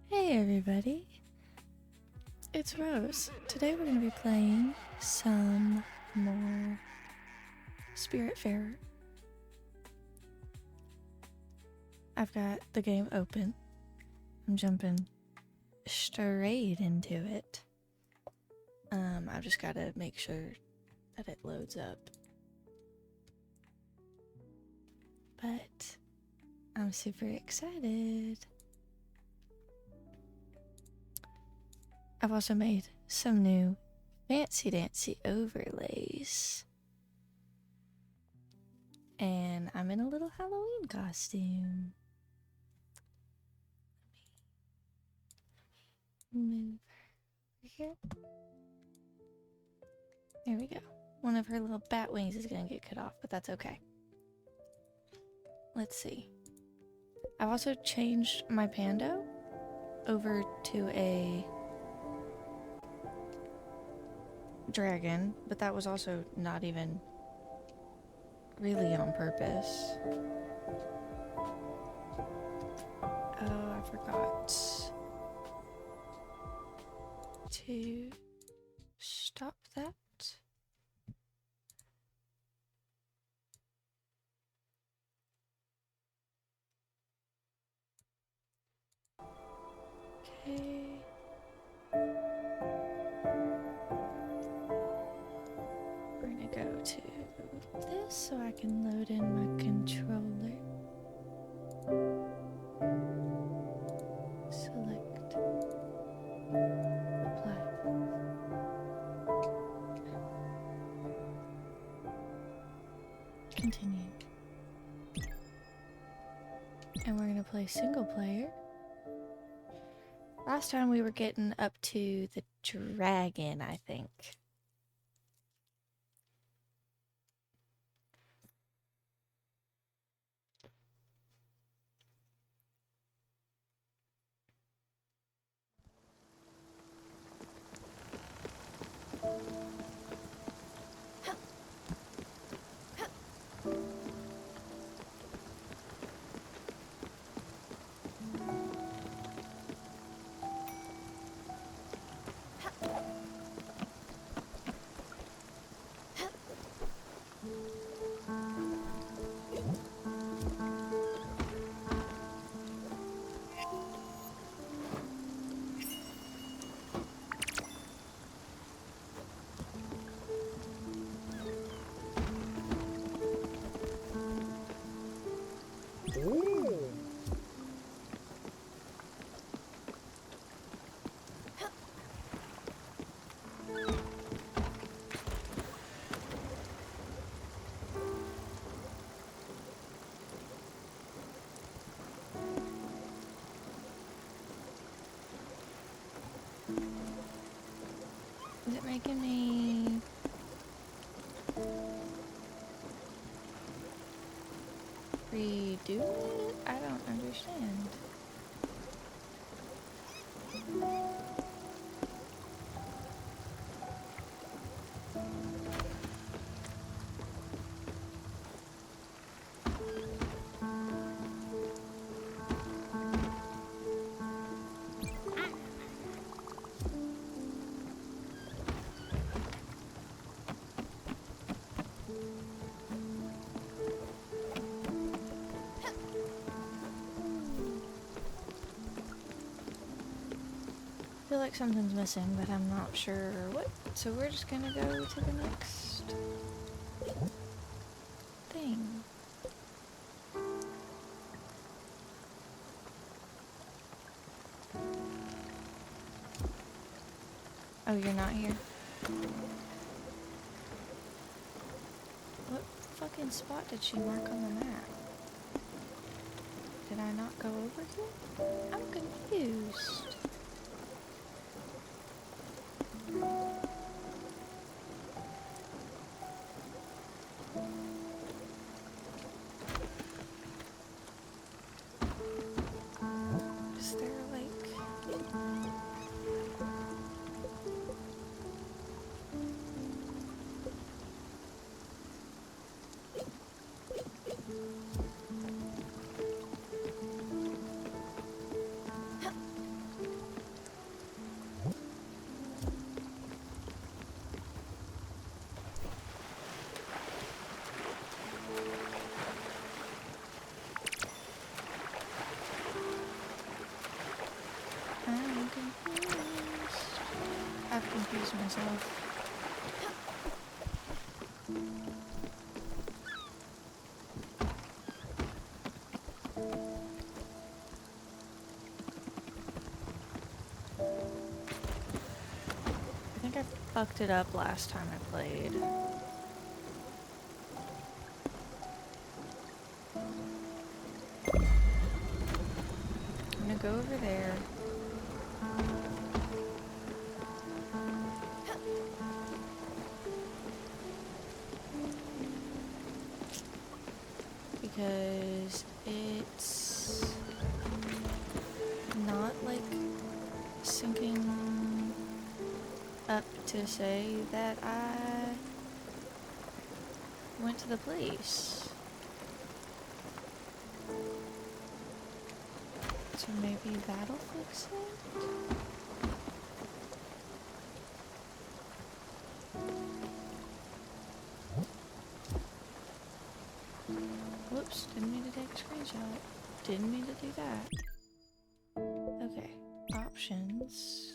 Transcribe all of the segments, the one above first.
Hey everybody, it's Rose. Today we're going to be playing some more Spiritfarer. I've got the game open. I'm jumping straight into it. I've just got to make sure that it loads up. But I'm super excited. I've also made some new fancy dancy overlays. And I'm in a little Halloween costume. Let me move over here. There we go. One of her little bat wings is gonna get cut off, but that's okay. Let's see. I've also changed my Pando over to a dragon, but that was also not even really on purpose. Oh, I forgot to stop that. Okay. We're gonna go to this so I can load in my controller. Select apply. Continue. And we're gonna play single player. Last time we were getting up to the dragon, I think. Is it making me redo it? I don't understand. I feel like something's missing, but I'm not sure what. So we're just gonna go to the next thing. Oh, you're not here? What fucking spot did she mark on the map? Did I not go over here? I'm confused. Is there like... I've confused myself. I think I fucked it up last time I played. I'm gonna go over there. Because it's not like syncing up to say that I went to the place. So maybe that'll fix it? Whoops, didn't mean to take a screenshot. Didn't mean to do that. Okay, options.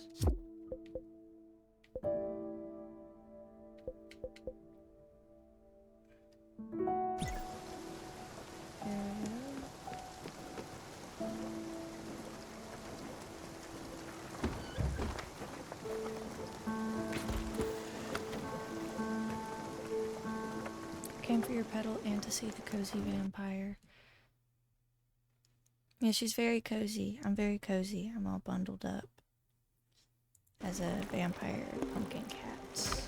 Came for your pedal and to see the cozy vampire. Yeah, she's very cozy. I'm very cozy. I'm all bundled up as a vampire pumpkin cat.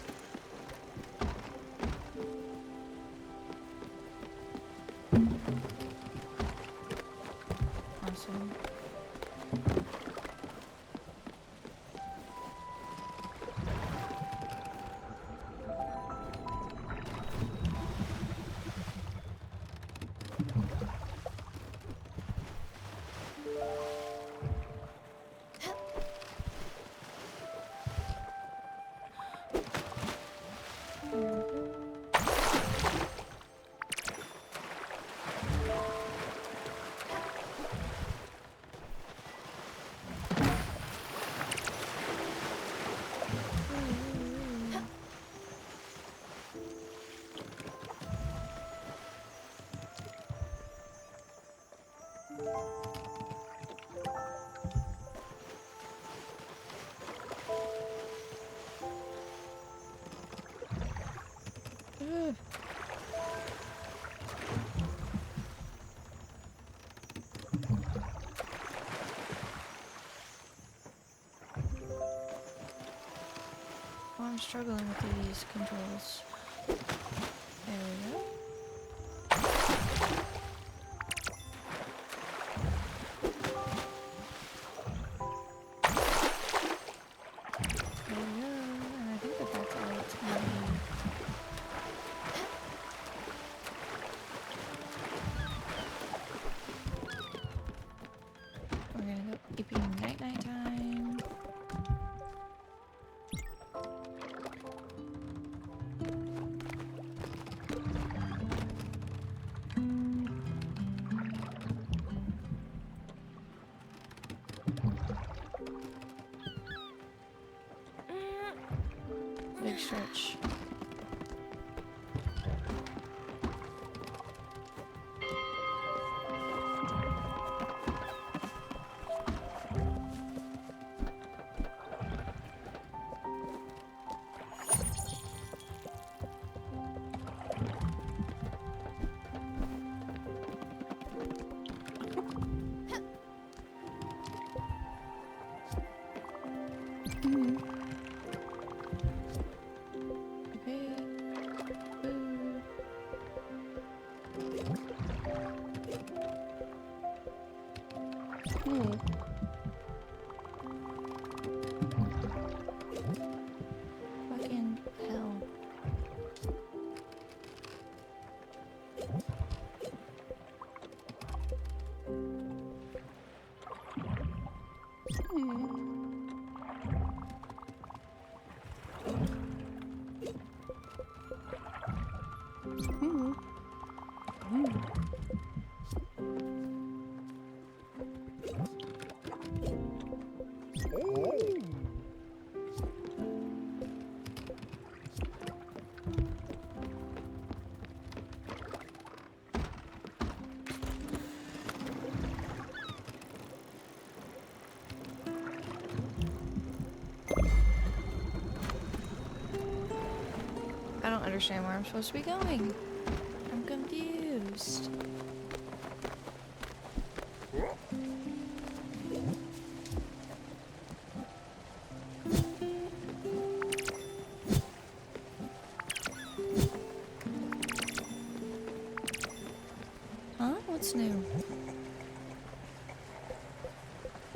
Awesome. Oh, I'm struggling with these controls. There we go. There we go. And I think that that's all it's gonna be. We're gonna go keeping night time. Big stretch. Fucking hell. I don't understand where I'm supposed to be going. I'm confused. Huh? What's new?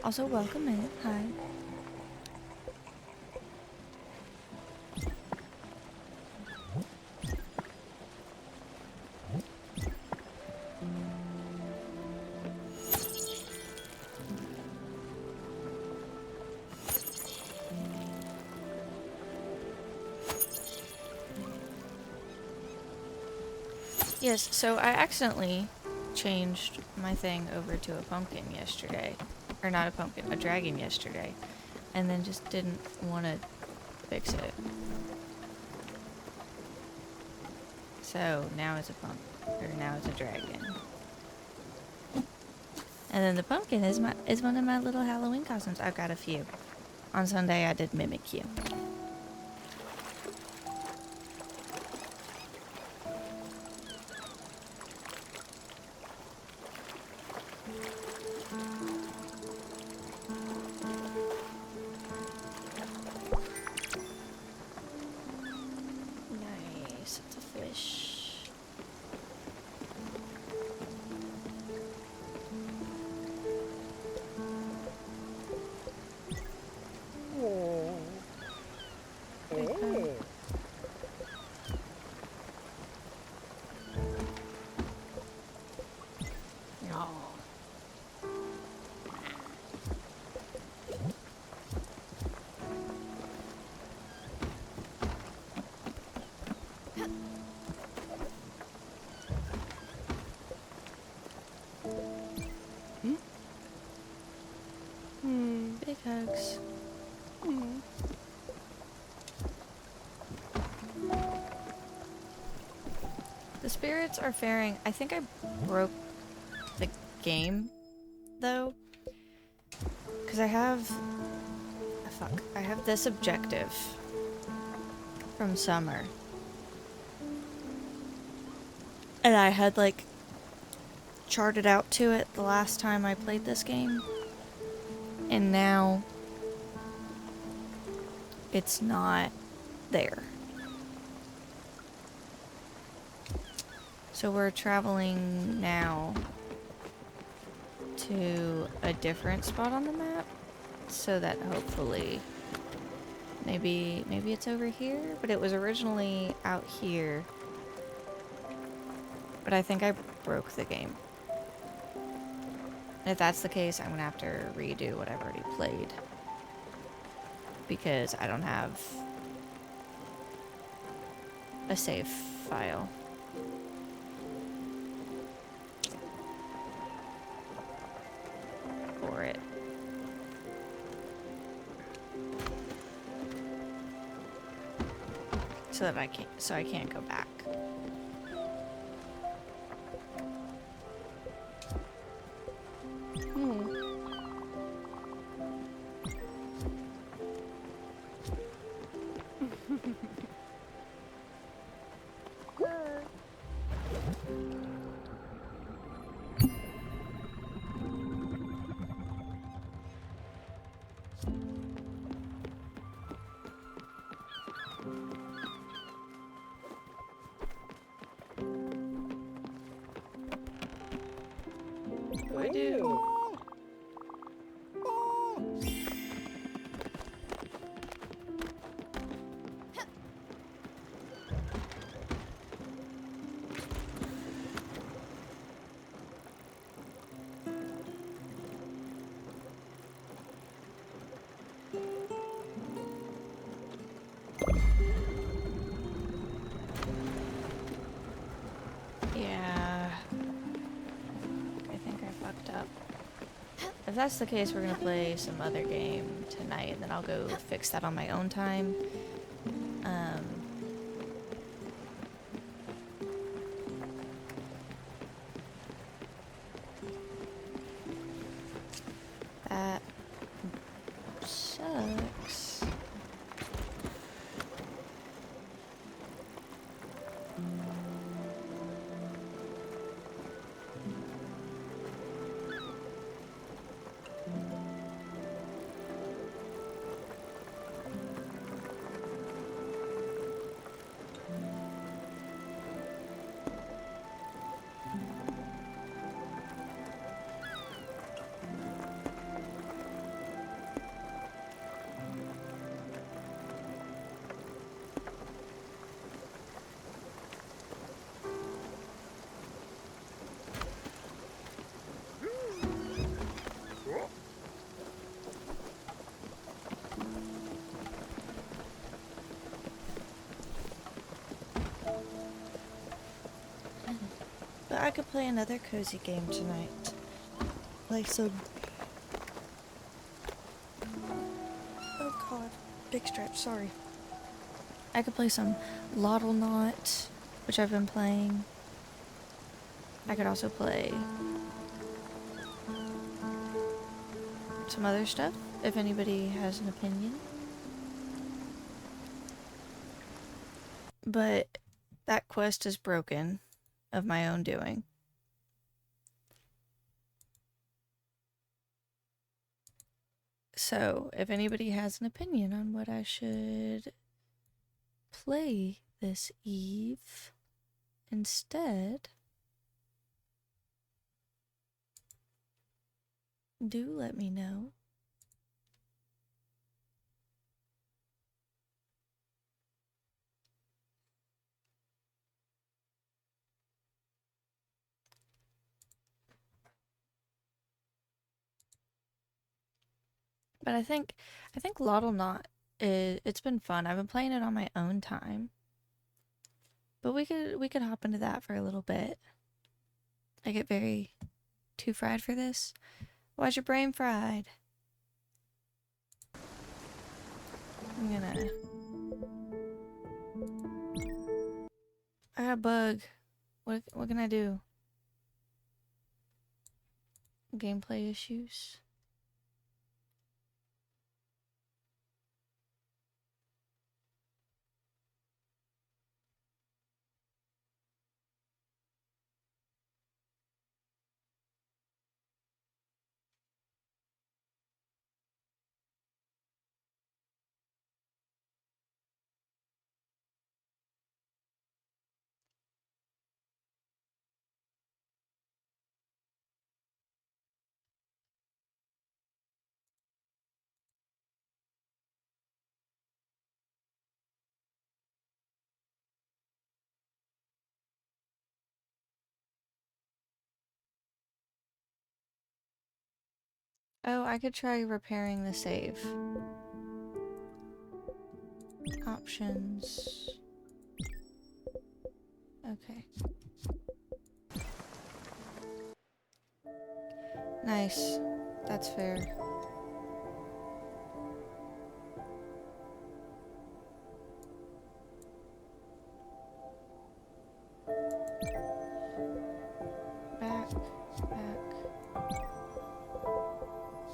Also, welcome in. Hi. Yes, so I accidentally changed my thing over to a pumpkin yesterday. Or not a pumpkin, a dragon yesterday. And then just didn't want to fix it. So now it's a now it's a dragon. And then the pumpkin is one of my little Halloween costumes. I've got a few. On Sunday I did mimic you. Nice, it's a fish. Big hugs. The spirits are faring. I think I broke the game, though. Because I have this objective from summer. And I had, like, charted out to it the last time I played this game. And now it's not there. So we're traveling now to a different spot on the map so that hopefully maybe it's over here, but it was originally out here. But I think I broke the game. And if that's the case, I'm gonna have to redo what I've already played. Because I don't have a save file. For it. So that I can't go back. What do I do? Yeah. I think I fucked up. If that's the case, we're gonna play some other game tonight, and then I'll go fix that on my own time. That sucks. I could play another cozy game tonight. Like some... Oh god. Big stretch, sorry. I could play some Loddlenaut, which I've been playing. I could also play some other stuff, if anybody has an opinion. But that quest is broken, of my own doing. So, if anybody has an opinion on what I should play this eve instead, do let me know. But I think Loddlenaut it's been fun. I've been playing it on my own time. But we could hop into that for a little bit. I get very too fried for this. Why's your brain fried? I'm gonna... I got a bug. What can I do? Gameplay issues. Oh, I could try repairing the save. Options. Okay. Nice. That's fair. Back.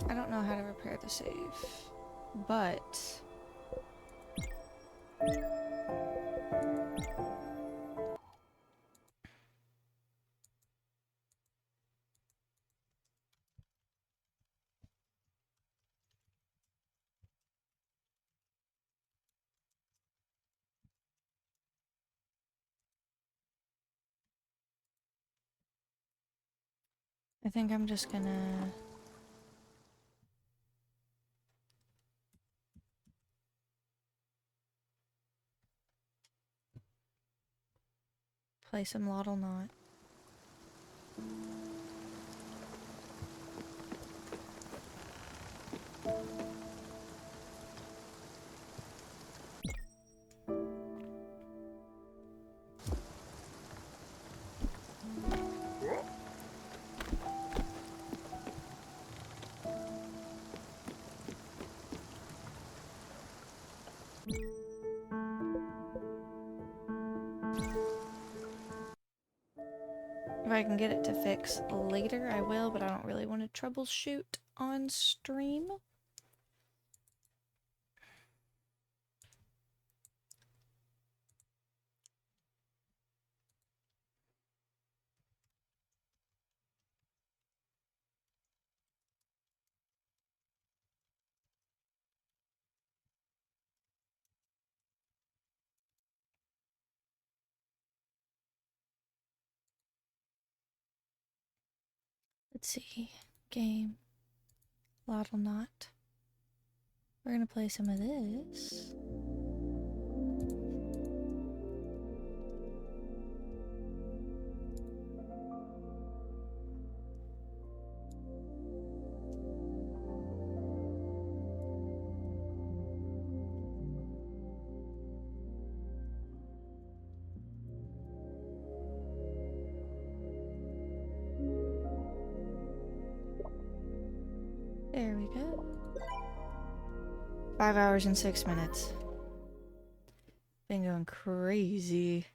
I don't know how to repair the save, but... I think I'm just gonna... play some Loddlenaut. If I can get it to fix later, I will, but I don't really want to troubleshoot on stream. Let's see. Game. Loddlenaut. We're gonna play some of this. good. 5 hours and 6 minutes. Been going crazy.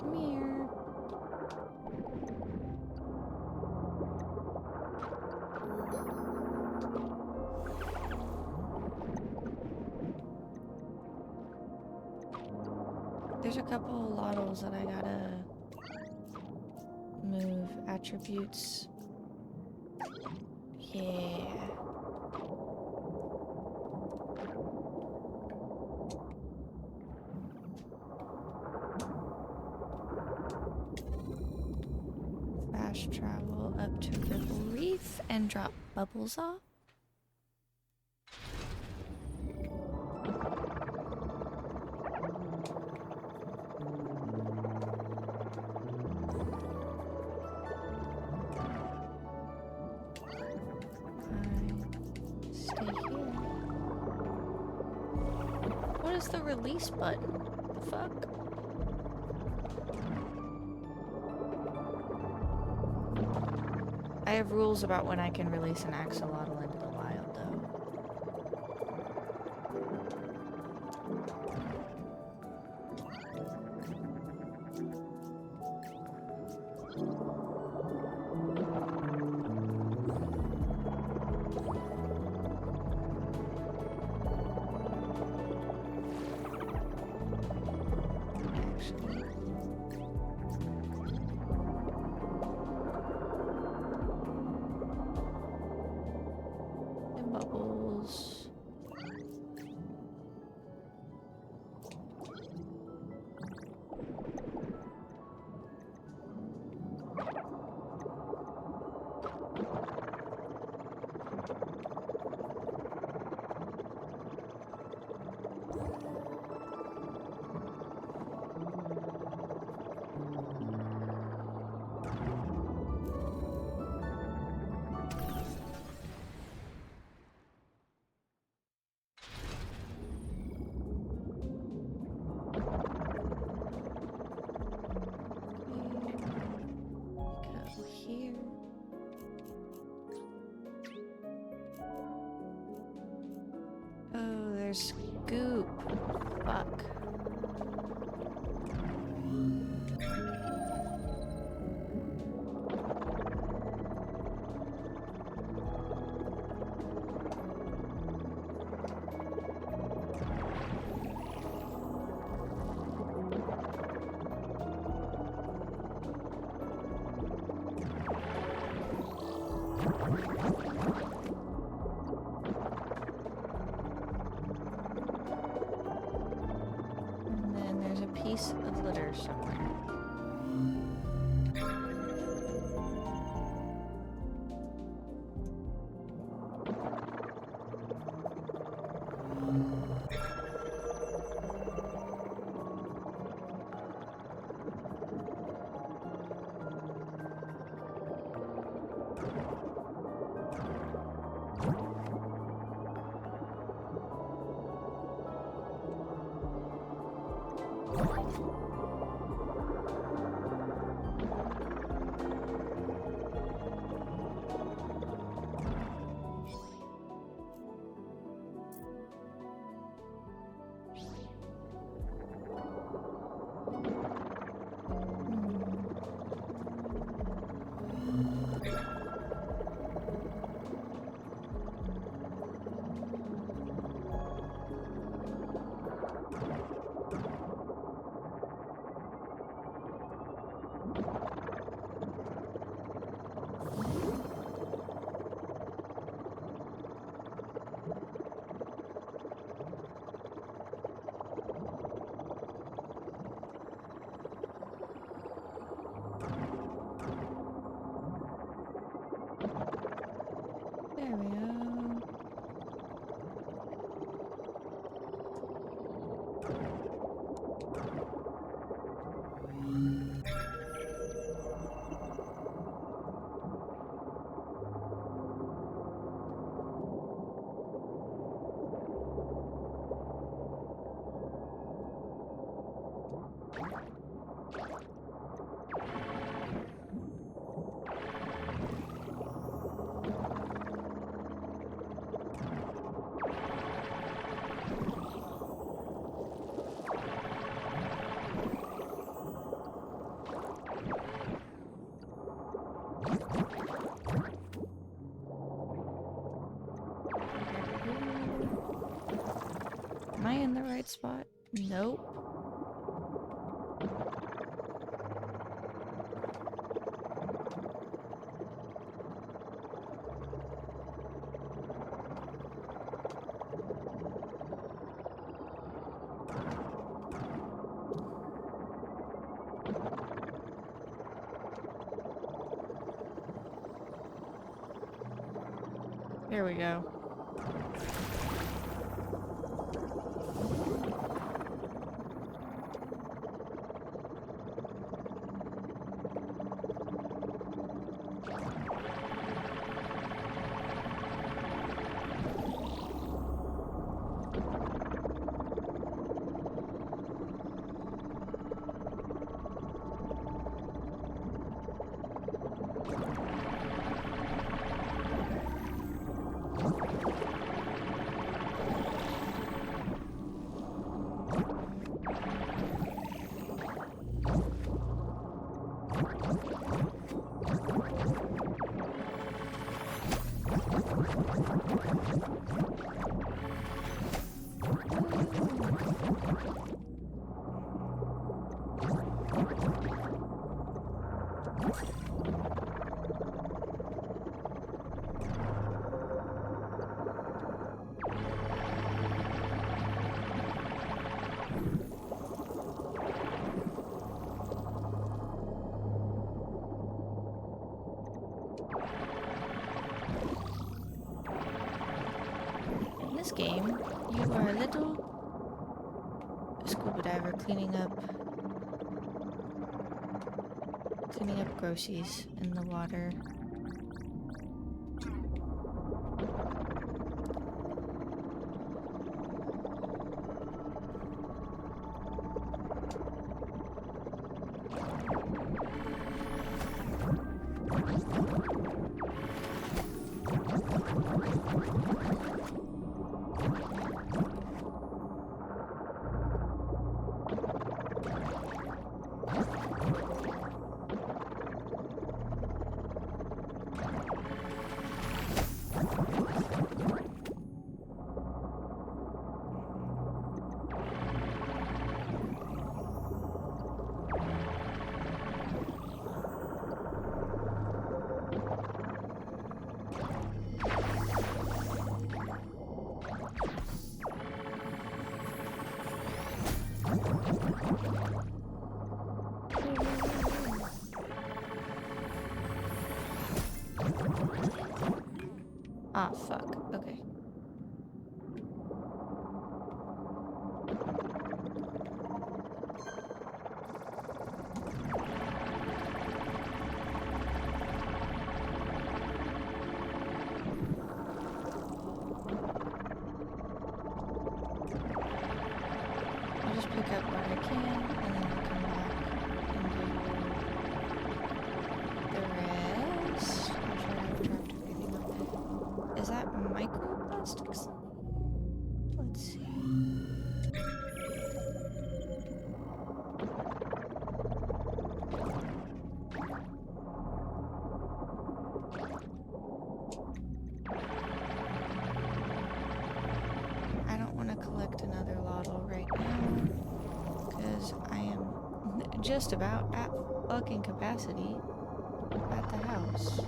Come here. There's a couple of Loddles that I gotta move. Attributes. Yeah. Fast travel up to Ripple Reef and drop bubbles off. Stay here. What is the release button? The fuck? I have rules about when I can release an axolotl into the wild, though. Actually. And bubbles. Go here. Oh, there's goop. Fuck. And then there's a piece of litter somewhere. spot? Nope. Here we go. In this game, you are a little scuba diver cleaning up groceries in the water. Ah, fuck. Okay. I'll just pick up what I can, and then I'll come back and do the rest. I'm sure I've dropped everything up. Is that microplastics? Let's see. I don't want to collect another Loddle right now, because I am just about at fucking capacity at the house.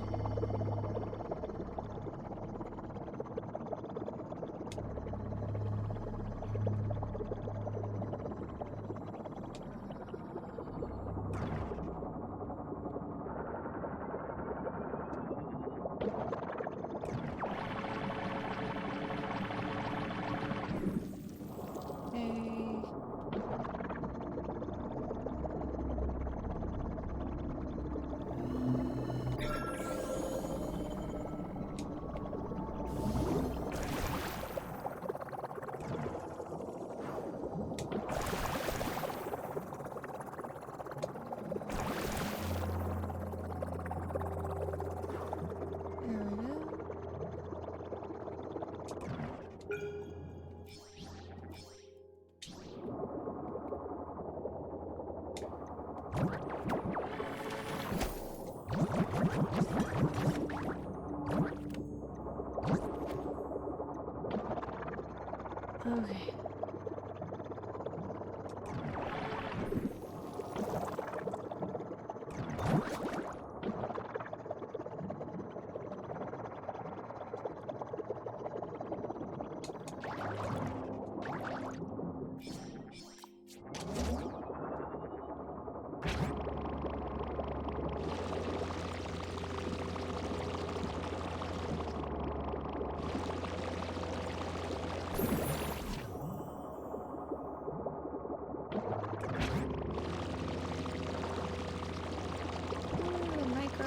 Okay.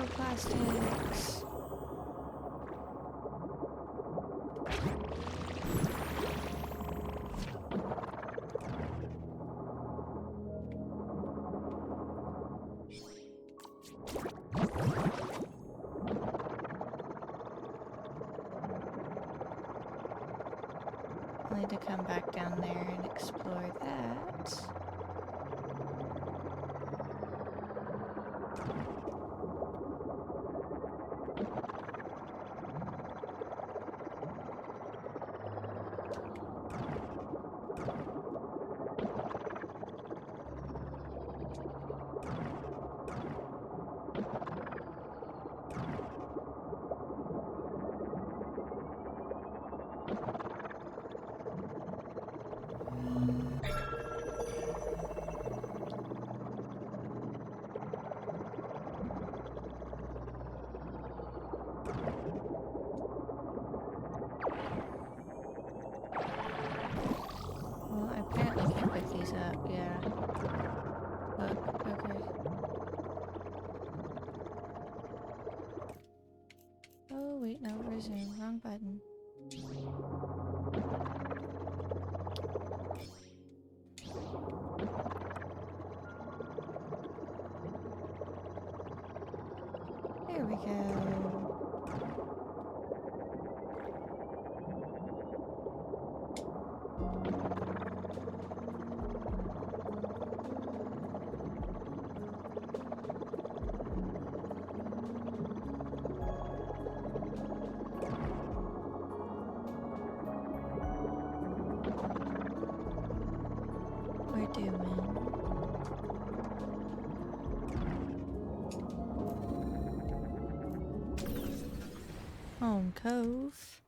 plastics. I'll need to come back down there and explore that. Well, I apparently can pick these up, yeah. Look, okay. Oh, wait, no, resume. Wrong button. There we go. We're doing Home Cove.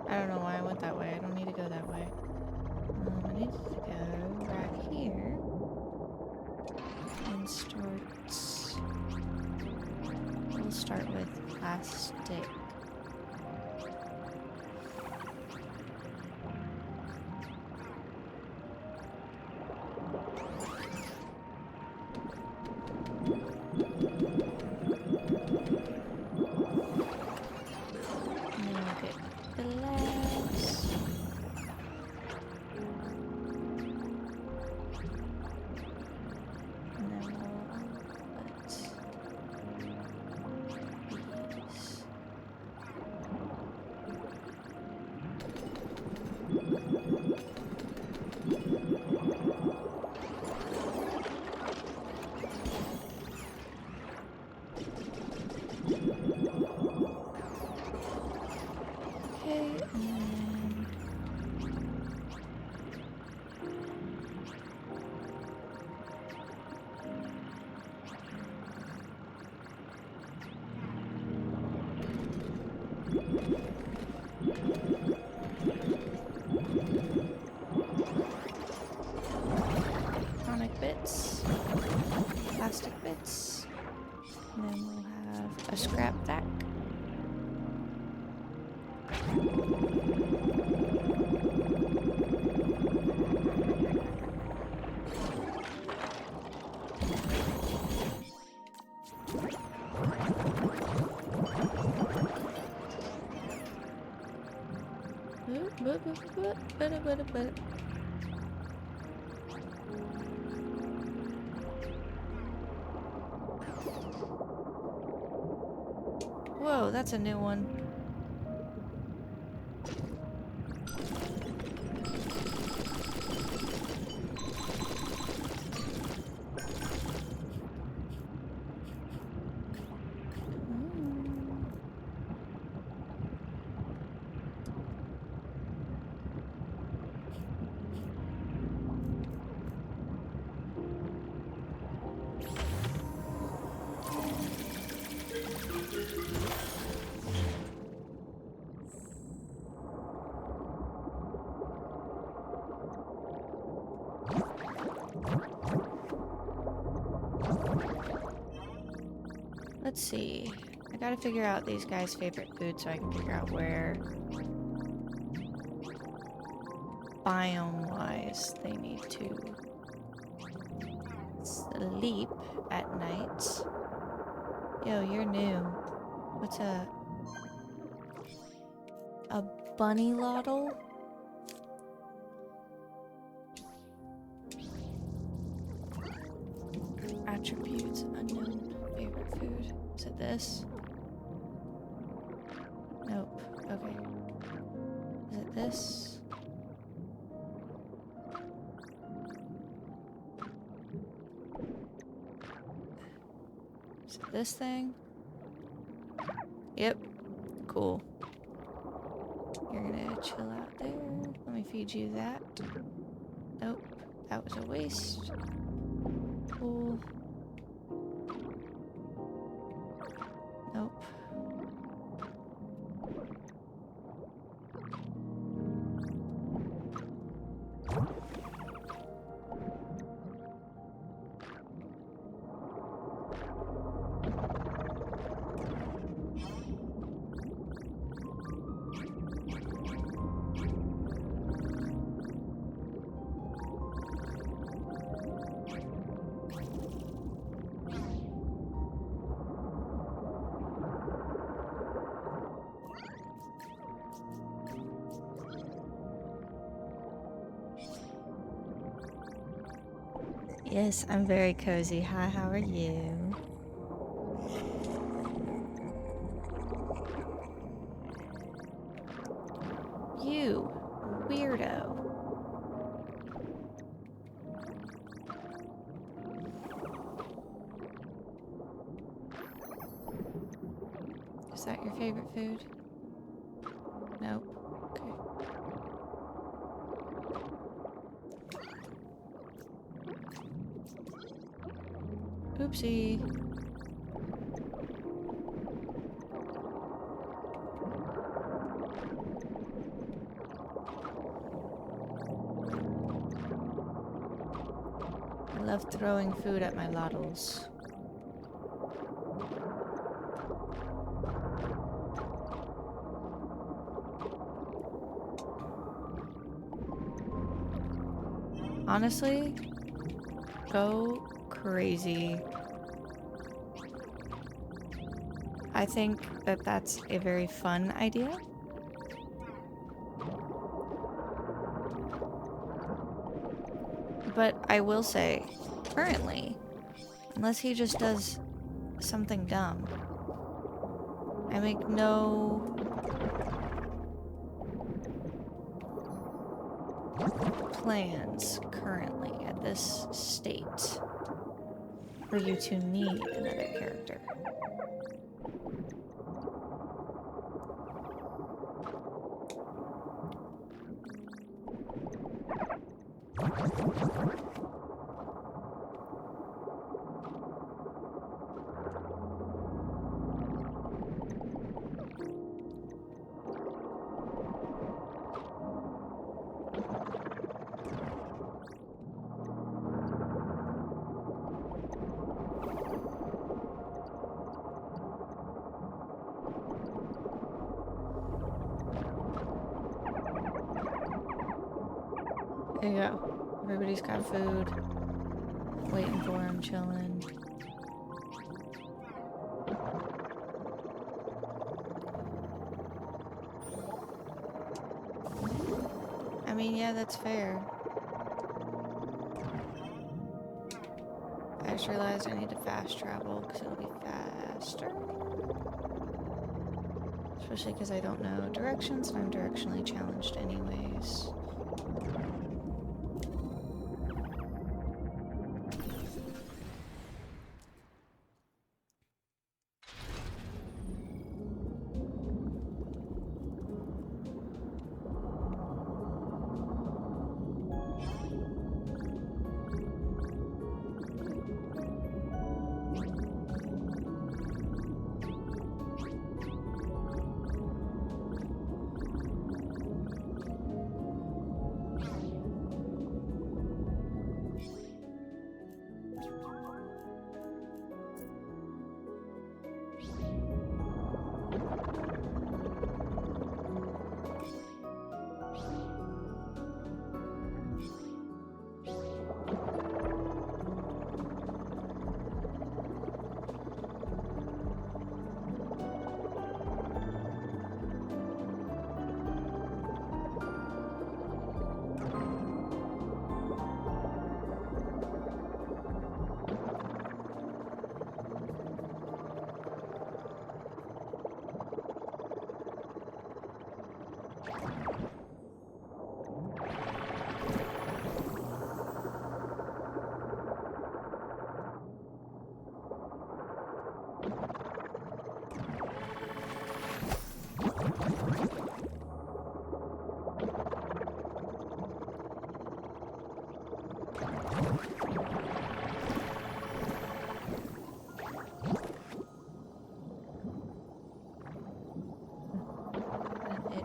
I don't know why I went that way. I don't need to go that way. I need to go back here and we'll start with plastic. Bits, plastic bits, and then we'll have a scrap vac. Whoa, that's a new one. Let's see. I gotta figure out these guys' favorite food so I can figure out where biome-wise they need to sleep at night. Yo, you're new. What's a bunny Loddle? Attributes, unknown, favorite food. Is it this? Nope. Okay. Is it this? Is it this thing? Yep. Cool. You're gonna chill out there. Let me feed you that. Nope. That was a waste. Cool. Nope. Yes, I'm very cozy. Hi, how are you? You weirdo. Is that your favorite food? Nope. Okay. Oopsie. I love throwing food at my Loddles. Honestly, go crazy. I think that that's a very fun idea. But I will say, currently, unless he just does something dumb, I make no plans currently at this state for you to need another character. There you go. Everybody's got food. Waiting for him, chilling. I mean, yeah, that's fair. I just realized I need to fast travel because it'll be faster. Especially because I don't know directions and I'm directionally challenged anyways.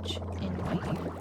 message in my ear.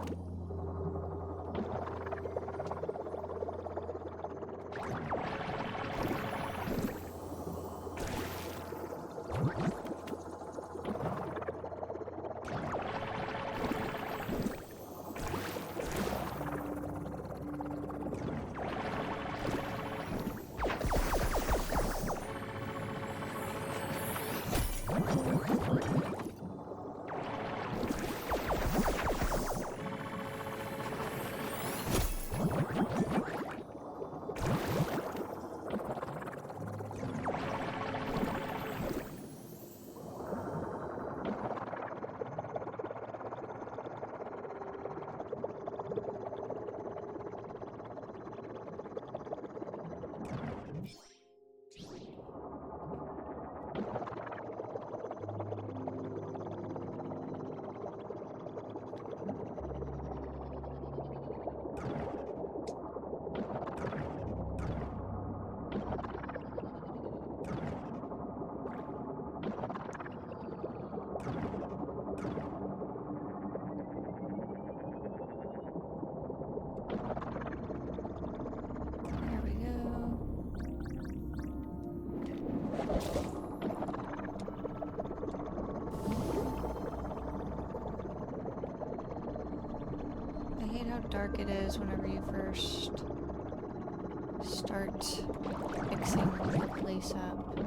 Dark it is whenever you first start fixing the place up.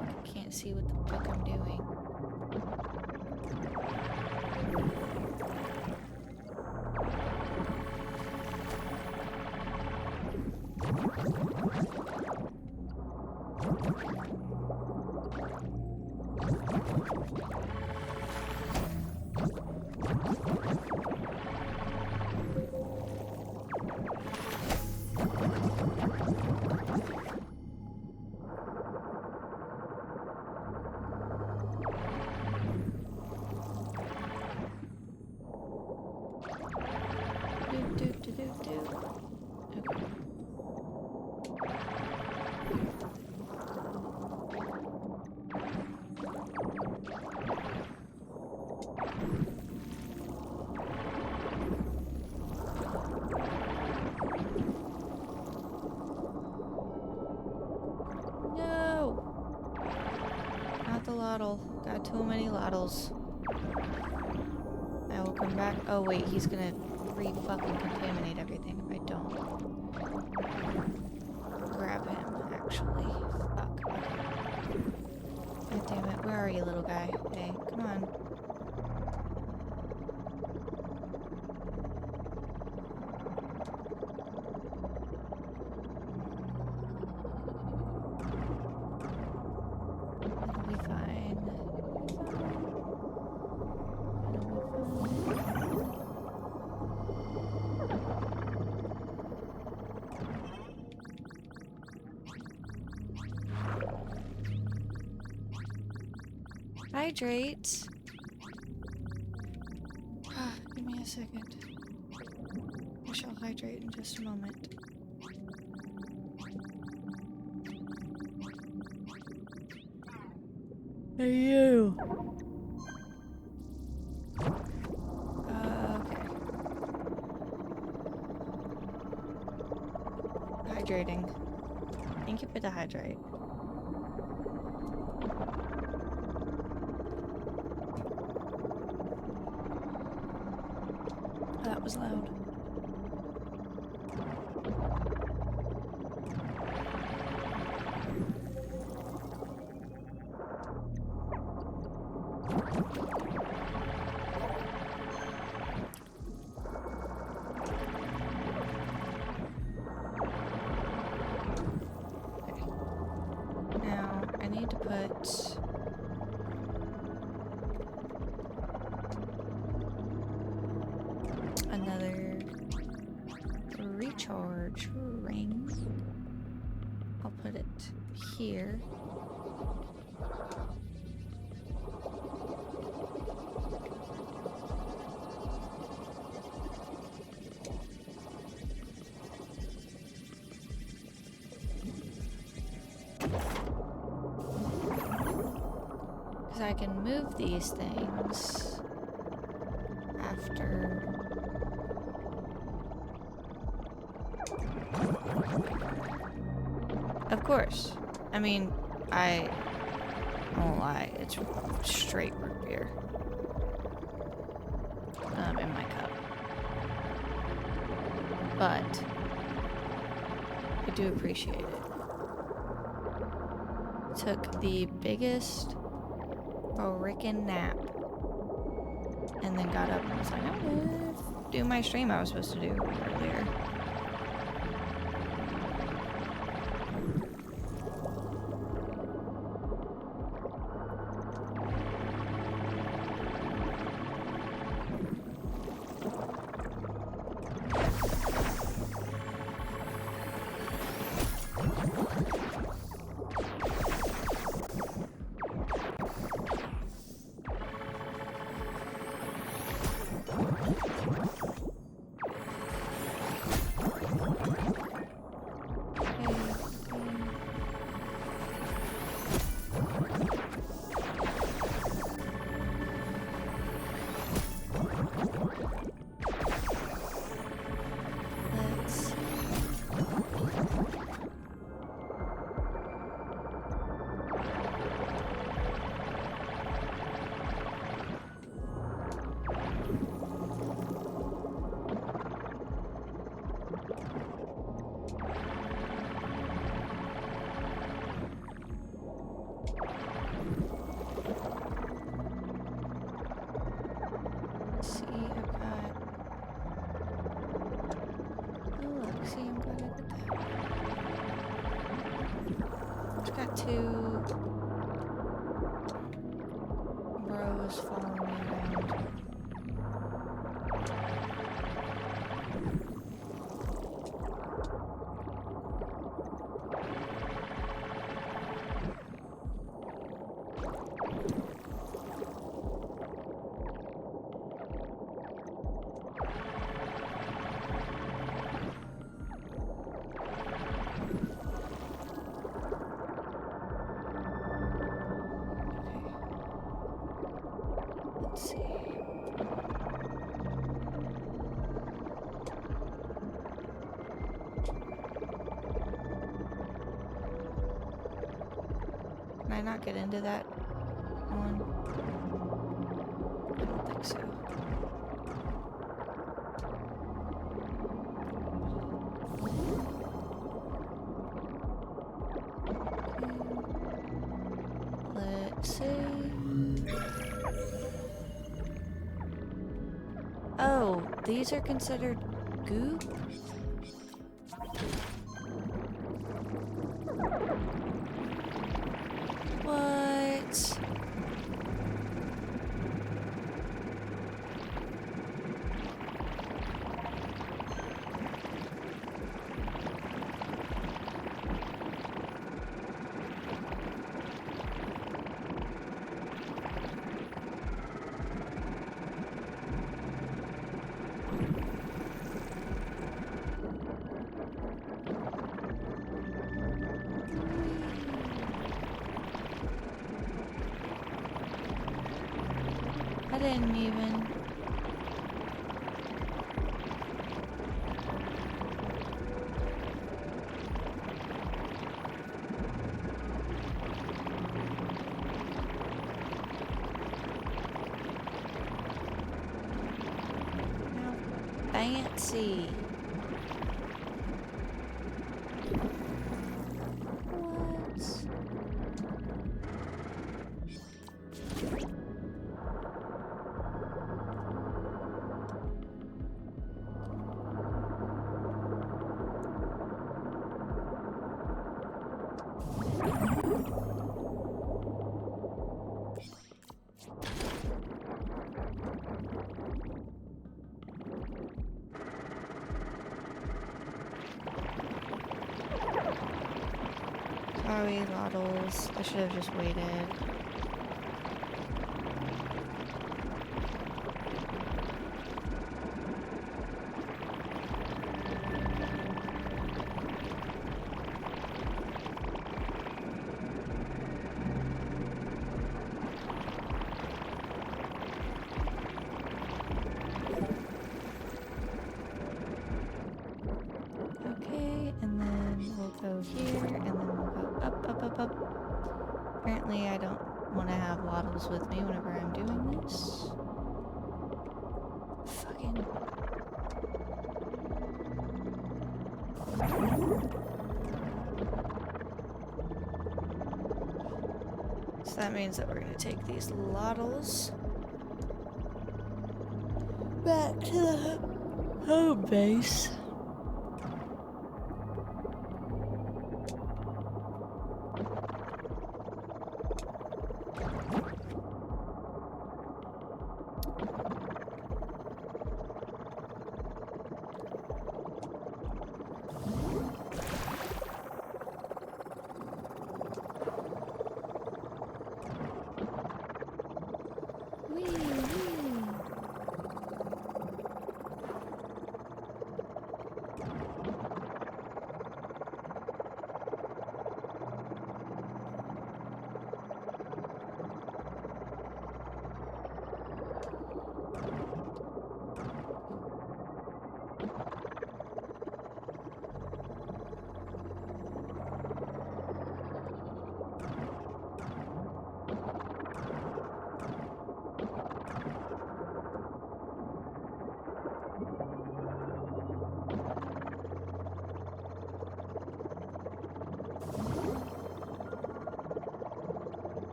I can't see what the fuck I'm doing. Got too many Loddles. I will come back. Oh wait, he's gonna re-fucking contaminate everything if I don't grab him, actually. Fuck. God damn it, where are you, little guy? Hey, come on. Hydrate. Give me a second. I shall hydrate in just a moment. Hey, you. Okay. Hydrating. Thank you for the hydrate. That was loud. Okay. Now, I need to put another recharge ring. I'll put it here. Because I can move these things after. Of course. I mean, I won't lie, it's straight root beer. In my cup. But I do appreciate it. Took the biggest frickin' nap and then got up and was like, I'm gonna do my stream I was supposed to do earlier. Two bros following me around. Let's see. Can I not get into that one? I don't think so. Let's see. Oh, these are considered goop? What? I didn't even. How fancy. Sorry, Loddles. I should have just waited. Apparently I don't want to have Loddles with me whenever I'm doing this. Fucking... So that means that we're gonna take these Loddles back to the home base.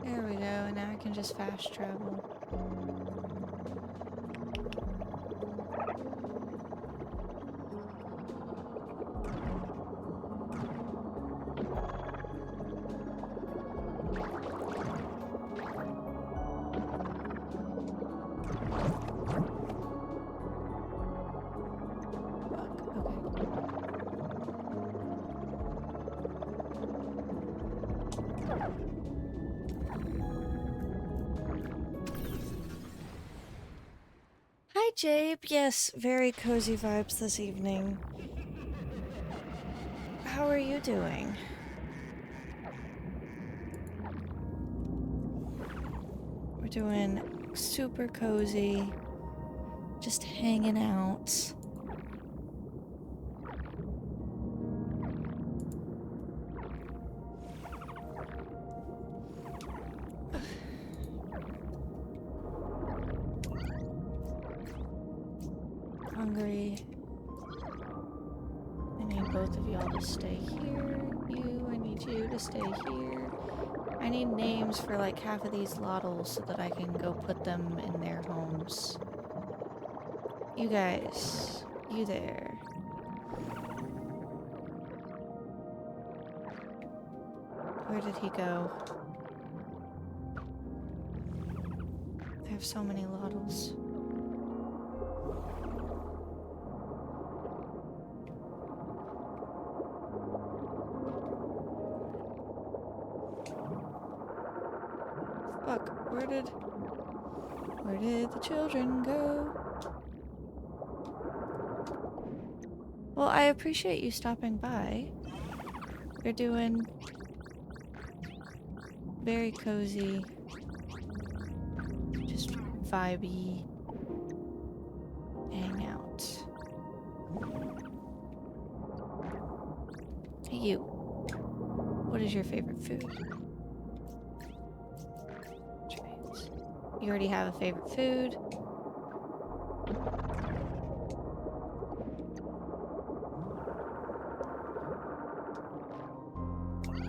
There we go, and now I can just fast travel. Hi, Jabe. Yes, very cozy vibes this evening. How are you doing? We're doing super cozy, just hanging out. Hungry. I need both of y'all to stay here. I need you to stay here. I need names for like half of these Loddles so that I can go put them in their homes. You guys, you there. Where did he go? I have so many Loddles. Fuck, where did the children go? Well, I appreciate you stopping by. You're doing very cozy, just vibey hangout. Hey, you. What is your favorite food? You already have a favorite food.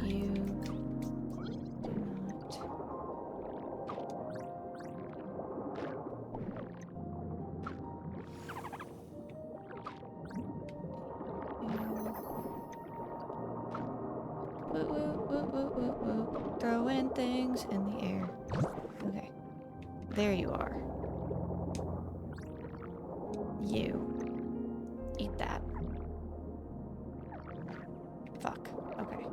You do not. Woo, woo, woo, woo, woo, woo. Throwing things in the air. Okay. There you are. You. Eat that. Fuck. Okay.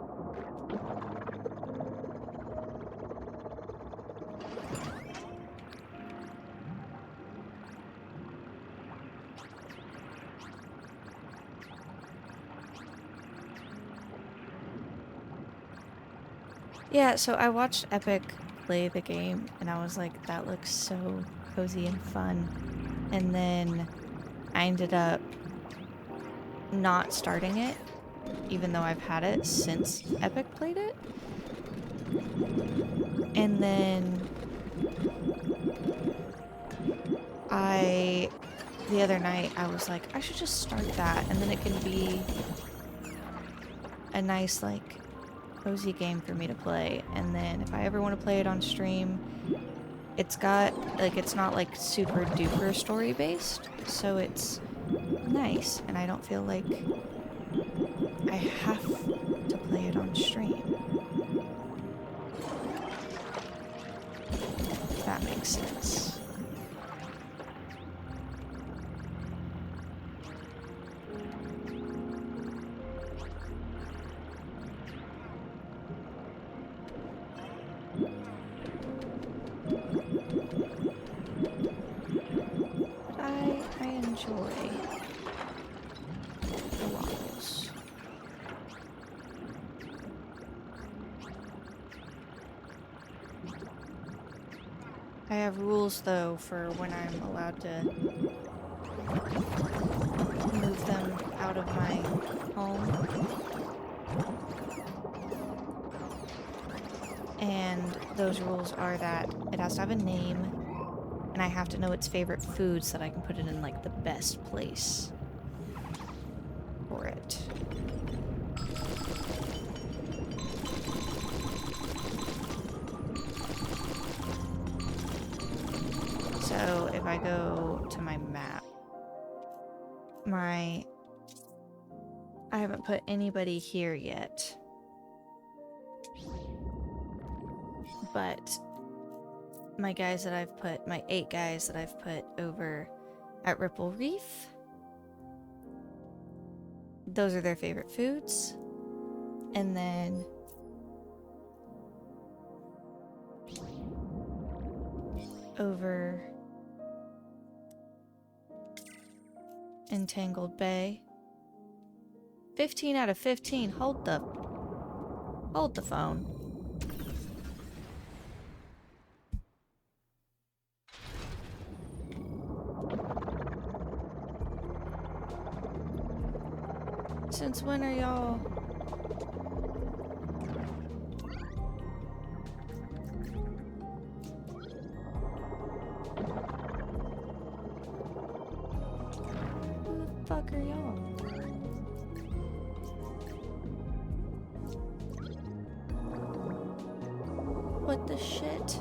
Yeah, so I watched Epic play the game and I was like, that looks so cozy and fun. And then I ended up not starting it, even though I've had it since Epic played it. And then the other night, I was like, I should just start that, and then it can be a nice, like, cozy game for me to play. And then if I ever want to play it on stream, it's got, like, it's not, like, super duper story-based, so it's nice, and I don't feel like I have to play it on stream. If that makes sense. I enjoy the waffles. I have rules, though, for when I'm allowed to move them out of my home. And those rules are that it has to have a name, and I have to know its favorite food so that I can put it in, like, the best place for it. So if I go to my map, I haven't put anybody here yet. But my guys that I've put, my 8 guys that I've put over at Ripple Reef, those are their favorite foods. And then over Entangled Bay, 15 out of 15. Hold the phone. Since when are y'all? Who the fuck are y'all? What the shit?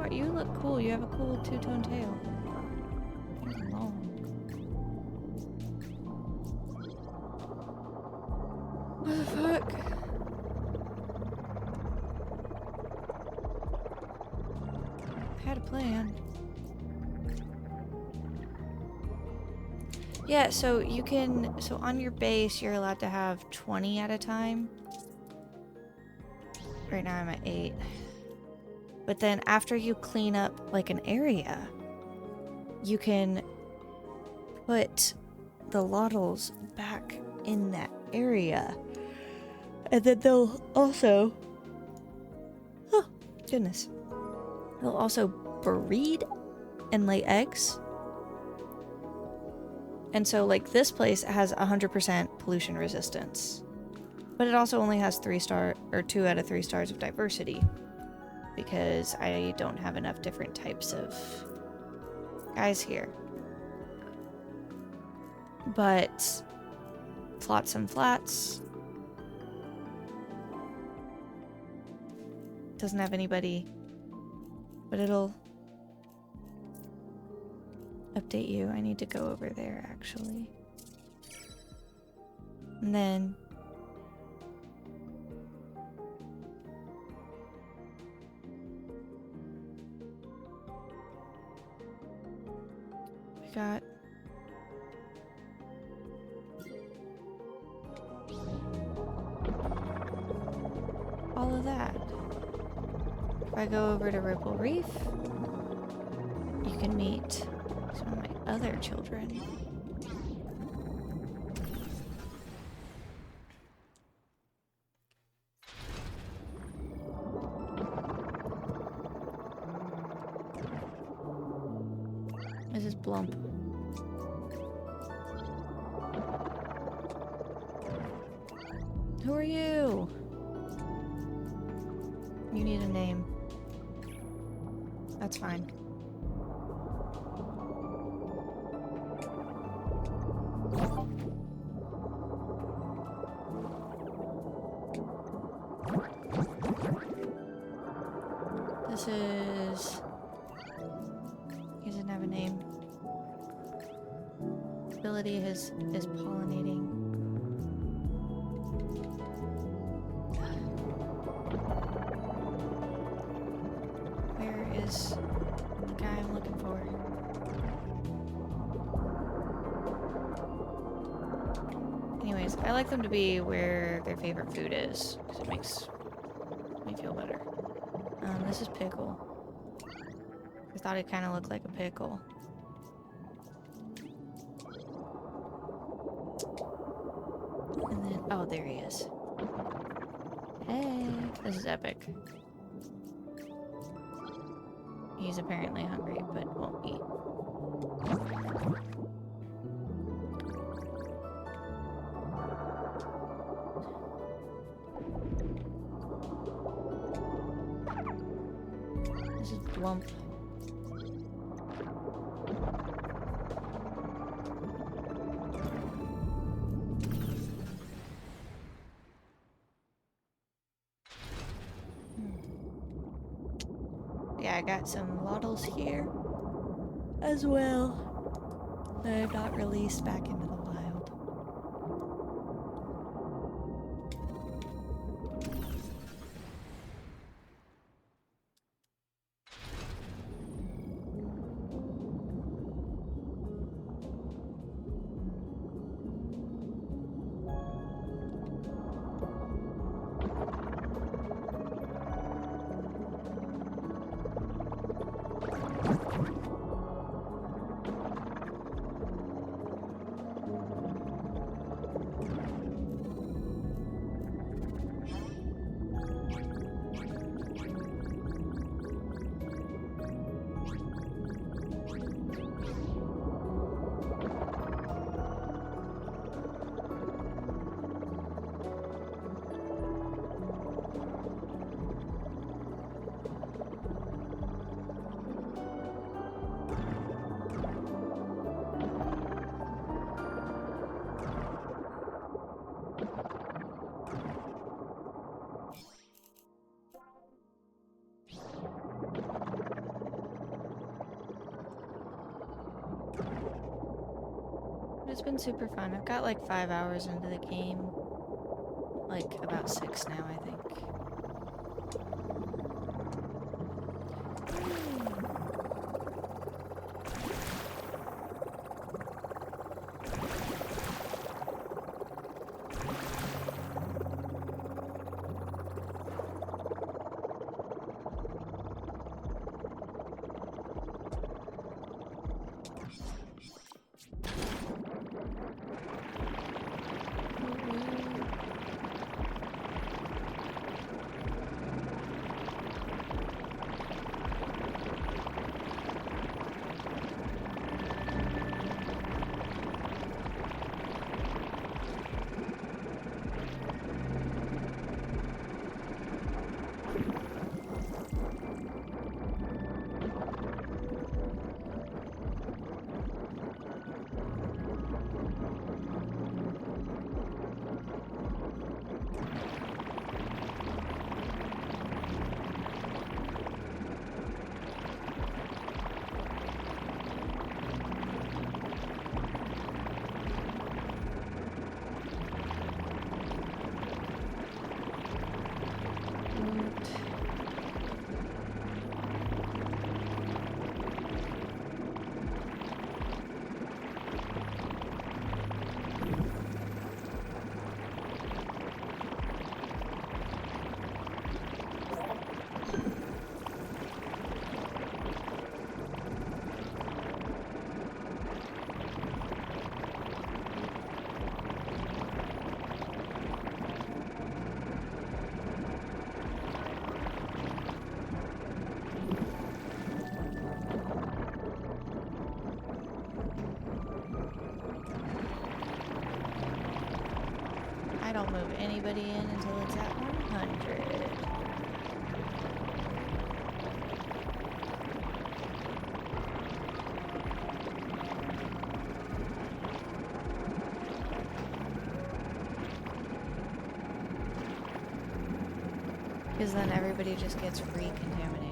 You look cool. You have a cool two-tone tail. Long. What the fuck? I had a plan. Yeah, so you can... So on your base, you're allowed to have 20 at a time. Right now I'm at 8. But then after you clean up, like, an area, you can put the Loddles back in that area. And then they'll also... Oh, goodness. They'll also breed and lay eggs. And so, like, this place has 100% pollution resistance. But it also only has 2 out of 3 stars of diversity. Because I don't have enough different types of guys here. But Flotsam Flats doesn't have anybody, but it'll update you. I need to go over there actually. And then got all of that. If I go over to Ripple Reef, you can meet some of my other children. This is Blump. Who are you? You need a name. That's fine. This is... He doesn't have a name. Ability is pollinating. Where is the guy I'm looking for? Anyways, I like them to be where their favorite food is, because it makes me feel better. This is Pickle. I thought it kind of looked like a pickle. And then, oh, there he is. Hey, this is epic. He's apparently hungry, but won't eat. This is Blump. Yeah, I got some Loddles here as well that I've not released back into the wild. It's been super fun. I've got like 5 hours into the game. Like about 6 now, I think. don't move anybody in until it's at 100. Because then everybody just gets recontaminated.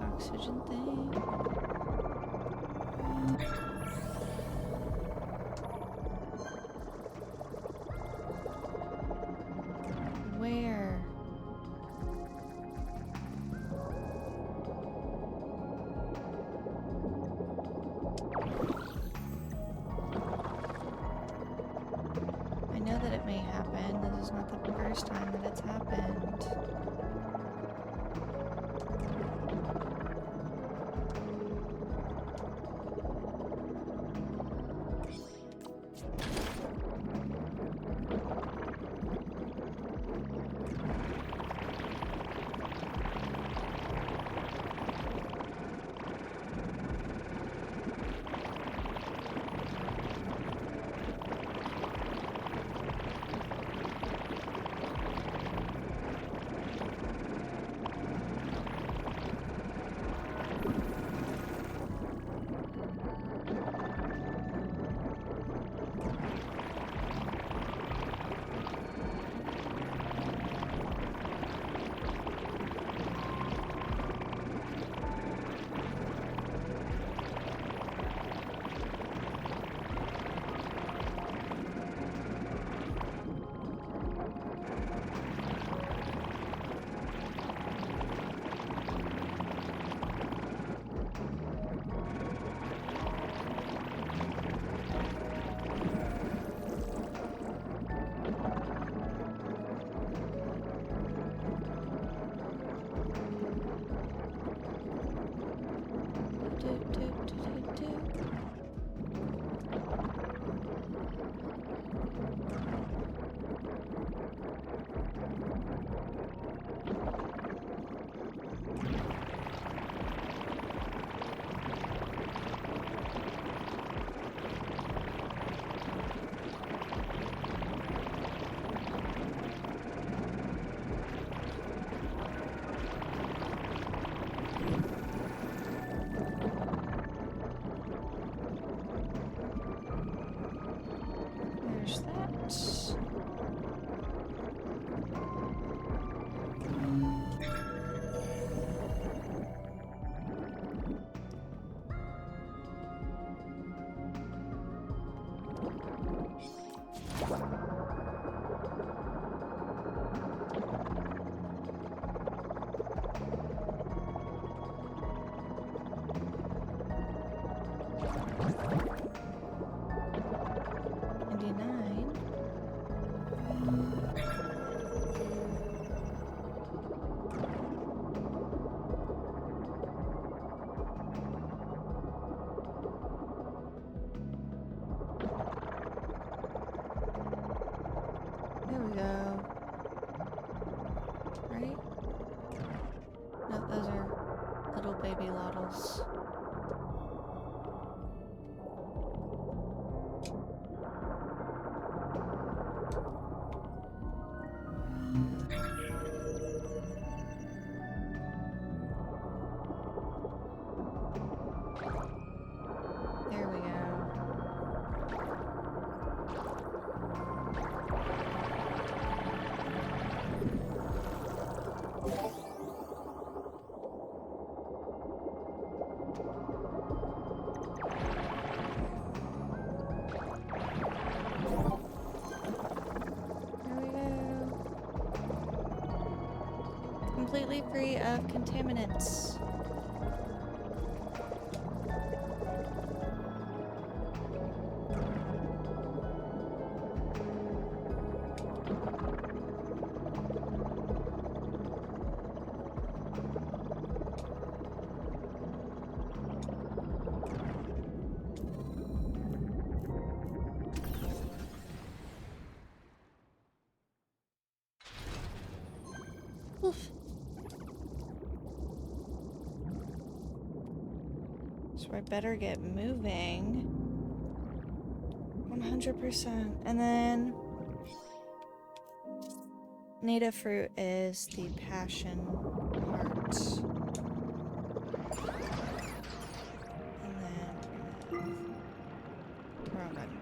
Oxygen thing. Where? I know that it may happen. This is not the first time that it's happened. There's that. little baby Loddles. There we go. Completely free of contaminants. Oof. So I better get moving. 100%. And then native fruit is the passion heart. And then wrong button.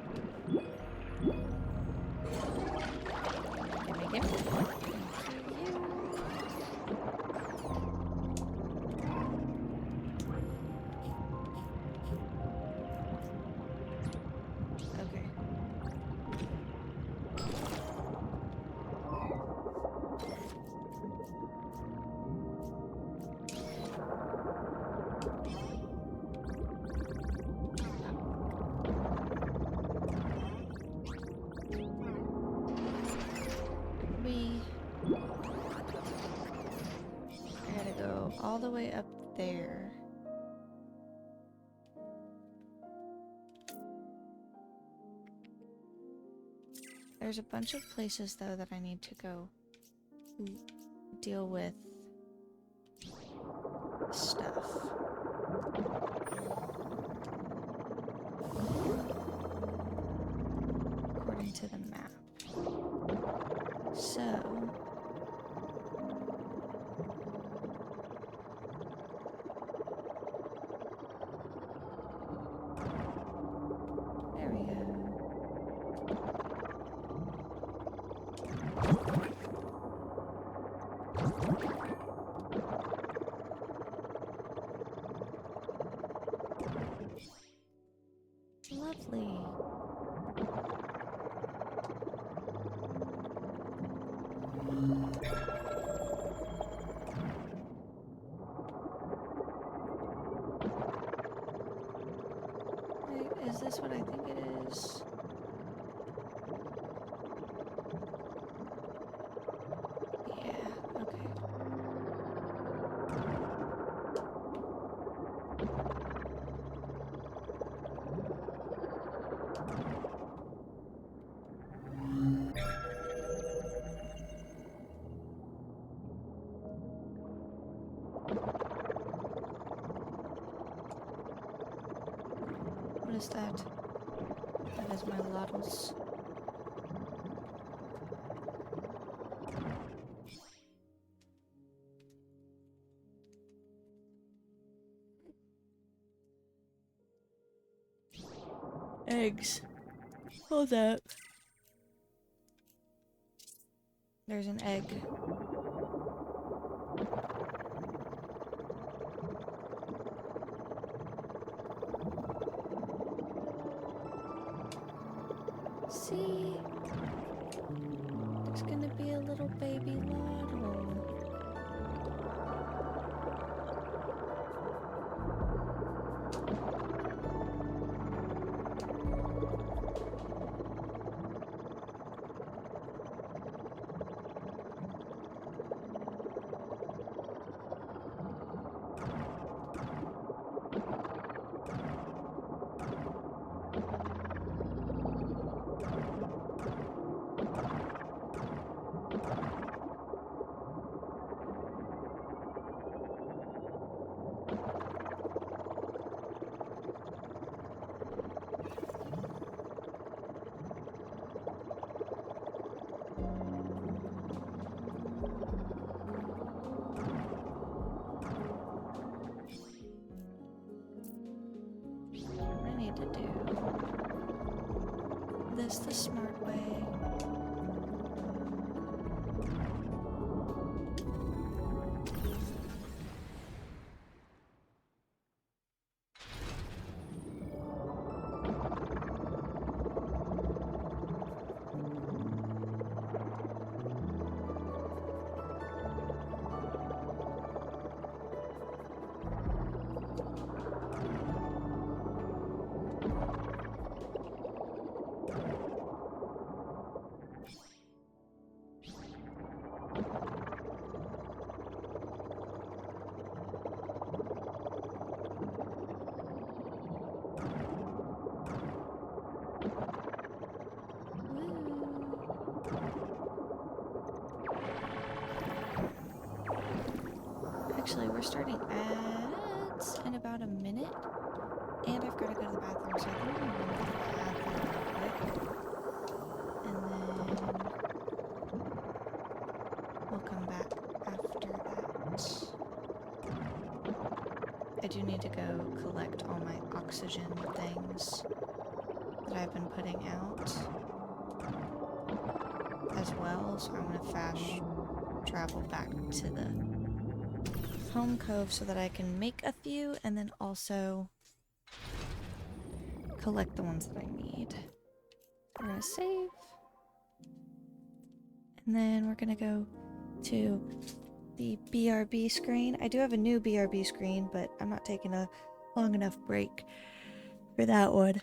Gimme. I gotta go all the way up there. There's a bunch of places though that I need to go deal with stuff. According to the map. So there we go. Lovely. Wait, is this what I think it is? Yeah, okay. What is that? That is my Loddles. Eggs. Hold up. There's an egg. See? There's gonna be a little baby Loddle. need to do this the smart way. Actually, we're starting ads in about a minute, and I've got to go to the bathroom, so I think I'm going to run to the bathroom real quick, and then we'll come back after that. I do need to go collect all my oxygen things that I've been putting out as well, so I'm going to fast travel back to the home cove so that I can make a few and then also collect the ones that I need. We're gonna save. And then we're gonna go to the BRB screen. I do have a new BRB screen, but I'm not taking a long enough break for that one.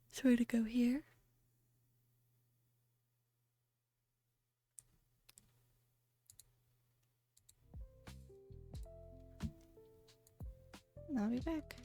So we're gonna go here. And I'll be back.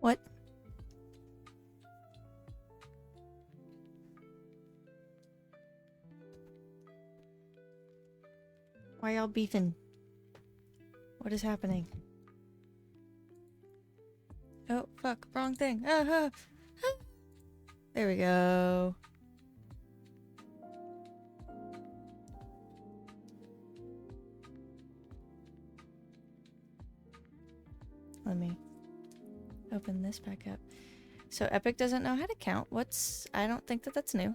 What? Why y'all beefing? What is happening? Oh, fuck. Wrong thing. Ah. There we go. Let me open this back up. So Epic doesn't know how to count. I don't think that that's new.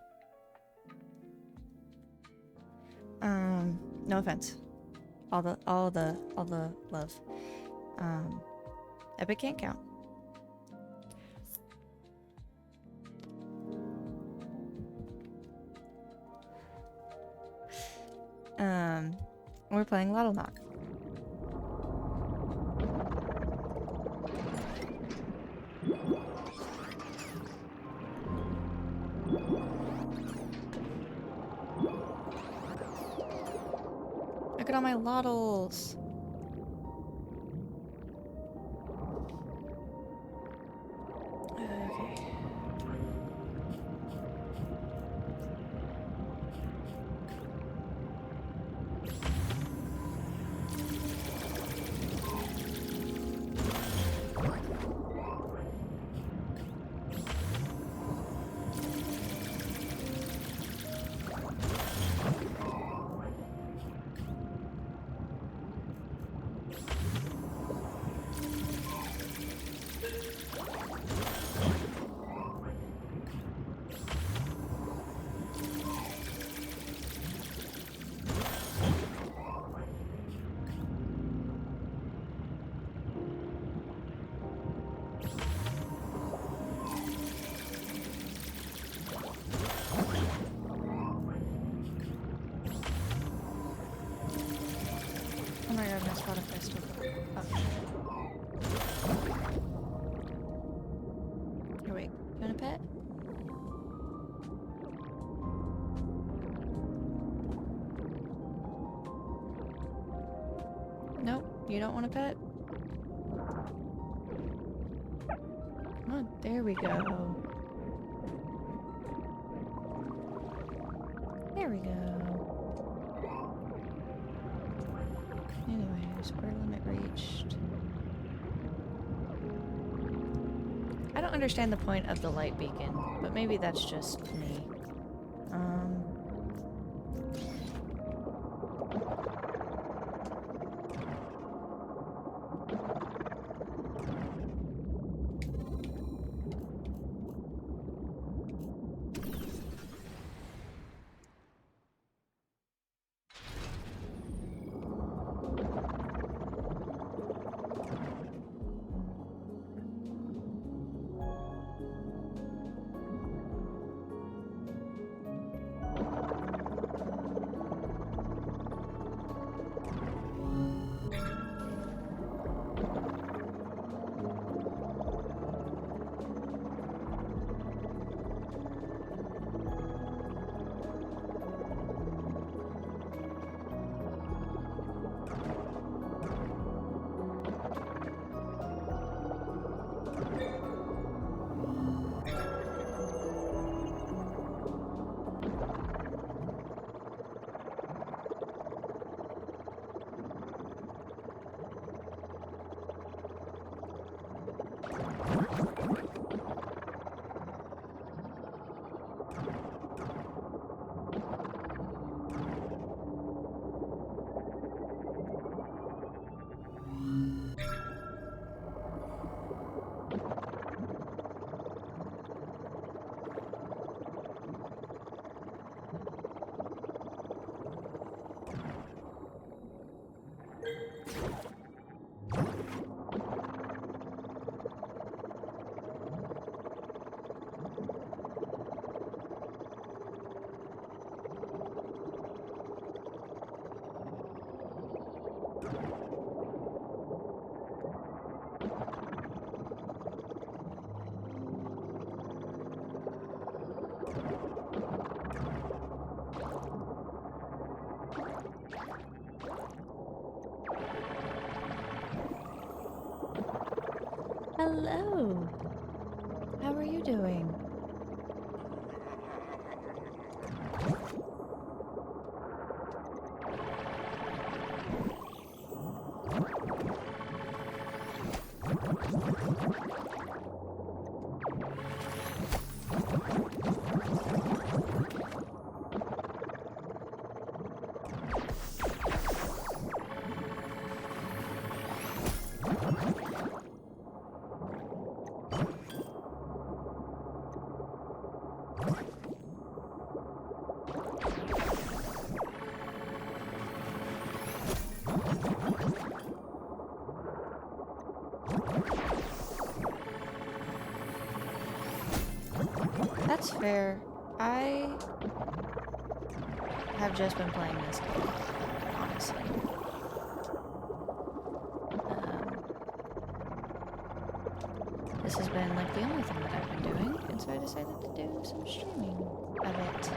No offense. All the love. Epic can't count. We're playing Loddlenaut. Look at all my Loddles. Okay. You don't want a pet? Come on, there we go. There we go. Anyway, square limit reached. I don't understand the point of the light beacon, but maybe that's just me. Hello! How are you doing? That's fair. I have just been playing this game, honestly. This has been like the only thing that I've been doing, and so I decided to do some streaming of it.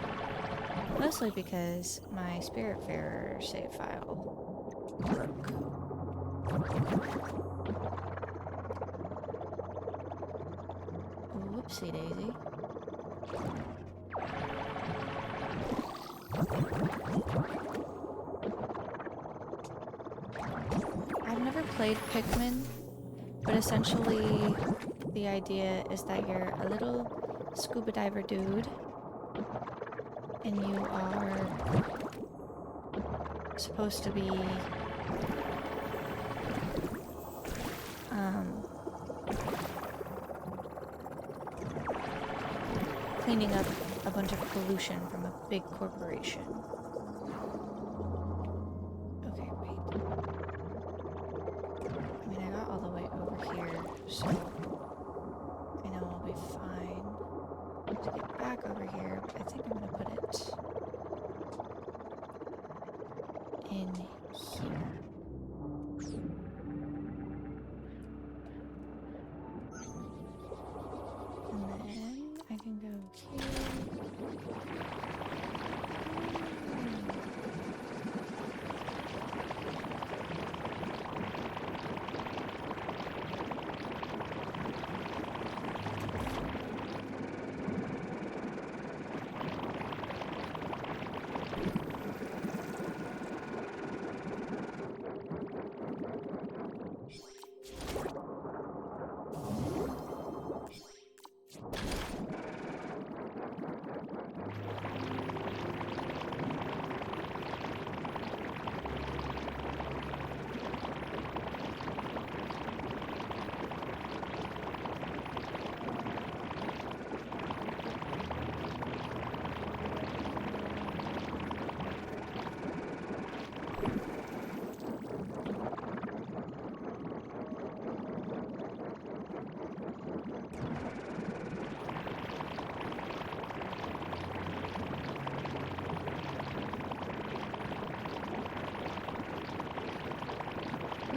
Mostly because my Spiritfarer save file broke. Whoopsie daisy. I've never played Pikmin, but essentially the idea is that you're a little scuba diver dude and you are supposed to be cleaning up a bunch of pollution from a big corporation. Okay, wait. I mean, I got all the way over here, so I know I'll be fine to get back over here, but I think I'm gonna put it in here. And then I can go here.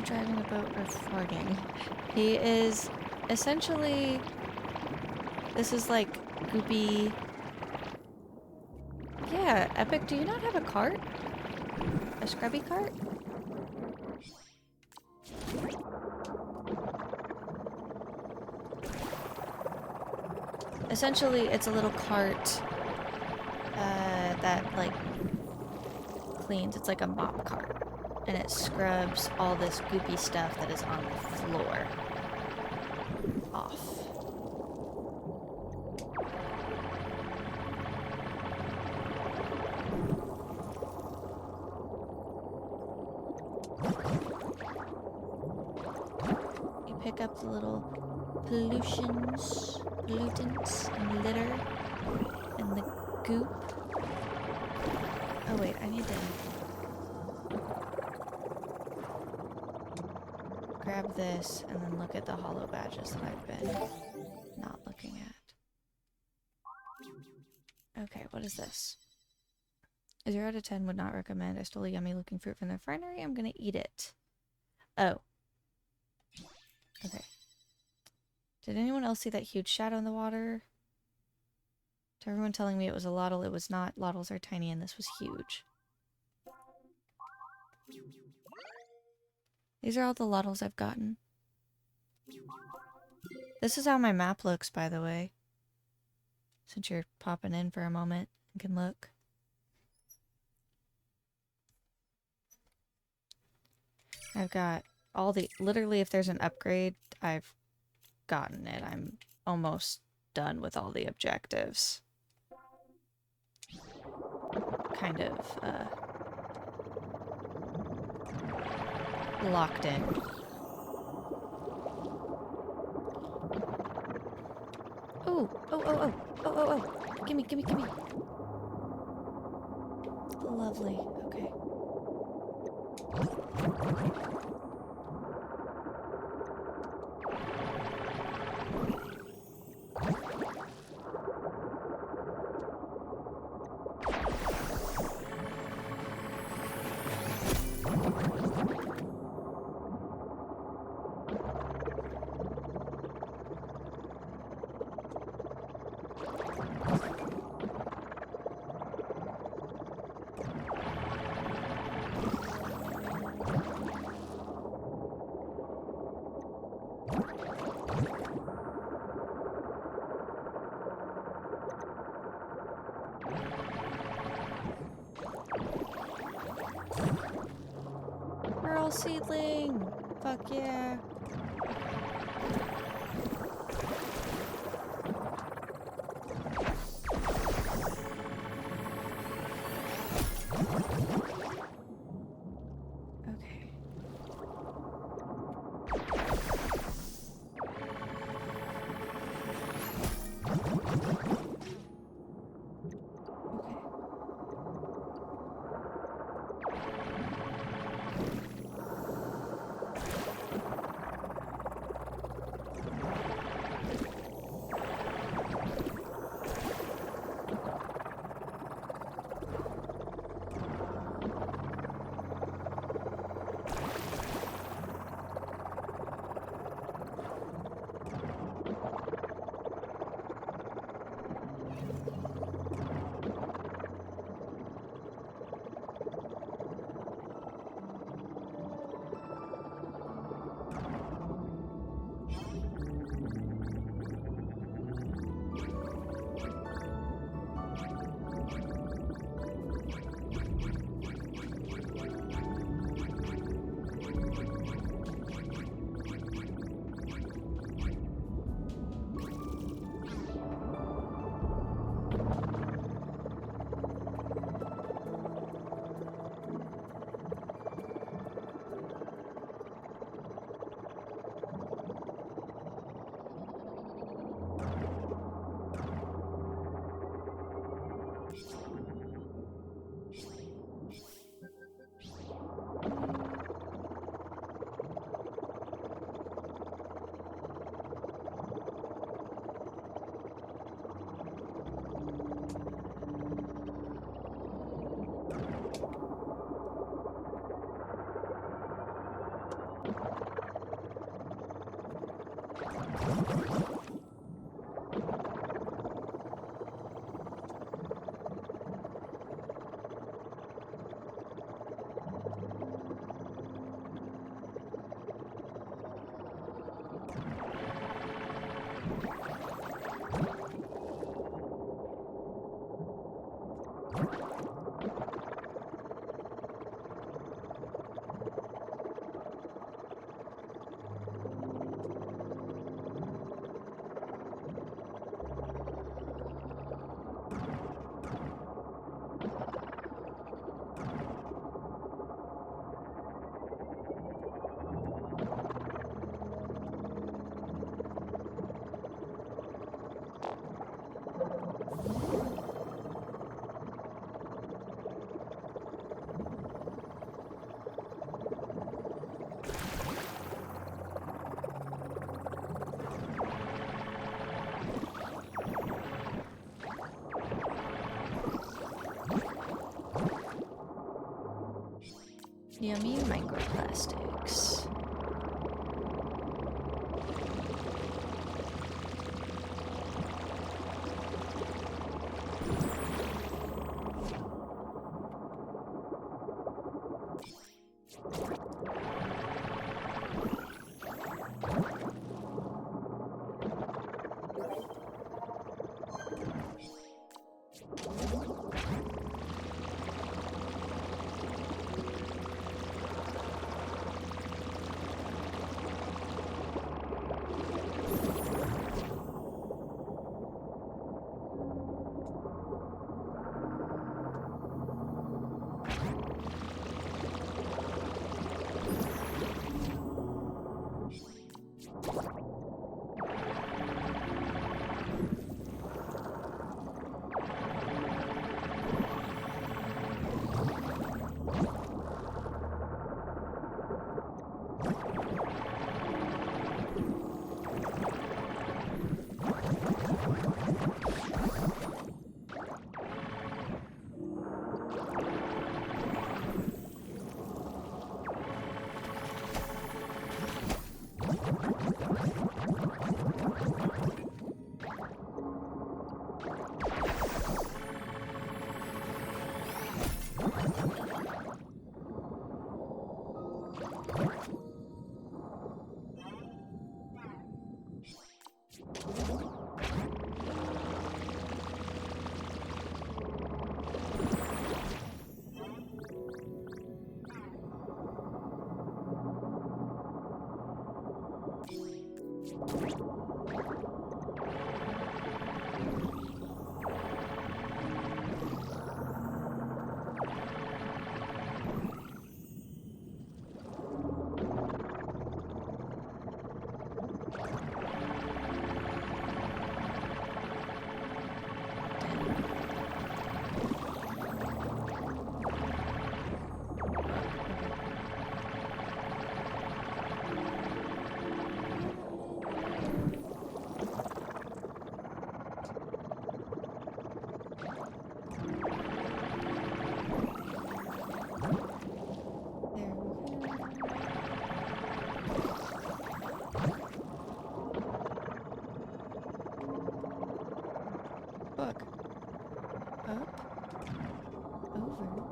driving a boat or farting? He is essentially... This is like goopy... Yeah, Epic, do you not have a cart? A scrubby cart? Essentially, it's a little cart that, like, cleans. It's like a mop cart. And it scrubs all this goopy stuff that is on the floor off. You pick up the little pollutants, and litter, and the goop. Oh wait, I need to grab this and then look at the hollow badges that I've been not looking at. Okay, what is this? A 0 out of 10 would not recommend. I stole a yummy looking fruit from the refinery. I'm gonna eat it. Oh. Okay. Did anyone else see that huge shadow in the water? To everyone telling me it was a Loddle, it was not. Loddles are tiny and this was huge. These are all the Loddles I've gotten. This is how my map looks, by the way. Since you're popping in for a moment and can look. I've got all the... Literally, if there's an upgrade, I've gotten it. I'm almost done with all the objectives. Kind of, locked in. Oh, oh, oh, oh, oh, oh, oh. Gimme, gimme, gimme. Lovely. Okay. Pearl seedling! Fuck yeah! Okay. Yummy microplastics. Book. Up. Over.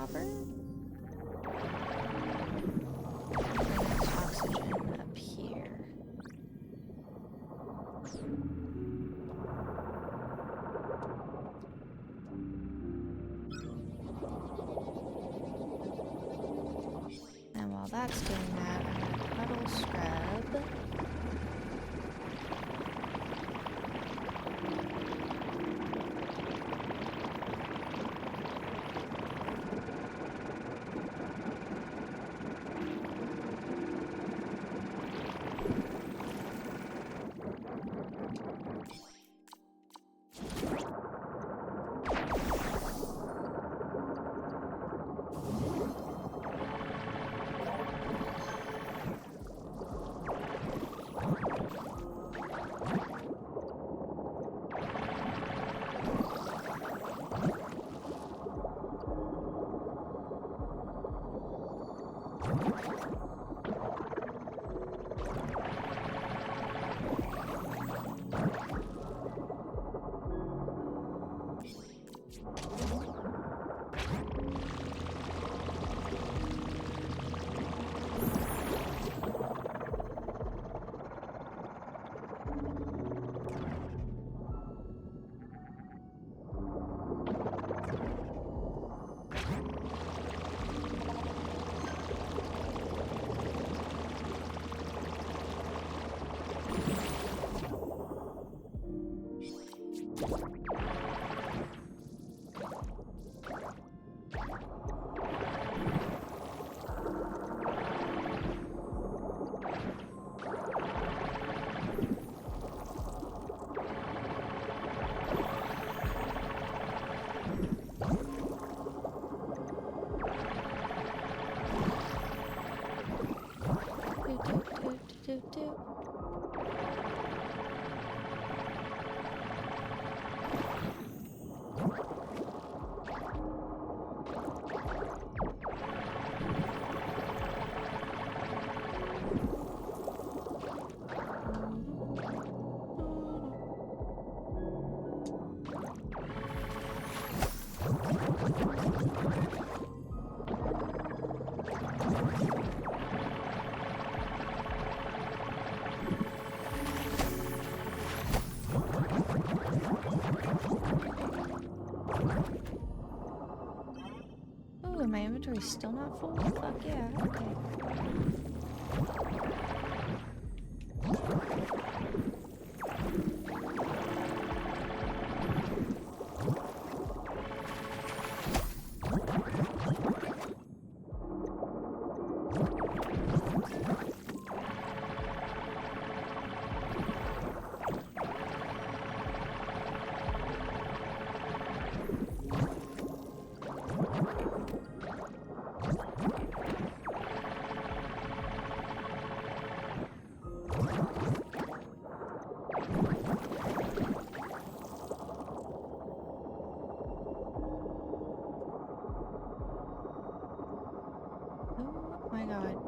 copper. There's oxygen up here. And while that's doing that, I'm gonna puddle scrub. Oh, my inventory's still not full? Fuck yeah, okay. Oh my god.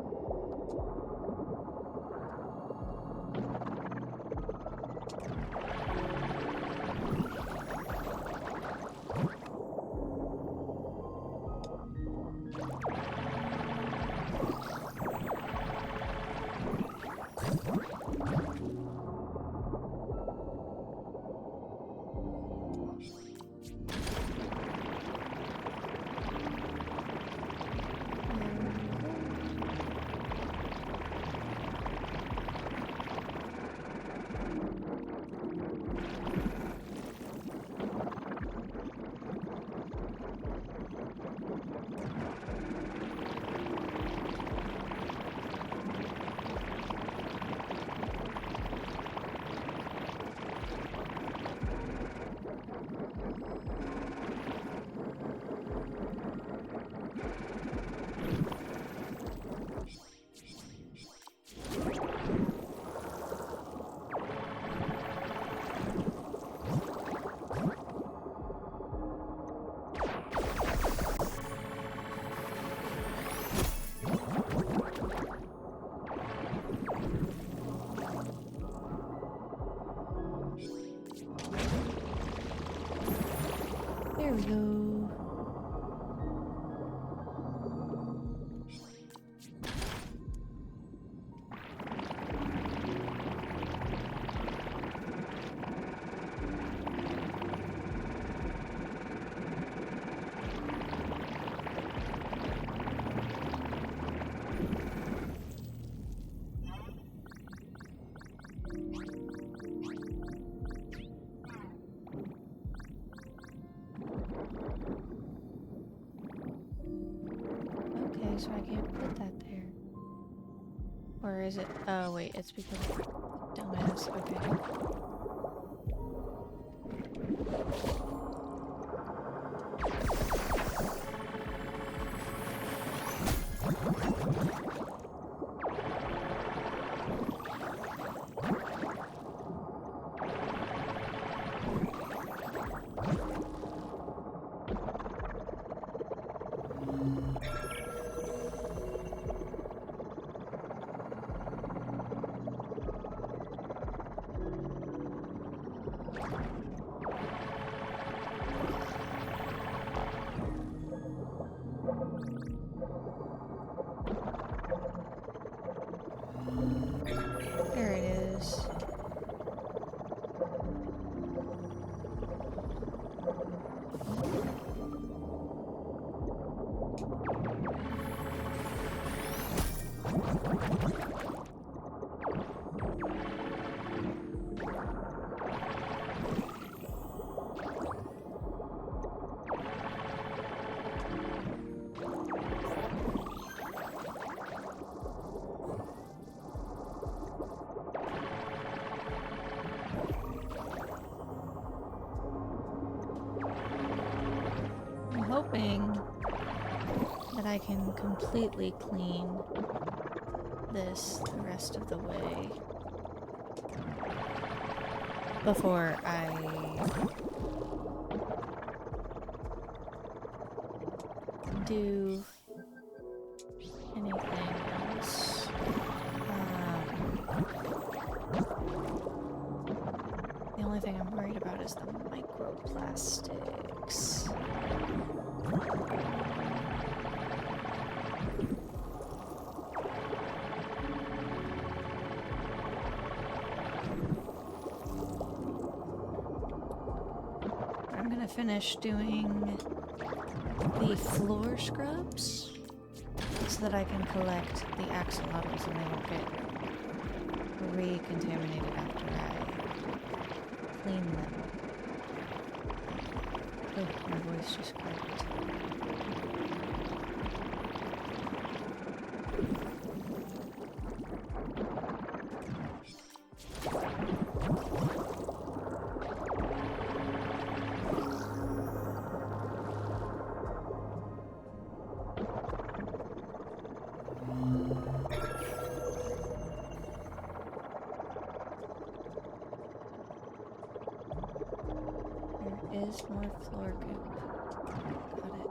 Okay, so I can't put that there. Or is it? Oh wait, it's because dumbass. Okay. There it is. I'm hoping that I can completely clean this the rest of the way before I do anything else. The only thing I'm worried about is the microplastics. I'm gonna finish doing the floor scrubs so that I can collect the axolotls and they won't get recontaminated after I clean them. Oh, my voice just cracked. There is more floor goop. Got it.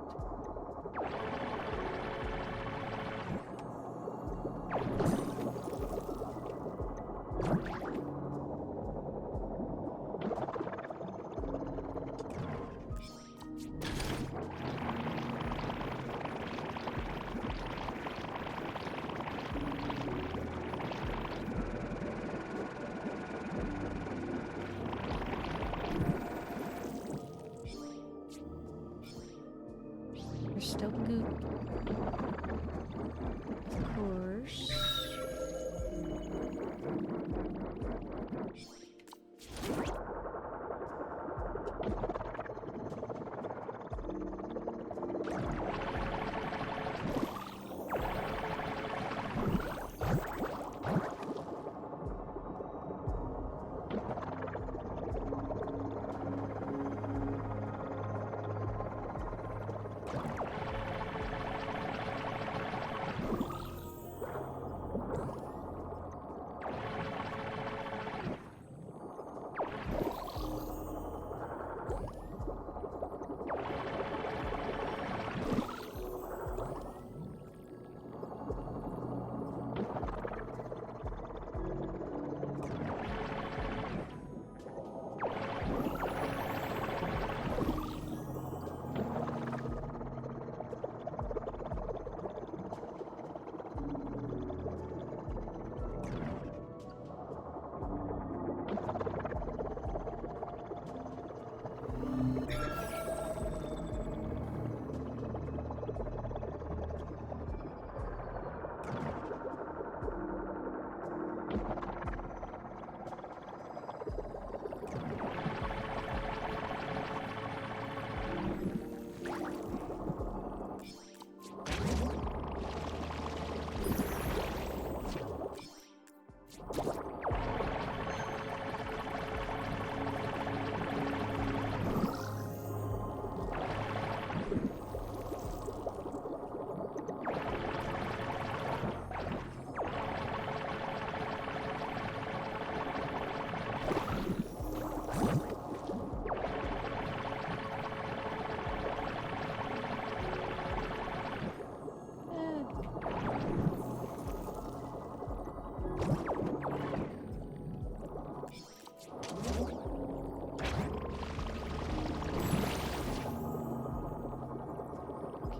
There's still goop. Of course.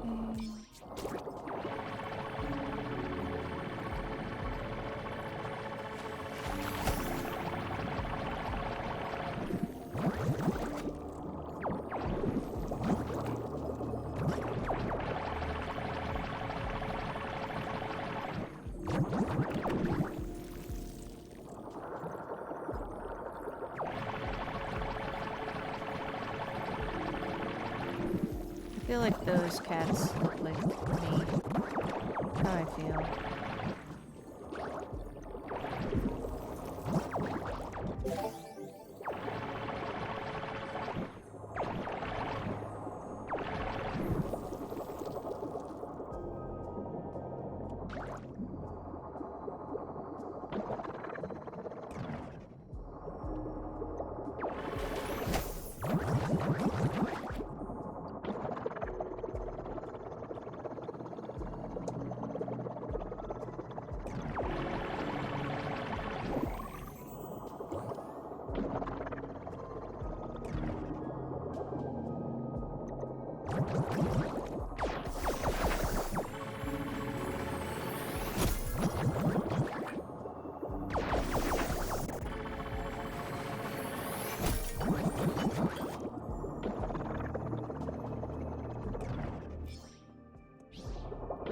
I feel like those cats look like me. How I feel.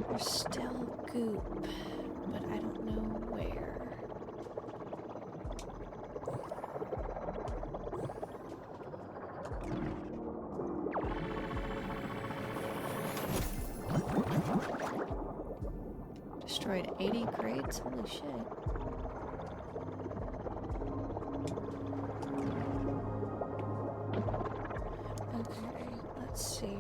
There's still goop, but I don't know where. Destroyed 80 crates? Holy shit. Okay, let's see.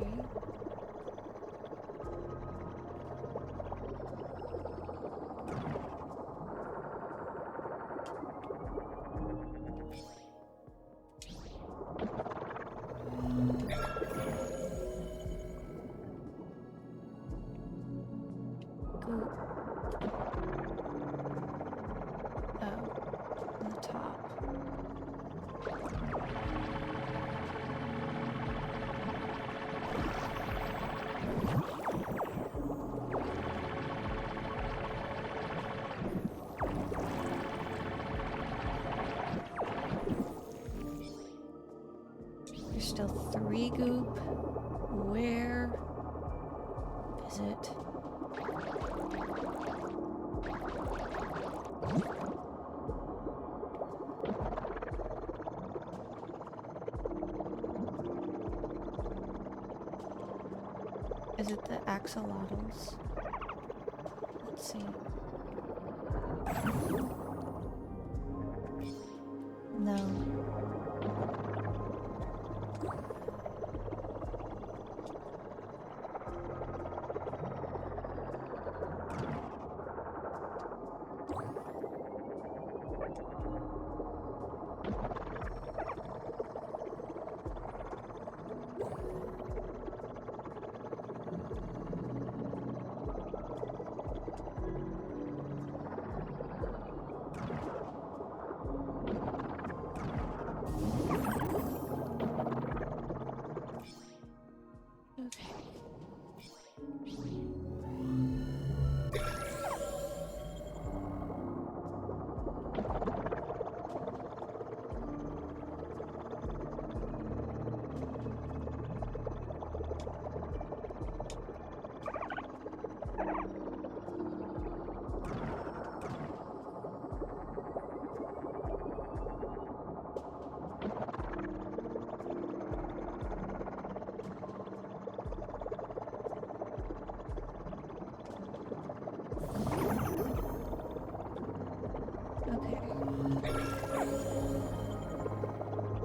There's still 3 goop. Where is it? Is it the axolotls? Let's see. No.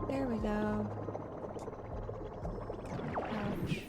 There we go. Ouch.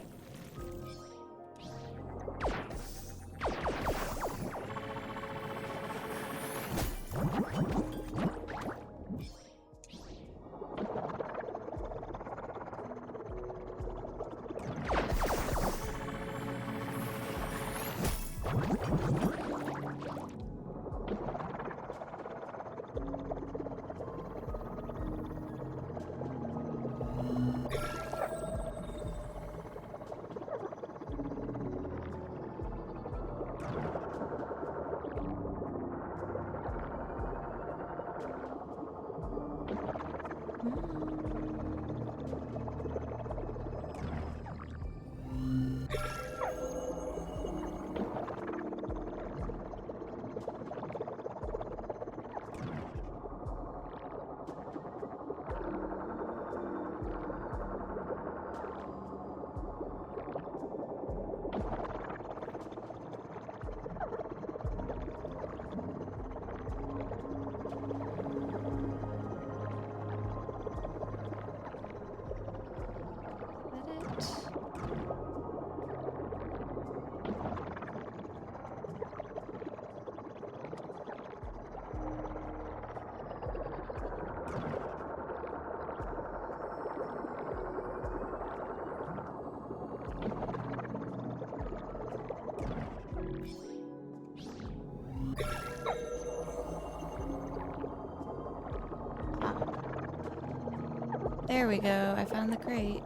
There we go. I found the crate.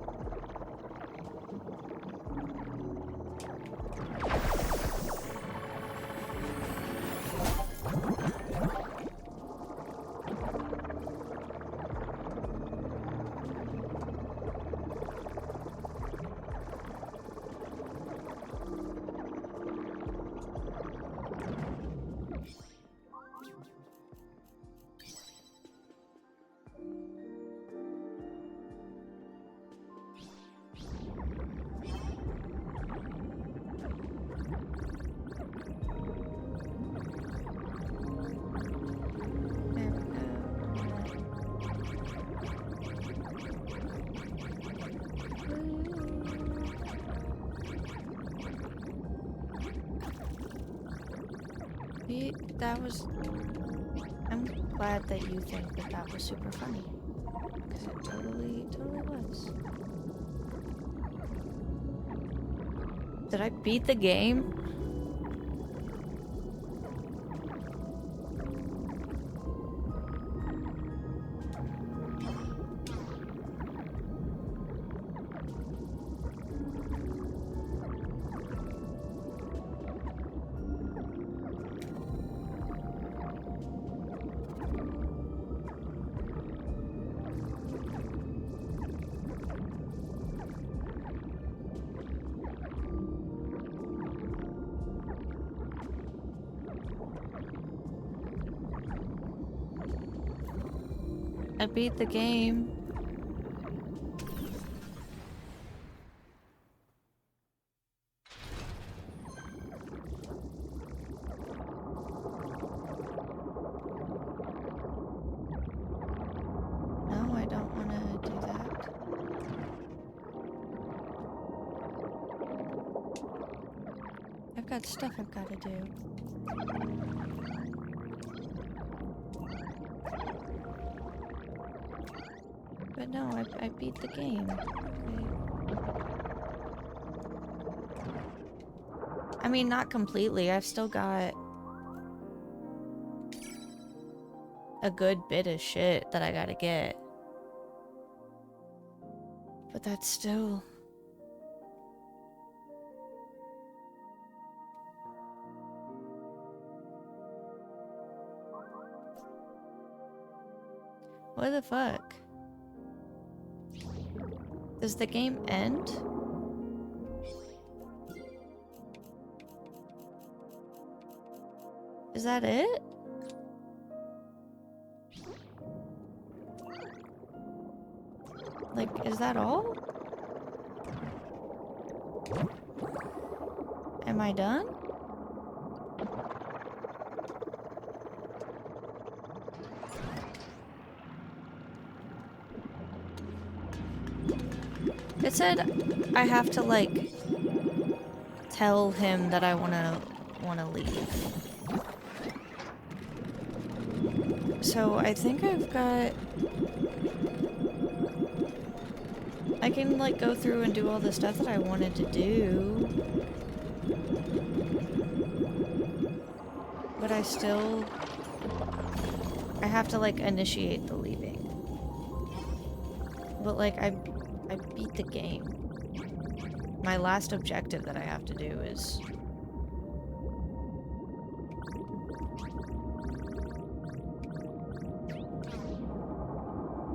That was... I'm glad that you think that that was super funny. Because it totally was. Did I beat the game? I beat the game. No, I don't want to do that. I've got stuff I've got to do. But no, I beat the game. I mean, not completely. I've still got a good bit of shit that I gotta get. But that's still... What the fuck? Does the game end? Is that it? Like, is that all? Am I done? It said I have to, like, tell him that I wanna leave. So I think I've got... I can, like, go through and do all the stuff that I wanted to do. But I still... I have to, like, initiate the leaving. But, like, I beat the game. My last objective that I have to do is...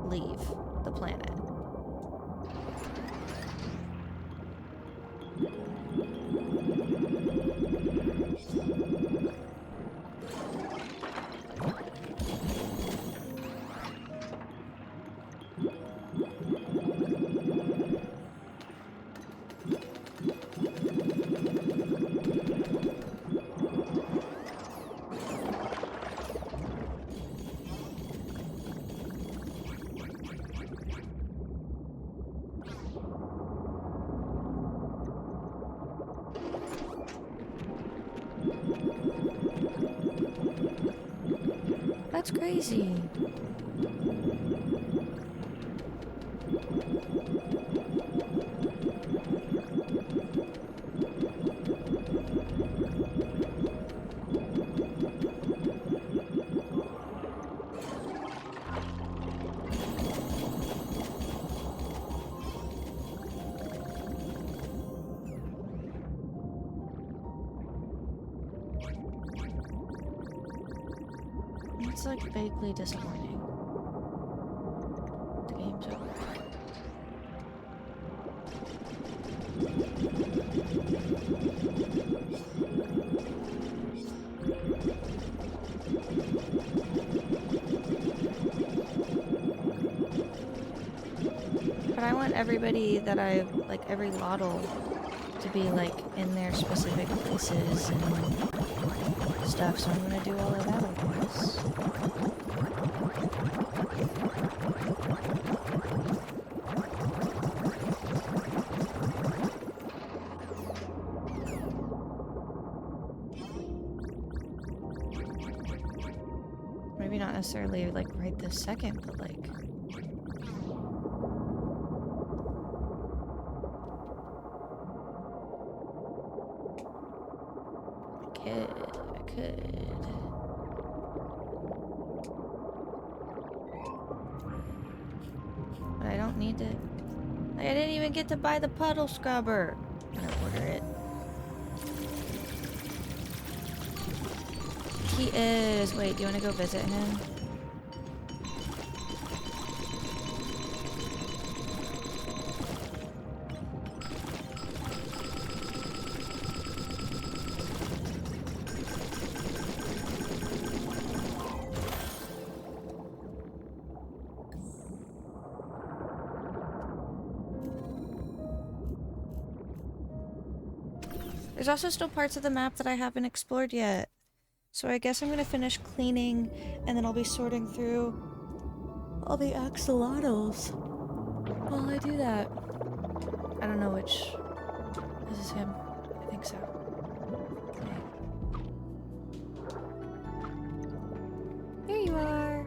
leave the planet. That's crazy. That's like vaguely disappointing. The game's over. But I want everybody that like every Loddle to be like in their specific places and stuff, so I'm gonna do all of that, I guess. Maybe not necessarily like right this second, but like I could. But I don't need to. Like, I didn't even get to buy the puddle scrubber. I'm gonna order it. He is. Wait, do you want to go visit him? There's also still parts of the map that I haven't explored yet. So I guess I'm gonna finish cleaning and then I'll be sorting through all the axolotls while I do that. I don't know which. This is him. I think so. Okay. There you are.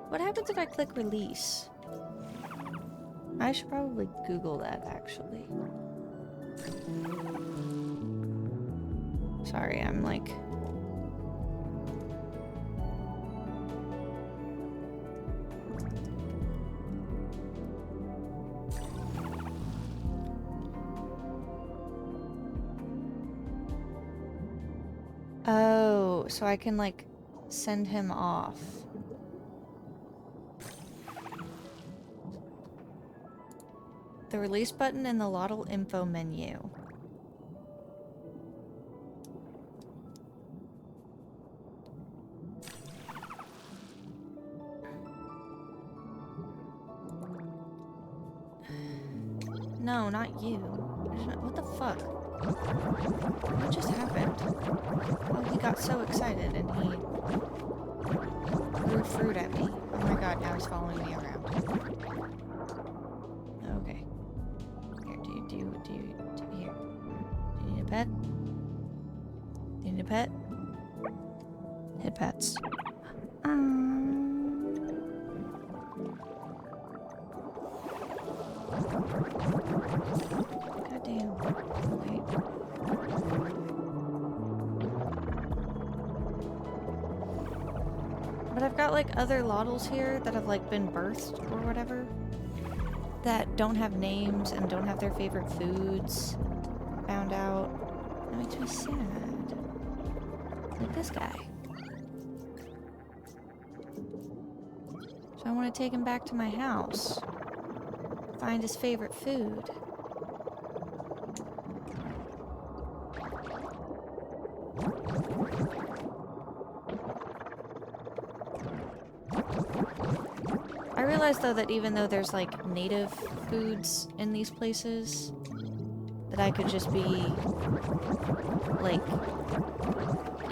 What happens if I click release? I should probably Google that, actually. Sorry, I'm like... Oh, so I can, like, send him off. The release button in the Loddle info menu. No, not you. What the fuck? What just happened? Oh, he got so excited and he threw fruit at me. Oh my god, now he's following me around. Okay. Here, do you here. Do you need a pet? Do you need a pet? Hit pets. Goddamn. Okay. But I've got like other Loddles here that have like been birthed or whatever that don't have names and don't have their favorite foods found out. That makes me sad. Like this guy. So I want to take him back to my house. Find his favorite food. I realize though that even though there's like native foods in these places, that I could just be like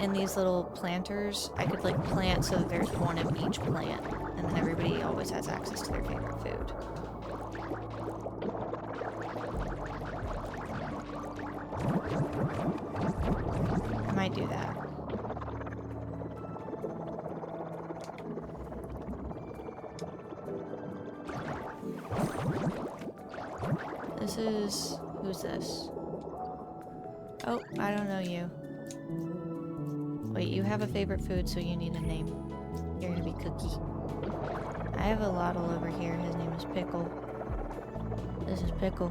in these little planters, I could like plant so that there's one of each plant and then everybody always has access to their favorite food. I might do that. This is... who's this? Oh, I don't know you. Wait, you have a favorite food, so you need a name. You're gonna be Cookie. I have a Loddle over here. His name is Pickle. This is Pickle.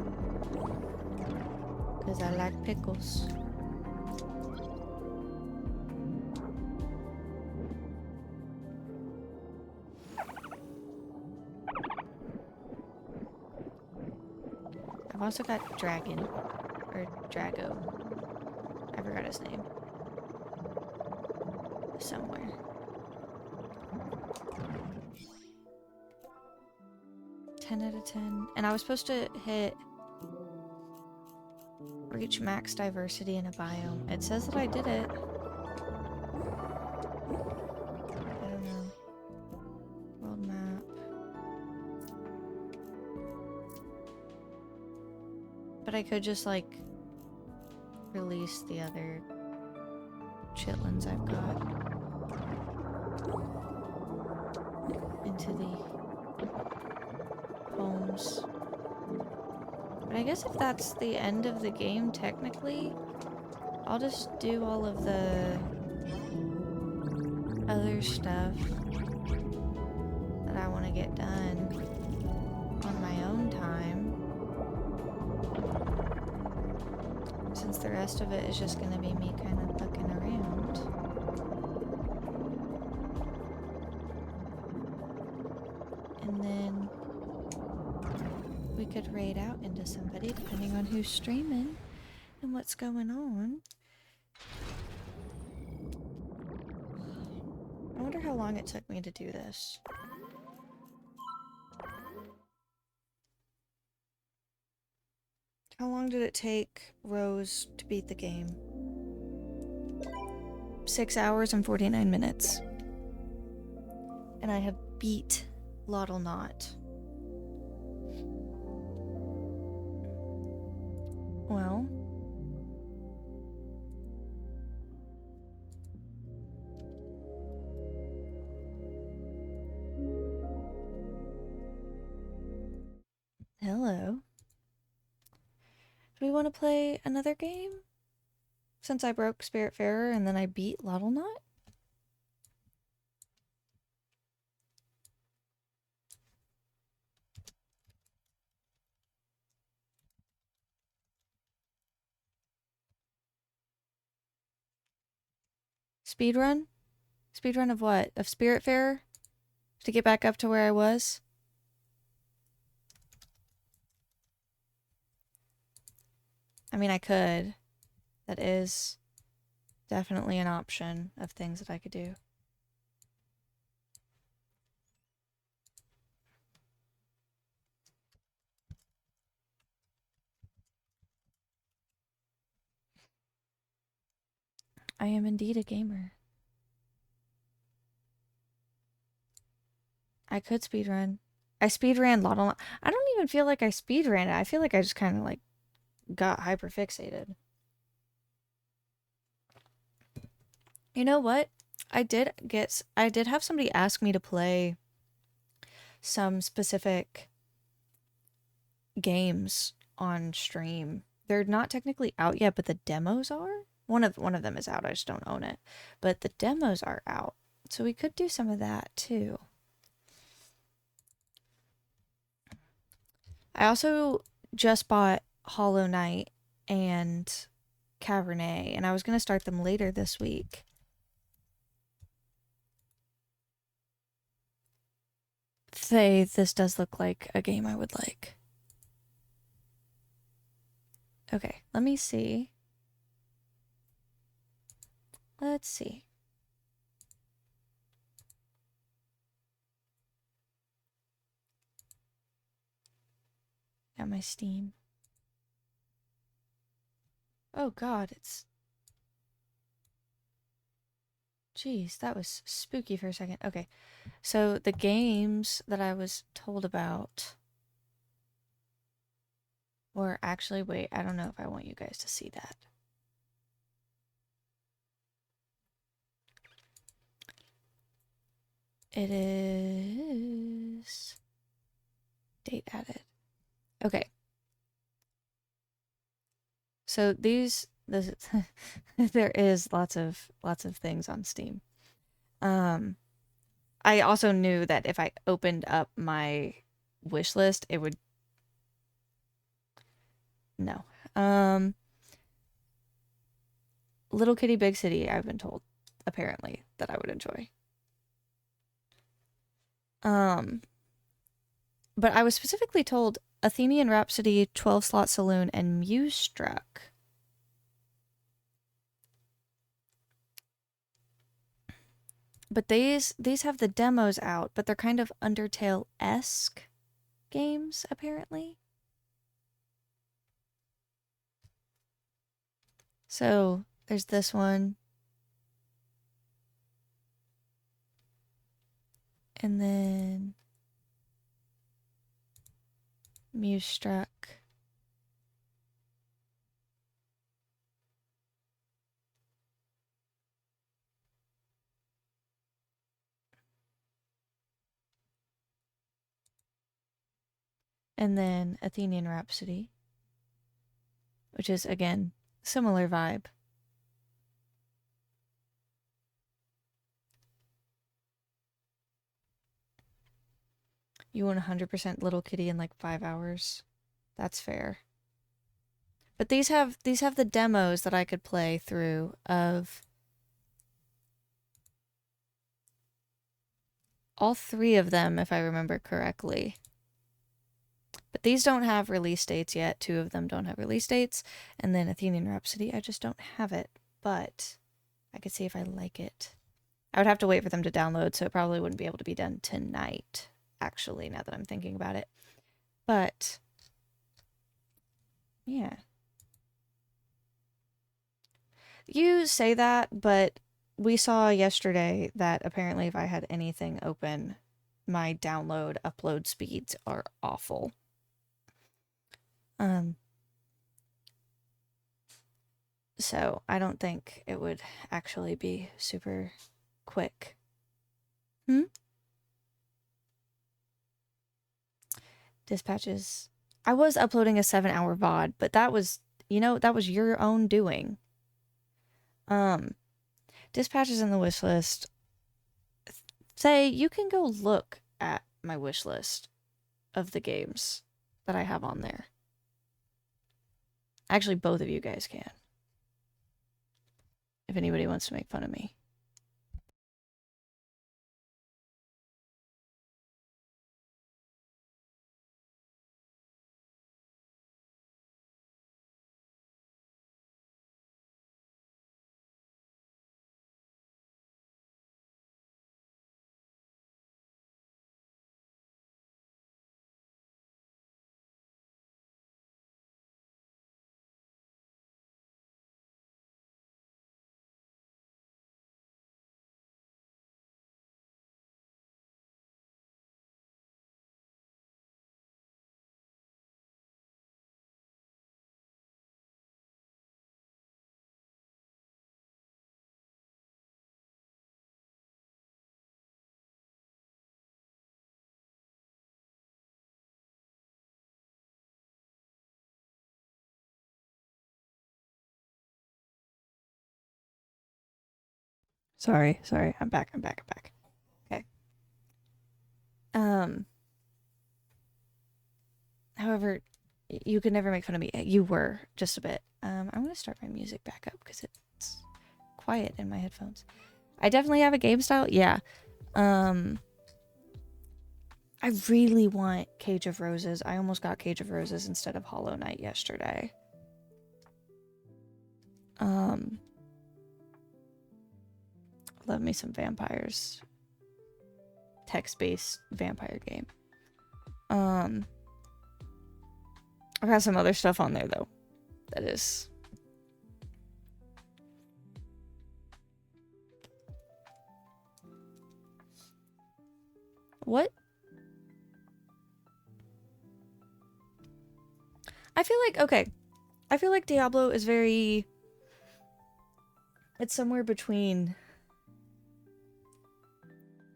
Because I like pickles. I've also got Dragon. Or Drago. I forgot his name. Somewhere. Ten out of 10. And I was supposed to hit reach max diversity in a biome. It says that I did it. I don't know. World map. But I could just like release the other chitlins I've got into the homes. But I guess if that's the end of the game, technically, I'll just do all of the other stuff that I want to get done on my own time. Since the rest of it is just going to be me kind of looking around. And then we could raid out into somebody depending on who's streaming and what's going on. I wonder how long it took me to do this. How long did it take Rose to beat the game? 6 hours and 49 minutes. And I have beat Loddlenaut. Well. Hello. Do we want to play another game? Since I broke Spiritfarer and then I beat Loddlenaut? Speedrun? Speedrun of what? Of Spiritfarer? To get back up to where I was? I mean, I could. That is definitely an option of things that I could do. I am indeed a gamer. I could speedrun. I speedran Loddlenaut. I don't even feel like I speedran it. I feel like I just kind of like got hyperfixated. You know what? I did have somebody ask me to play some specific games on stream. They're not technically out yet, but the demos are. One of them is out. I just don't own it. But the demos are out. So we could do some of that too. I also just bought Hollow Knight and Cabernet, and I was going to start them later this week. This does look like a game I would like. Okay, let me see. Let's see. Got my Steam. Oh god, it's... Jeez, that was spooky for a second. Okay, so the games that I was told about were actually... Wait, I don't know if I want you guys to see that. It is... Date added. Okay. So this there is lots of things on Steam. I also knew that if I opened up my wish list, it would... No. Little Kitty Big City, I've been told, apparently, that I would enjoy. But I was specifically told Athenian Rhapsody, 12 Slot Saloon, and Musestruck. But these have the demos out, but they're kind of Undertale-esque games, apparently. So, there's this one. And then Musestruck. And then Athenian Rhapsody, which is, again, similar vibe. You want 100% Little Kitty in like 5 hours. That's fair. But these have the demos that I could play through of all 3 of them, if I remember correctly. But these don't have release dates yet. 2 of them don't have release dates. And then Athenian Rhapsody, I just don't have it. But I could see if I like it. I would have to wait for them to download, so it probably wouldn't be able to be done tonight, actually, now that I'm thinking about it. But, yeah. You say that, but we saw yesterday that apparently if I had anything open, my download upload speeds are awful. So I don't think it would actually be super quick. Dispatches. I was uploading a 7-hour VOD, but that was, that was your own doing. Dispatches in the wish list. Say, you can go look at my wish list of the games that I have on there. Actually, both of you guys can. If anybody wants to make fun of me. Sorry. I'm back. Okay. However, you could never make fun of me. You were, just a bit. I'm gonna start my music back up because it's quiet in my headphones. I definitely have a game style. Yeah. I really want Cage of Roses. I almost got Cage of Roses instead of Hollow Knight yesterday. Love me some vampires. Text-based vampire game. I've got some other stuff on there though. That is. What? I feel like, okay. I feel like Diablo is very... It's somewhere between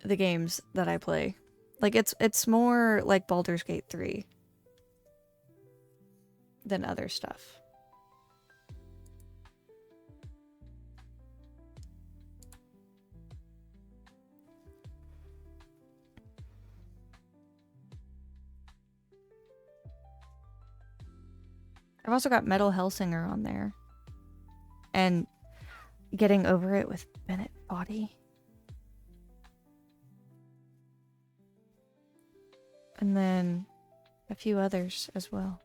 the games that I play. Like, it's more like Baldur's Gate 3 than other stuff. I've also got Metal Hellsinger on there. And Getting Over It with Bennett Body. And then a few others as well.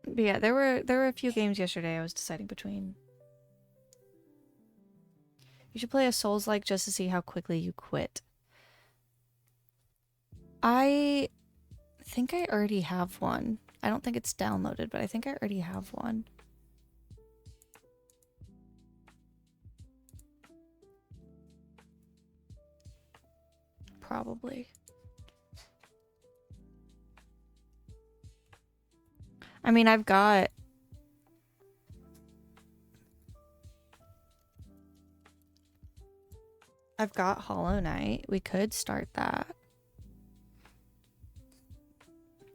But yeah, there were a few games yesterday I was deciding between. You should play a Souls-like just to see how quickly you quit. I think I already have one. I don't think it's downloaded, but I think I already have one. Probably. I mean, I've got Hollow Knight. We could start that.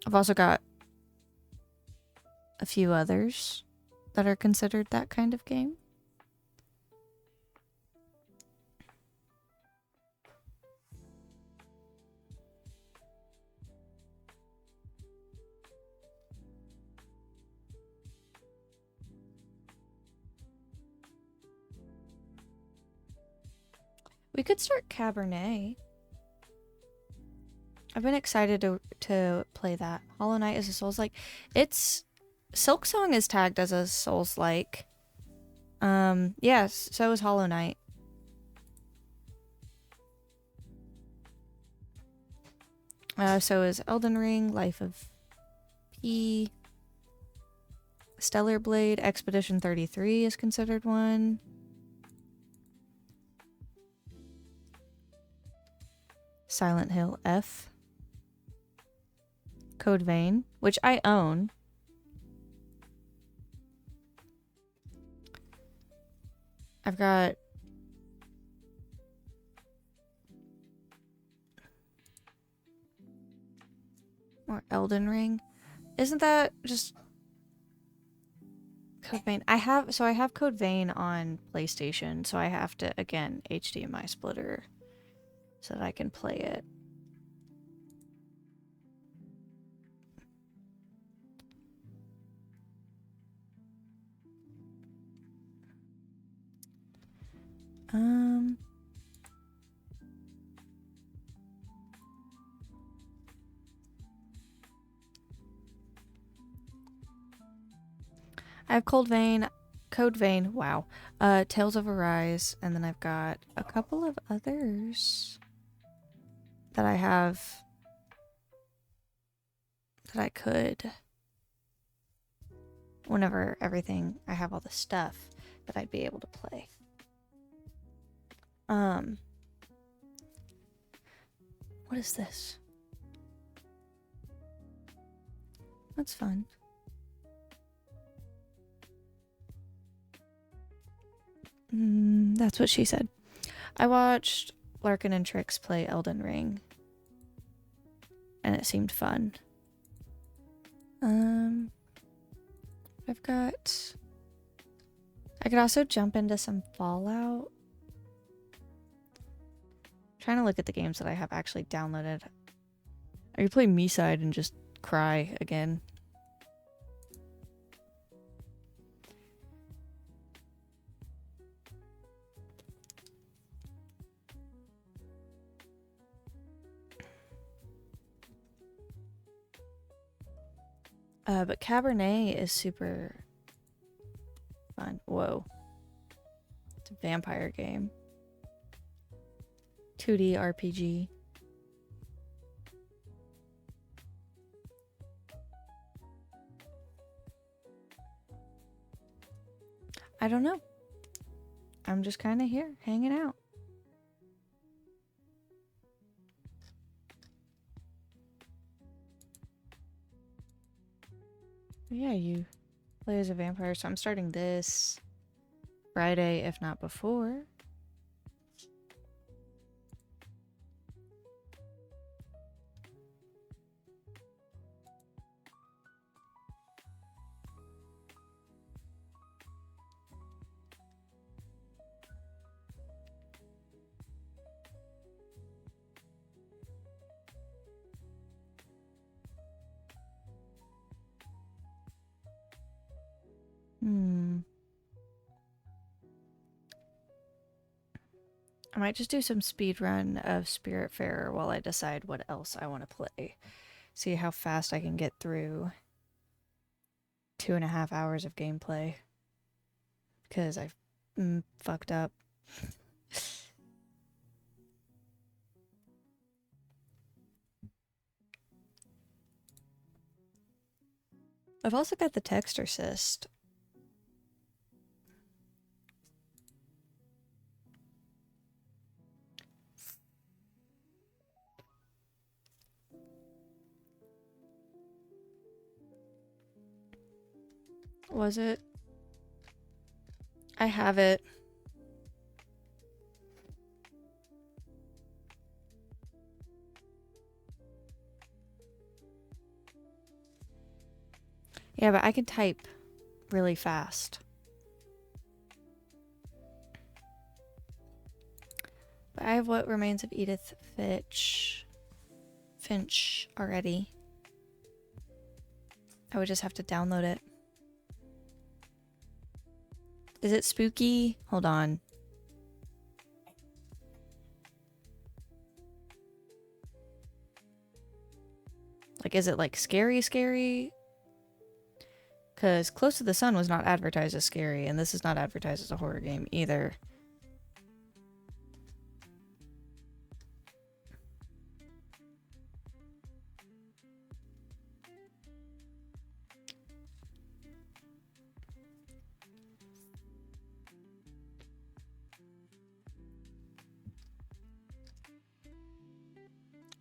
I've also got a few others that are considered that kind of game. We could start Cabernet. I've been excited to play that. Hollow Knight is a Souls-like. It's Silksong is tagged as a Souls-like. Yes, so is Hollow Knight. So is Elden Ring, Life of P. Stellar Blade, Expedition 33 is considered one. Silent Hill F. Code Vein, which I own. I've got more Elden Ring. Isn't that just Code Vein? I have Code Vein on PlayStation, so I have to, again, HDMI splitter so that I can play it. I have Code Vein, wow. Tales of Arise, and then I've got a couple of others that I have that I could, whenever I have all the stuff that I'd be able to play. What is this? That's fun. That's what she said. I watched Larkin and Trix play Elden Ring, and it seemed fun. I could also jump into some Fallout. I'm trying to look at the games that I have actually downloaded. I could play Me-Side and just cry again. But Cabernet is super fun. Whoa. It's a vampire game. 2D RPG. I don't know. I'm just kind of here, hanging out. Yeah, you play as a vampire, so I'm starting this Friday, if not before. I might just do some speed run of Spiritfarer while I decide what else I want to play. See how fast I can get through 2.5 hours of gameplay. Because I fucked up. I've also got the text assist. Was it? I have it. Yeah, but I can type really fast. But I have What Remains of Edith Finch already. I would just have to download it. Is it spooky? Hold on. Like, is it like scary? Because Close to the Sun was not advertised as scary, and this is not advertised as a horror game either.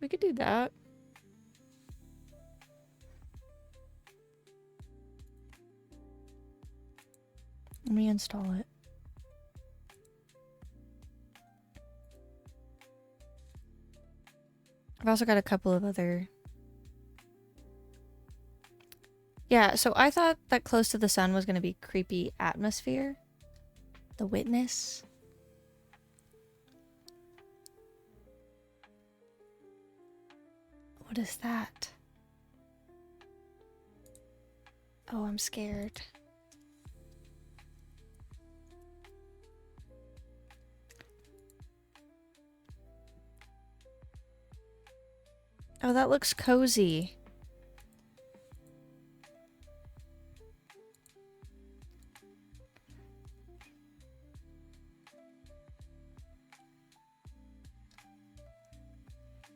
We could do that. Let me install it. I've also got a couple of other... Yeah, so I thought that Close to the Sun was going to be creepy atmosphere. The Witness. What is that? Oh, I'm scared. Oh, that looks cozy.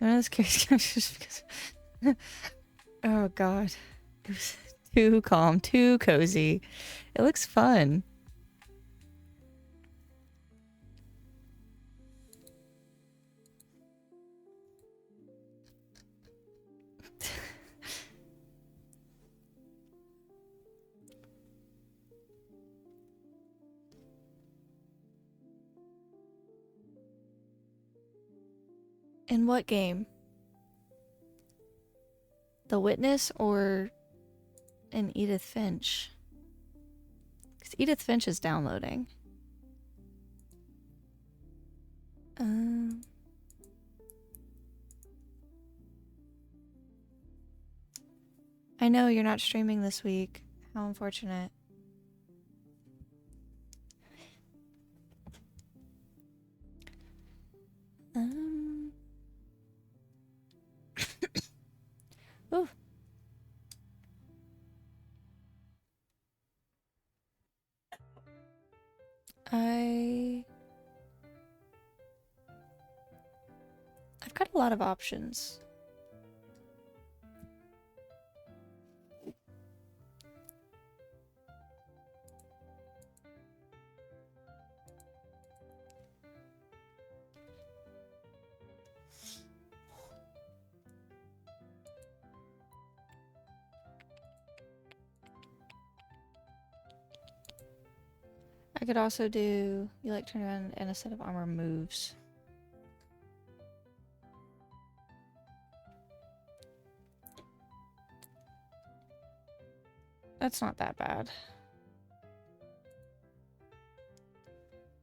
None of this scares just because... Oh, God. It was too calm, too cozy. It looks fun. In what game? The Witness or in Edith Finch? Because Edith Finch is downloading. I know you're not streaming this week. How unfortunate. Ooh. I've got a lot of options. I could also do, you like turn around and a set of armor moves. That's not that bad.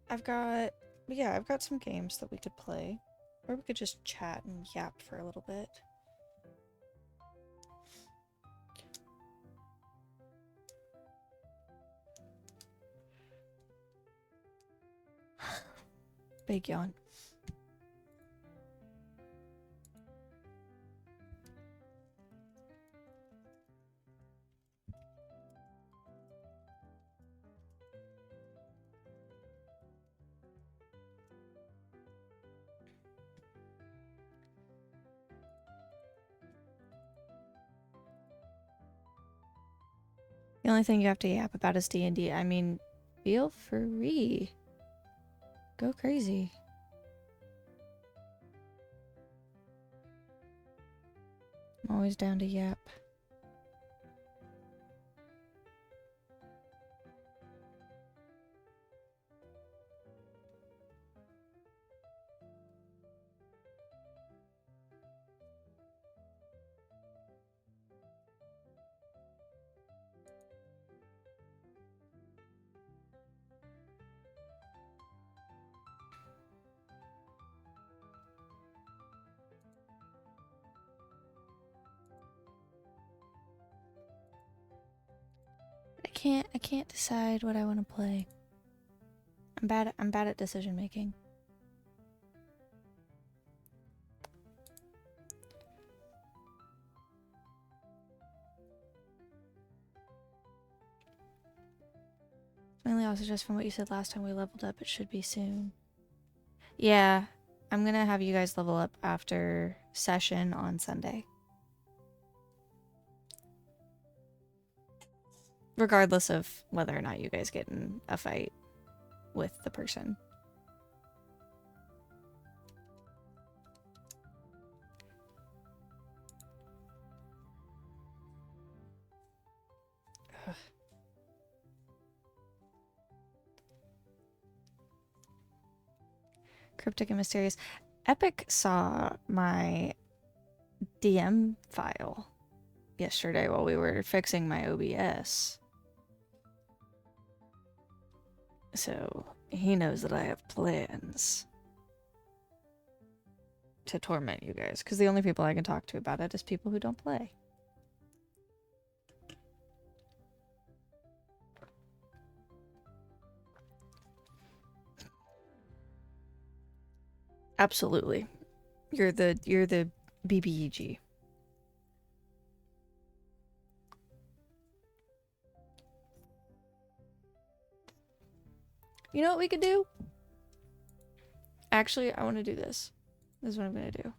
I've got some games that we could play. Or we could just chat and yap for a little bit. Big yawn. The only thing you have to yap about is D&D. I mean, feel free. Go crazy. I'm always down to yap. I can't decide what I want to play. I'm bad at decision making. Mainly also just from what you said last time we leveled up, it should be soon. Yeah, I'm gonna have you guys level up after session on Sunday. Regardless of whether or not you guys get in a fight with the person. Ugh. Cryptic and mysterious. Epic saw my DM file yesterday while we were fixing my OBS. So he knows that I have plans to torment you guys, because the only people I can talk to about it is people who don't play. Absolutely. You're the BBEG. You know what we could do? Actually, I want to do this. This is what I'm going to do.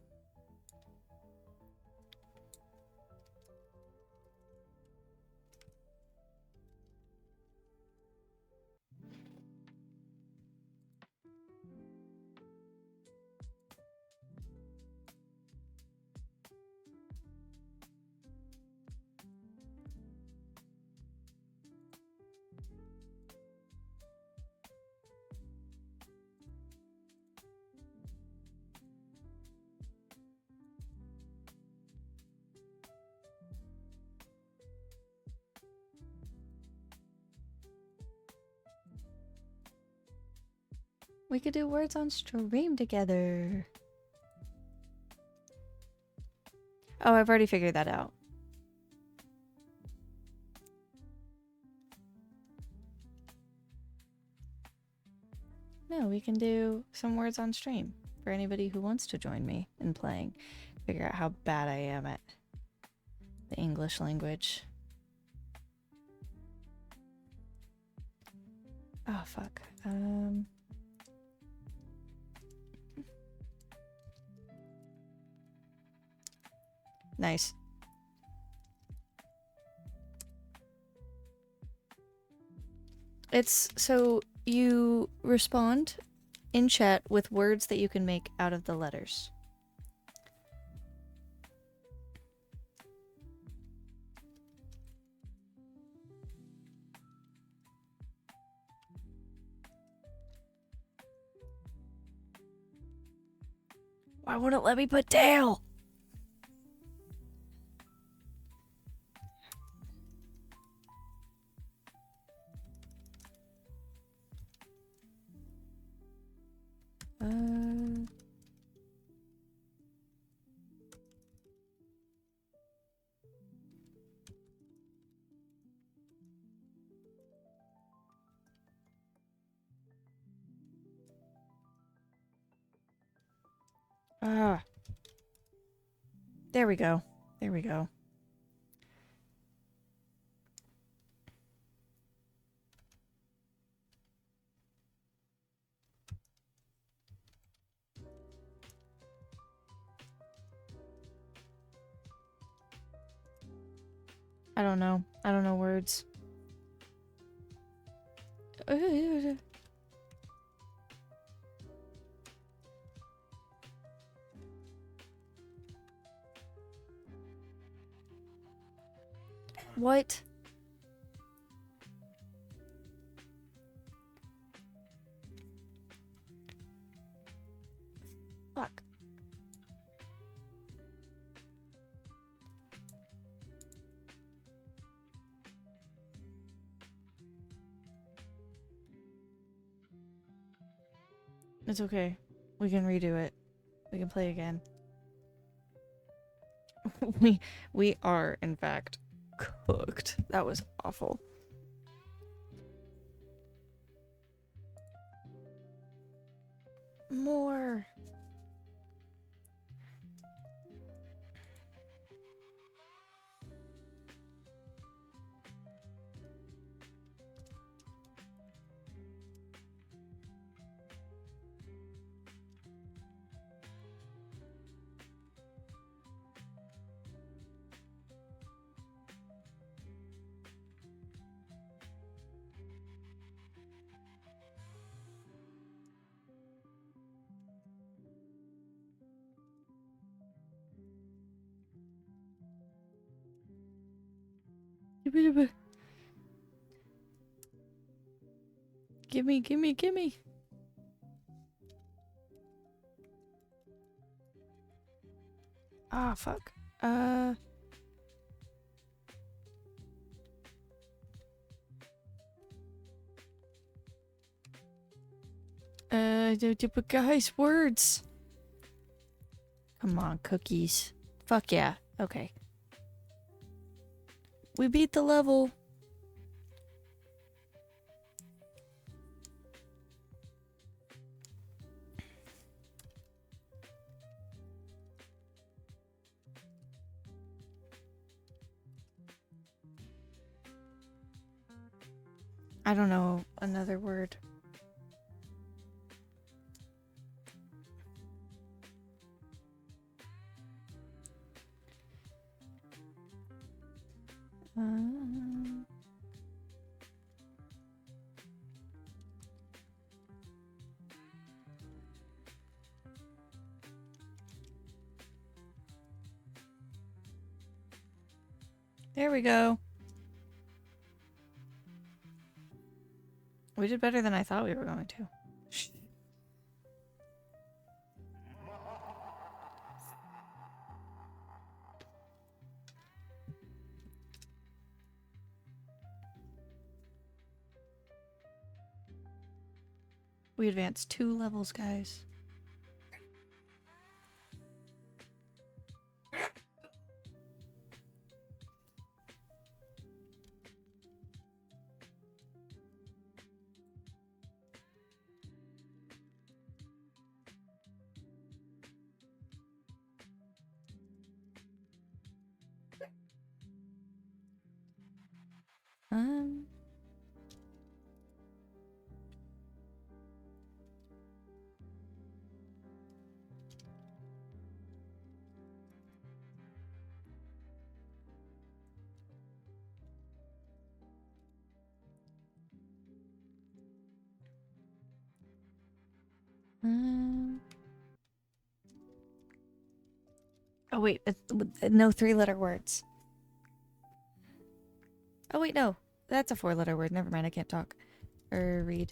We could do words on stream together. Oh, I've already figured that out. No, we can do some words on stream for anybody who wants to join me in playing. Figure out how bad I am at the English language. Oh, fuck. Nice. It's so you respond in chat with words that you can make out of the letters. Why won't it let me put tail? There we go. There we go. I don't know. I don't know words. What? Fuck. It's okay. We can redo it. We can play again. we are, in fact, cooked. That was awful. More. Gimme, gimme, gimme. Ah, fuck. But guys, words. Come on, cookies. Fuck yeah. Okay. We beat the level. I don't know another word. There we go. We did better than I thought we were going to. We advanced 2 levels, guys. Oh wait, no 3-letter words. Oh wait, no. That's a 4-letter word. Never mind, I can't talk. Or read.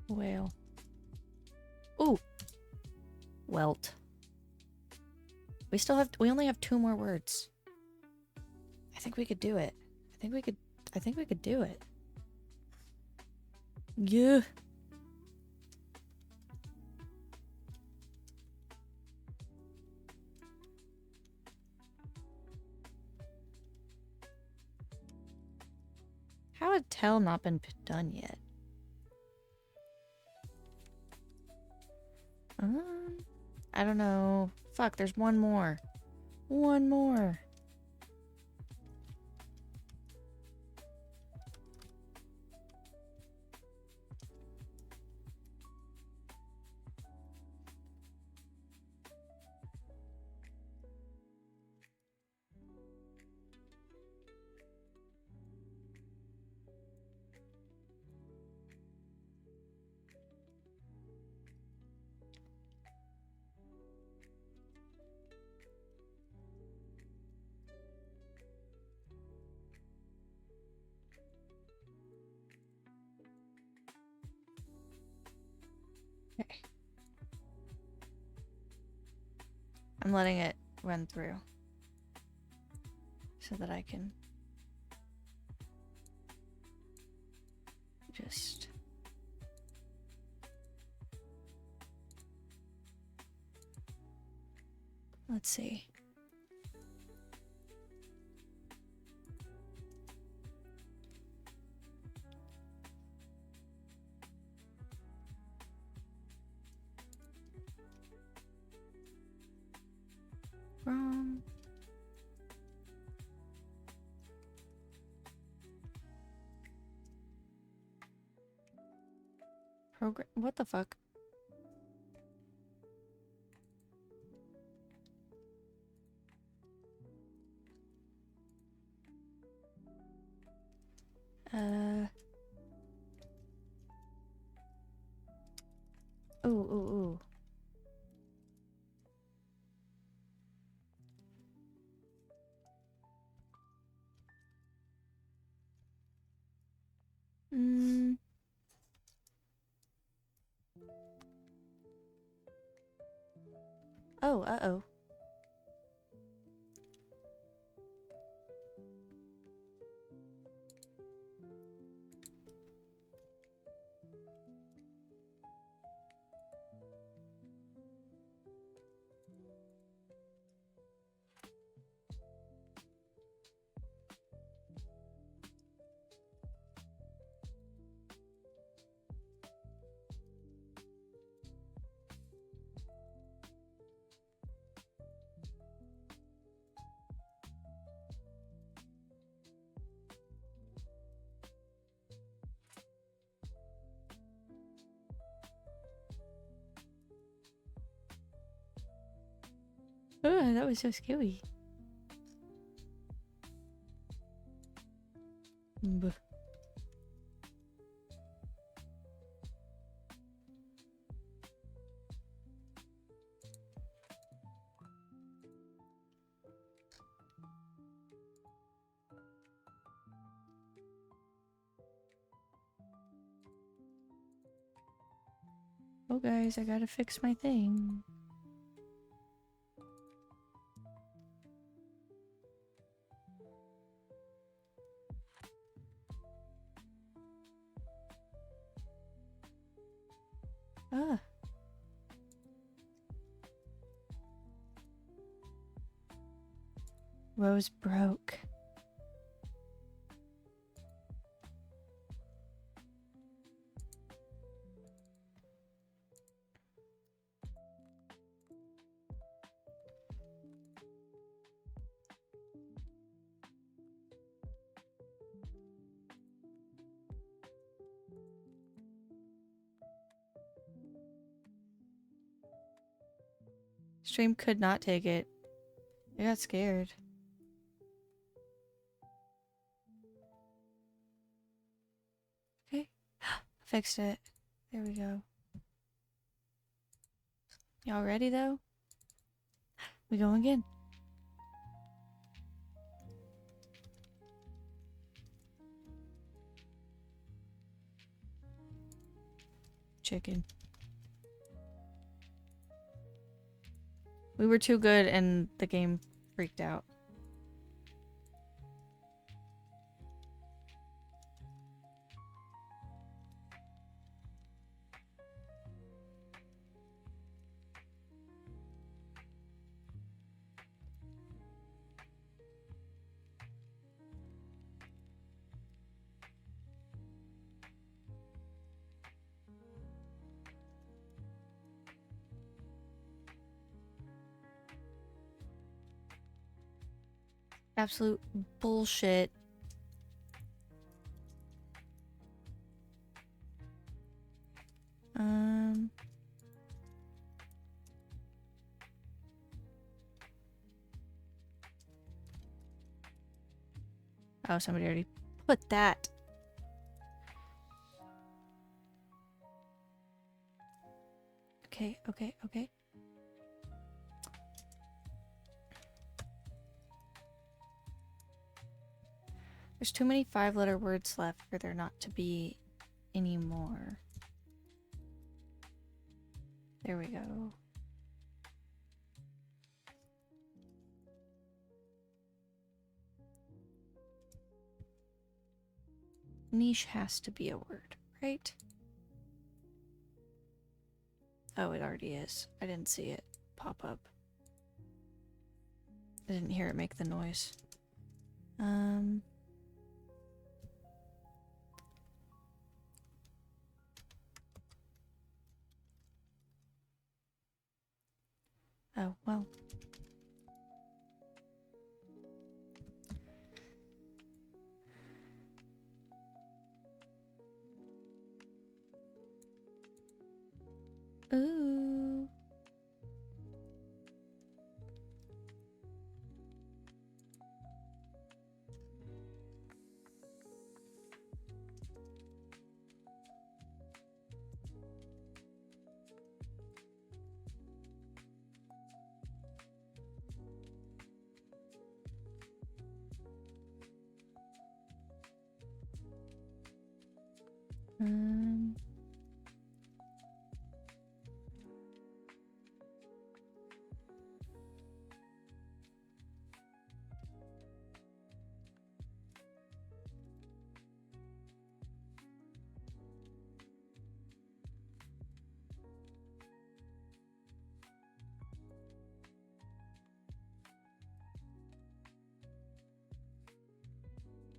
Whale. Ooh. Welt. We only have 2 more words. I think we could do it. I think we could do it. Yeah. How had Tell not been done yet? I don't know. Fuck, there's one more. One more. Okay. I'm letting it run through so that I can just let's see. Wrong. Program. What the fuck? Ooh, ooh, ooh. Hmm. Oh, uh-oh. Oh, that was so scary. Buh. Oh, guys, I gotta fix my thing. Ah. Rose broke. Stream could not take it. I got scared. Okay. Fixed it. There we go. Y'all ready though? We go again. Chicken. We were too good and the game freaked out. Absolute bullshit. Oh, somebody already put that. Okay, okay, okay. There's too many 5-letter words left for there not to be any more. There we go. Niche has to be a word, right? Oh, it already is. I didn't see it pop up. I didn't hear it make the noise. Oh, well. Ooh.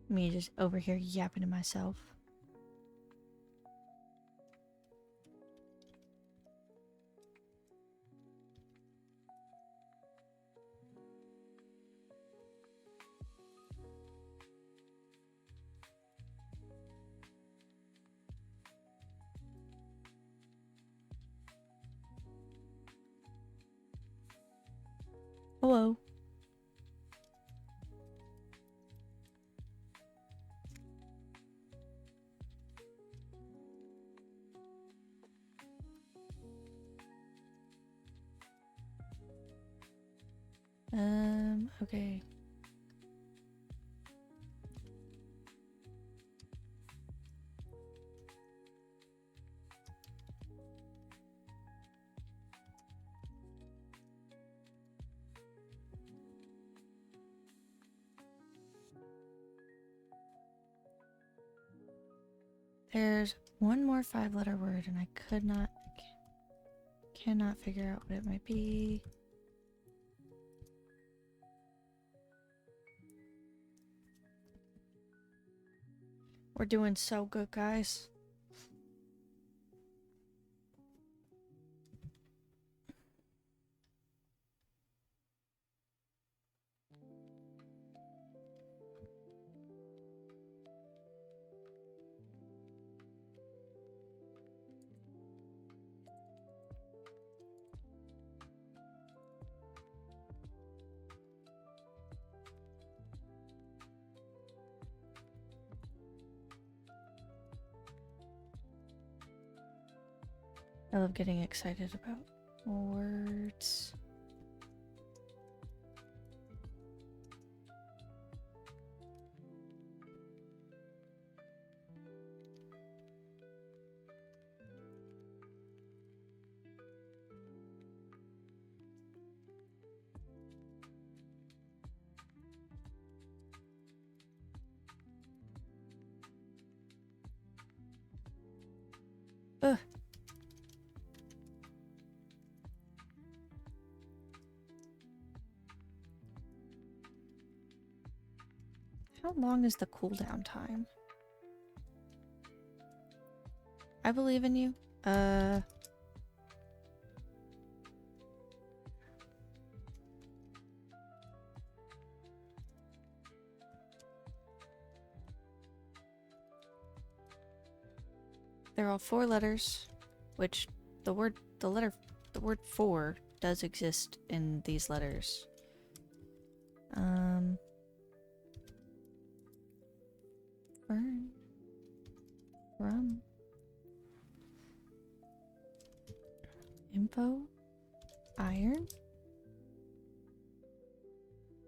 Me just over here yapping to myself. Hello. Okay. There's one more 5-letter word and I cannot figure out what it might be. We're doing so good, guys. I love getting excited about words. Ugh. How long is the cooldown time? I believe in you. They're all 4 letters, which the word 4 does exist in these letters. Fern. Rum. Info. Iron.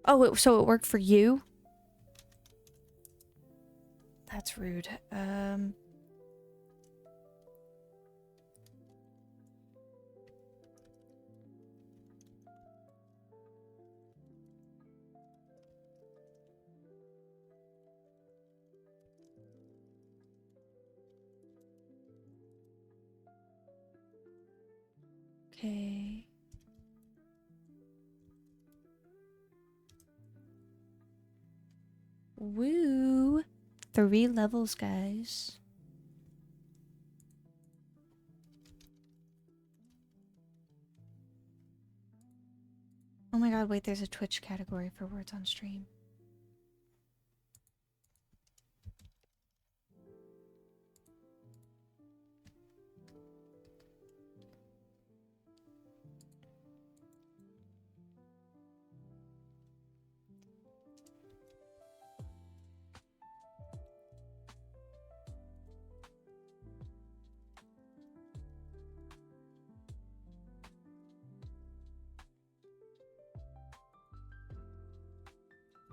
Oh, so it worked for you? That's rude. Okay. Woo! 3 levels, guys. Oh my god, wait, there's a Twitch category for words on stream.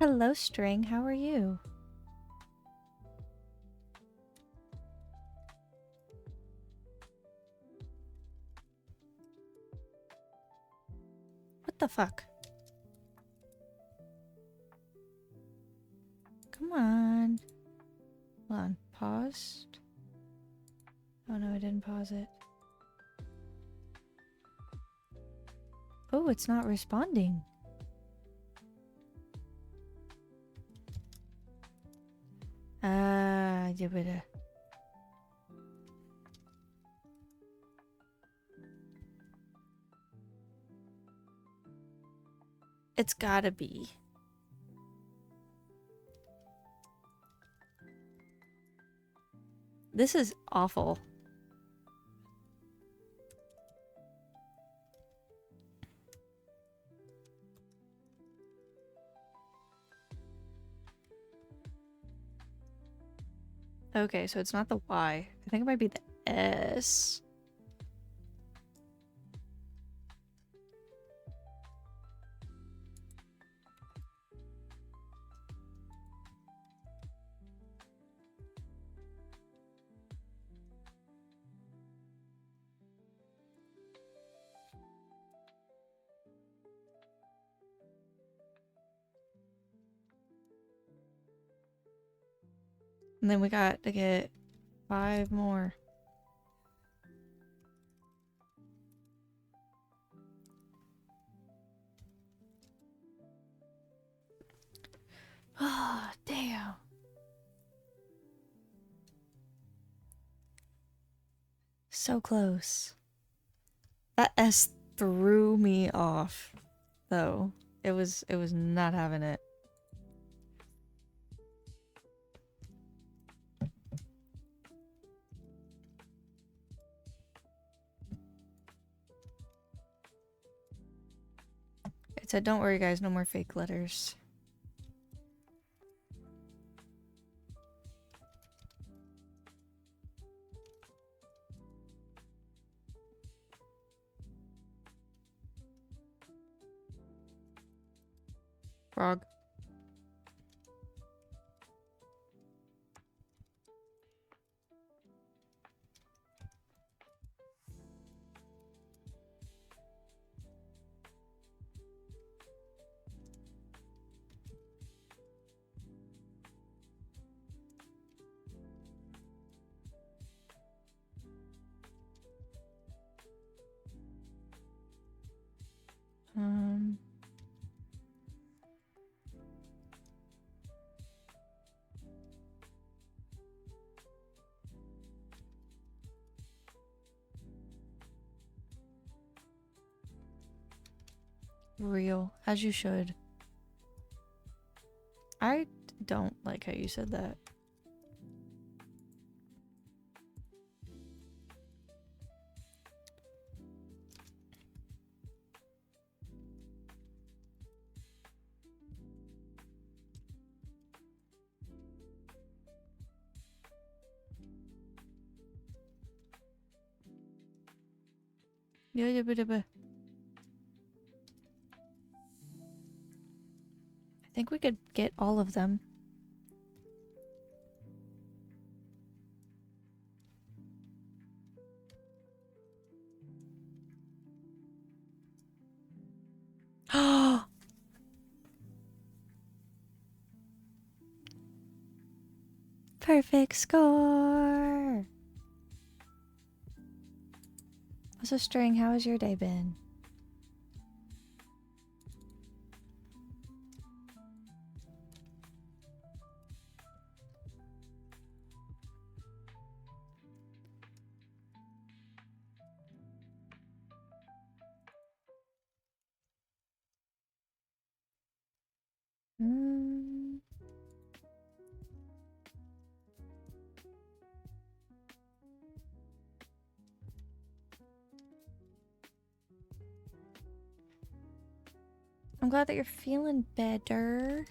Hello, String. How are you? What the fuck? Come on. Hold on. Paused. Oh no, I didn't pause it. Oh, it's not responding. You better. It's gotta be. This is awful. Okay, so it's not the Y. I think it might be the S. And then we got to get 5 more. Oh, damn. So close. That S threw me off, though. It was not having it. It said, don't worry guys, no more fake letters. Frog. Real, as you should. I don't like how you said that. I think we could get all of them. Perfect score. So, String, how has your day been? I'm glad that you're feeling better.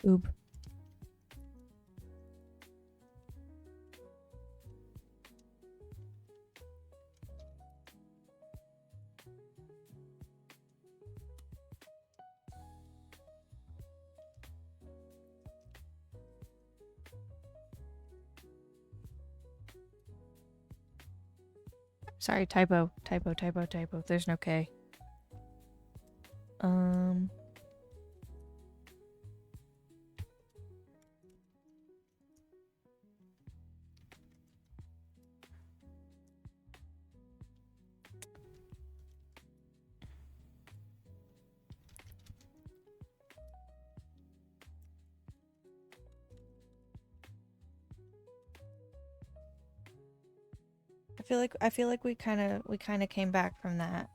Oob. Sorry, typo. There's no K. I feel like we kind of came back from that.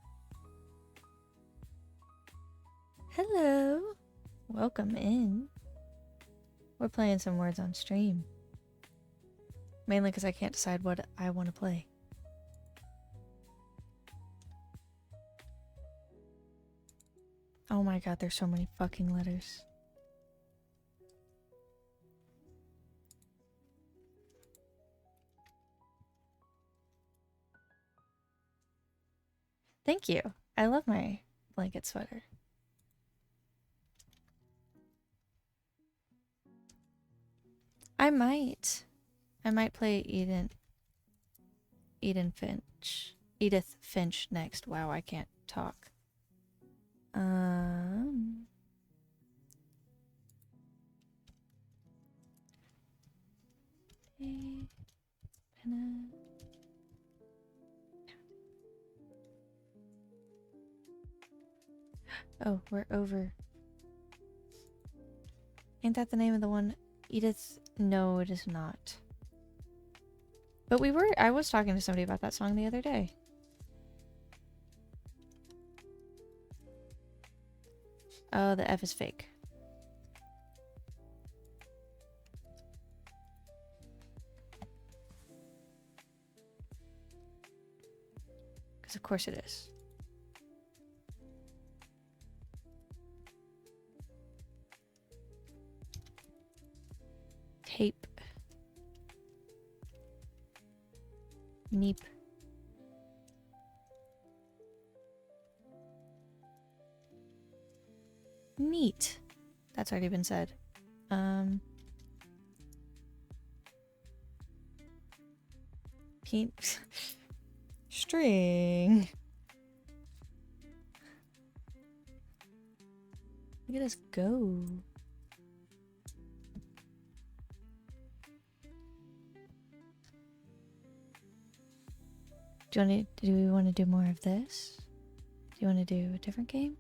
Hello. Welcome in. We're playing some words on stream. Mainly because I can't decide what I want to play. Oh my god, there's so many fucking letters. Thank you. I love my blanket sweater. I might play Edith Finch next. Wow, I can't talk. Oh, we're over. Ain't that the name of the one? Edith? No, it is not. But I was talking to somebody about that song the other day. Oh, the F is fake. Because of course it is. Tape. Neep. Neat. That's already been said. Pink. String. Look at us go. Do we want to do more of this? Do you want to do a different game?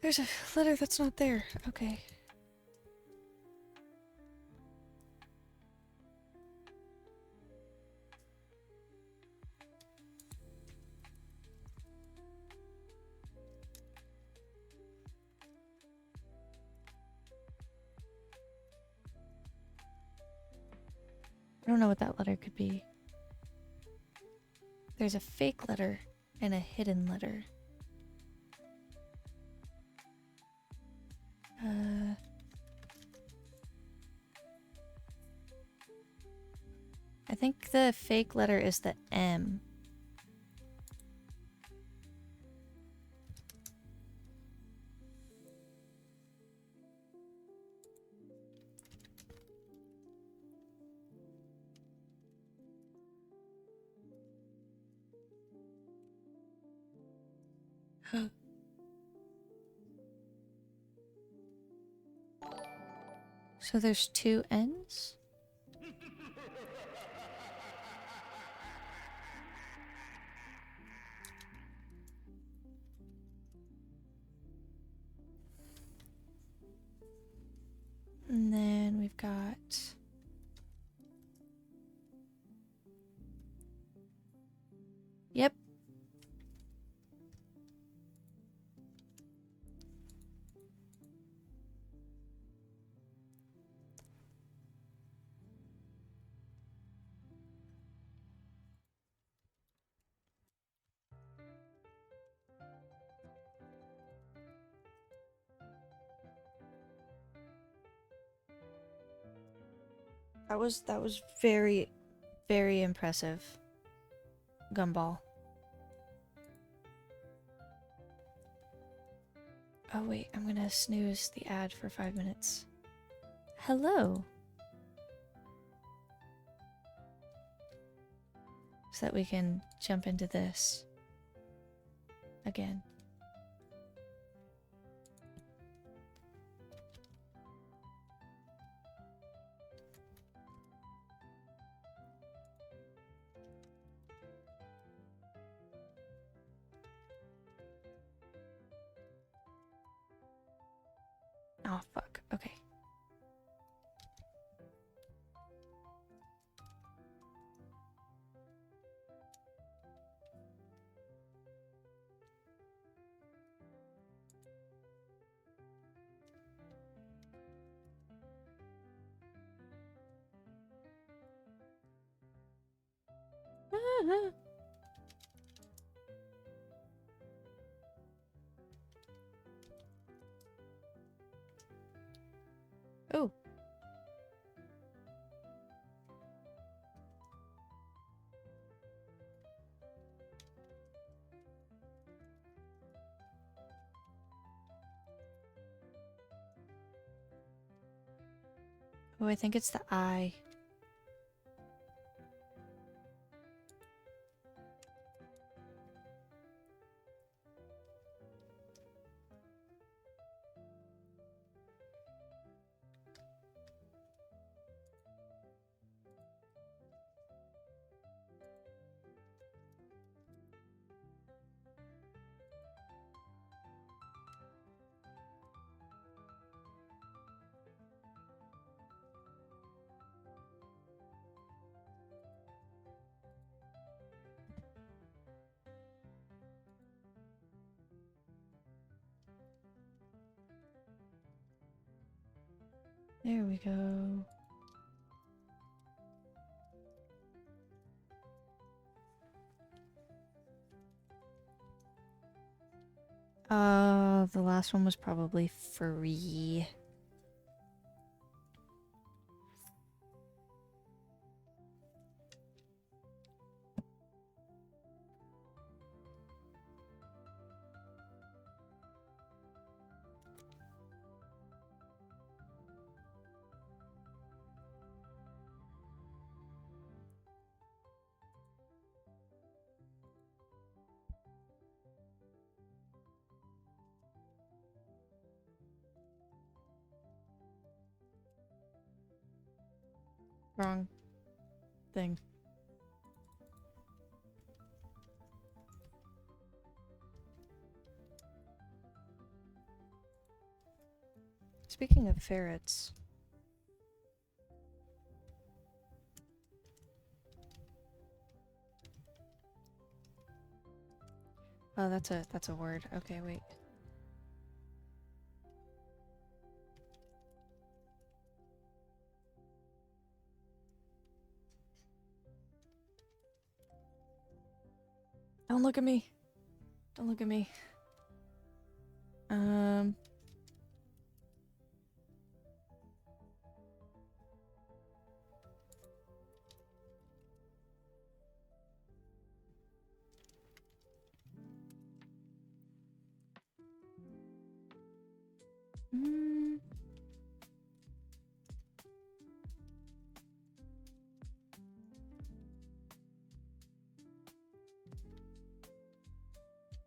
There's a letter that's not there. Okay. I don't know what that letter could be. There's a fake letter and a hidden letter. I think the fake letter is the M. So there's two N's? And then we've got... Yep. That was very, very impressive. Gumball. Oh wait, I'm gonna snooze the ad for 5 minutes. Hello. So that we can jump into this again. Oh, fuck. Okay. Oh. Oh, I think it's the eye. There we go. The last one was probably free. Wrong thing. Speaking of ferrets. Oh, that's a word. Okay, wait. Don't look at me. Don't look at me.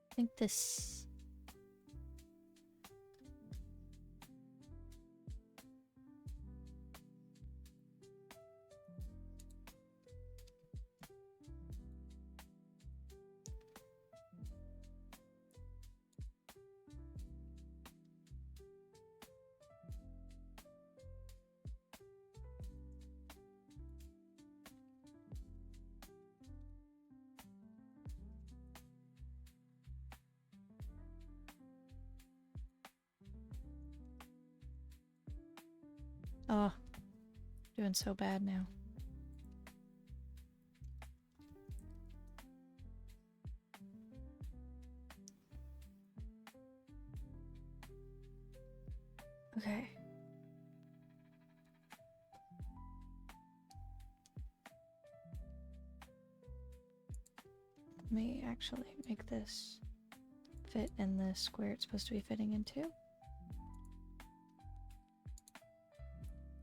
I think this. Oh, doing so bad now. Okay. Let me actually make this fit in the square it's supposed to be fitting into.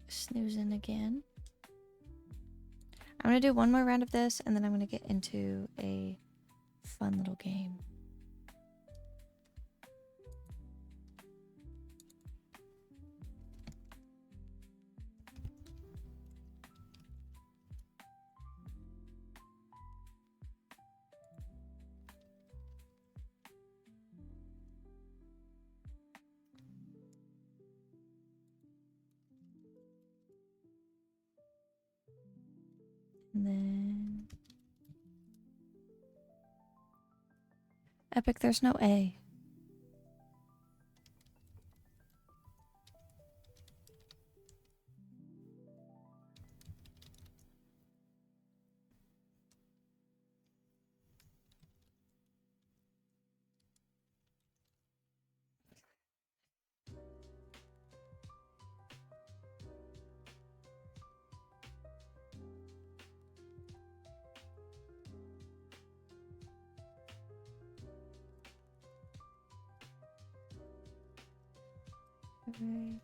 Snoozing again. I'm gonna do one more round of this and then I'm gonna get into a fun little game. And then Epic, there's no A. Right.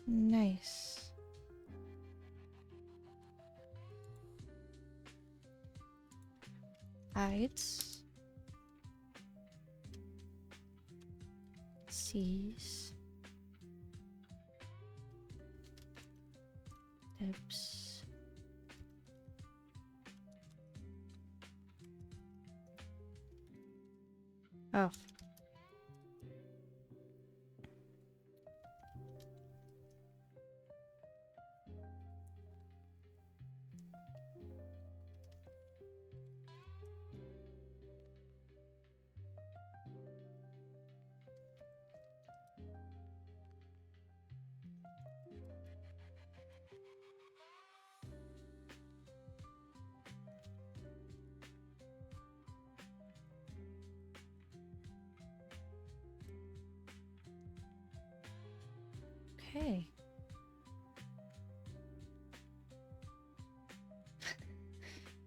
Nice. Hides. C's. Dips. Oh. Okay.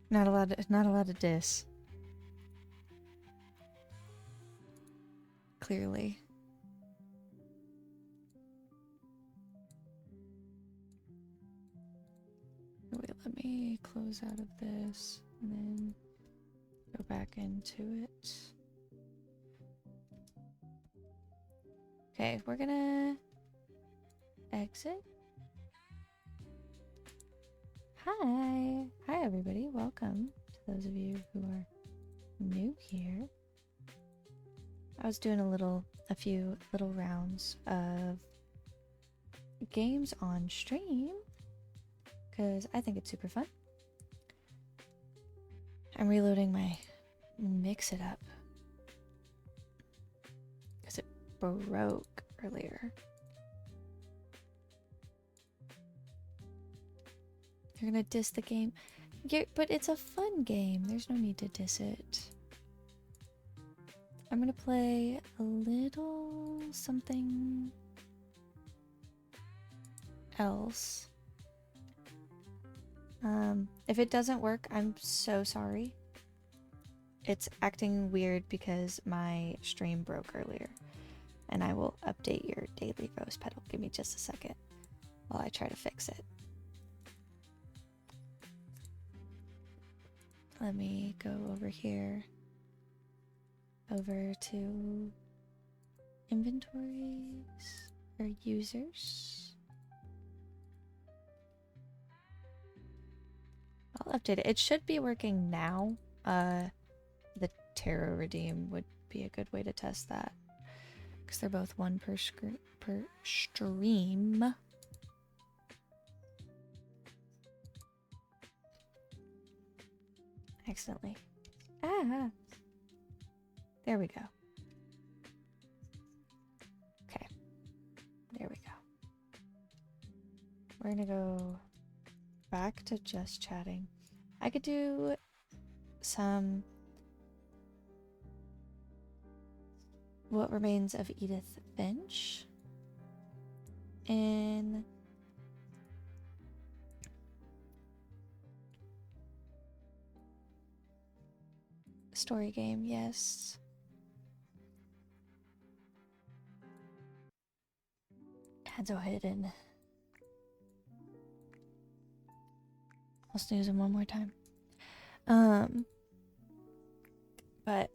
Not allowed to diss. Clearly. Wait, let me close out of this and then go back into it. Okay, we're gonna exit. Hi. Hi everybody. Welcome to those of you who are new here. I was doing a few little rounds of games on stream because I think it's super fun. I'm reloading my Mix It Up because it broke earlier. You're gonna diss the game? But it's a fun game. There's no need to diss it. I'm gonna play a little something else. If it doesn't work, I'm so sorry. It's acting weird because my stream broke earlier, and I will update your daily rose petal. Give me just a second while I try to fix it. Let me go over here, over to inventories or users. I'll update it. It should be working now. The Tarot Redeem would be a good way to test that, because they're both one per stream. Accidentally. Ah! There we go. Okay. There we go. We're gonna go back to just chatting. I could do some What Remains of Edith Finch in story game, yes. Hands are hidden. I'll snooze him one more time. But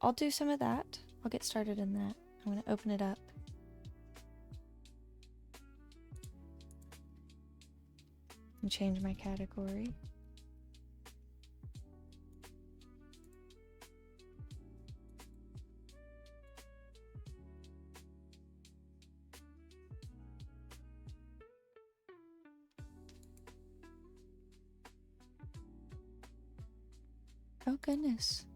I'll do some of that. I'll get started in that. I'm gonna open it up. And change my category. Oh goodness.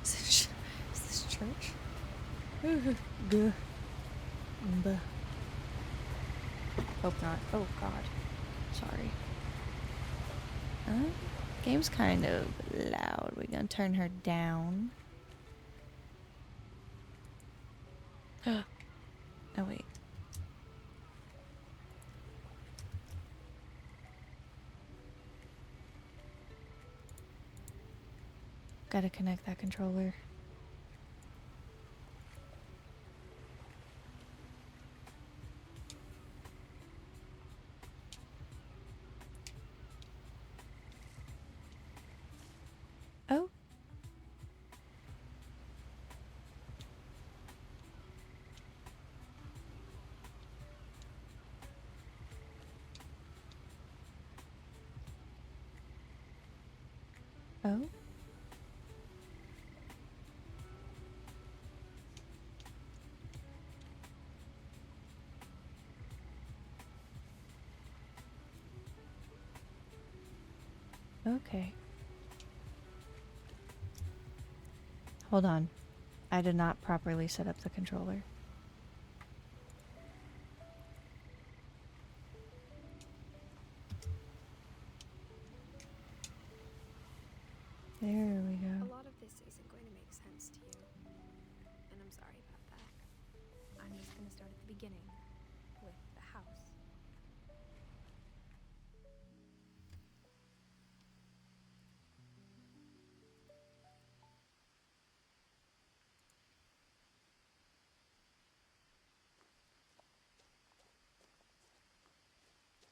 Is this church? Duh. Buh. Hope not. Oh god. Sorry. Game's kind of loud. We're gonna turn her down. Oh wait. Gotta connect that controller. Oh. Oh. Okay. Hold on. I did not properly set up the controller. There we go. A lot of this isn't going to make sense to you, and I'm sorry about that. I'm just going to start at the beginning, with the house.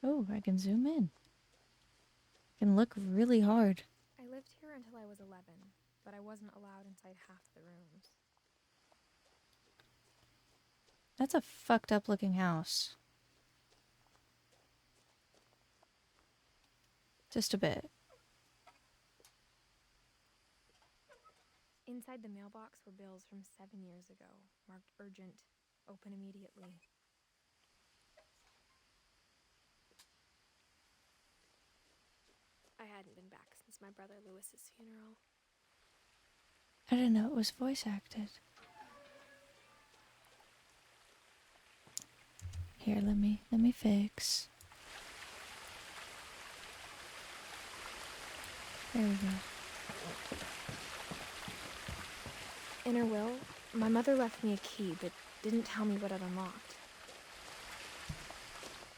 Oh, I can zoom in. I can look really hard. I lived here until I was 11, but I wasn't allowed inside half the rooms. That's a fucked up looking house. Just a bit. Inside the mailbox were bills from 7 years ago, marked urgent, open immediately. only been back since my brother Lewis's funeral. I didn't know it was voice acted. Here, let me fix. There we go. In her will, my mother left me a key, but didn't tell me what it unlocked.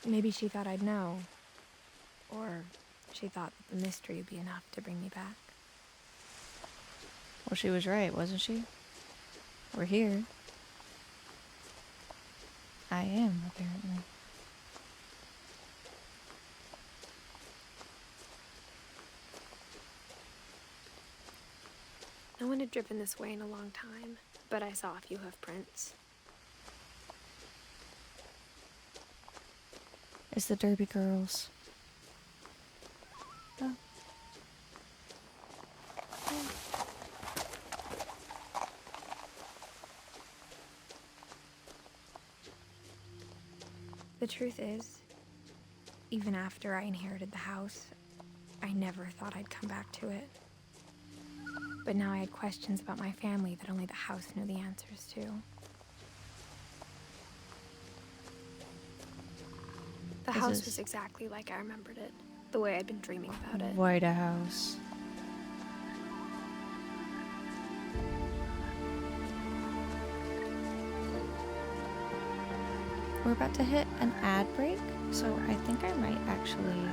Maybe she thought I'd know. Or she thought that the mystery would be enough to bring me back. Well, she was right, wasn't she? We're here. I am, apparently. No one had driven this way in a long time, but I saw a few hoof prints. It's the Derby Girls. Oh. The truth is, even after I inherited the house, I never thought I'd come back to it. But now I had questions about my family that only the house knew the answers to. The house was exactly like I remembered it, the way I'd been dreaming about it. White House. We're about to hit an ad break, so I think I might actually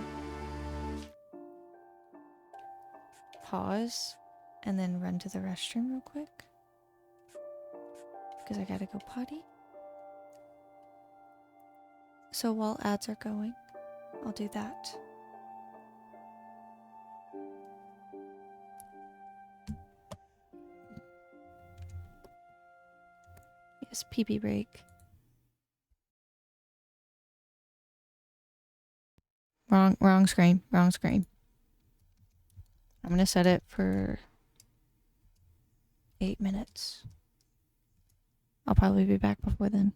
pause and then run to the restroom real quick. Because I gotta go potty. So while ads are going, I'll do that. Yes, pee-pee break. Wrong screen. I'm gonna set it for 8 minutes. I'll probably be back before then.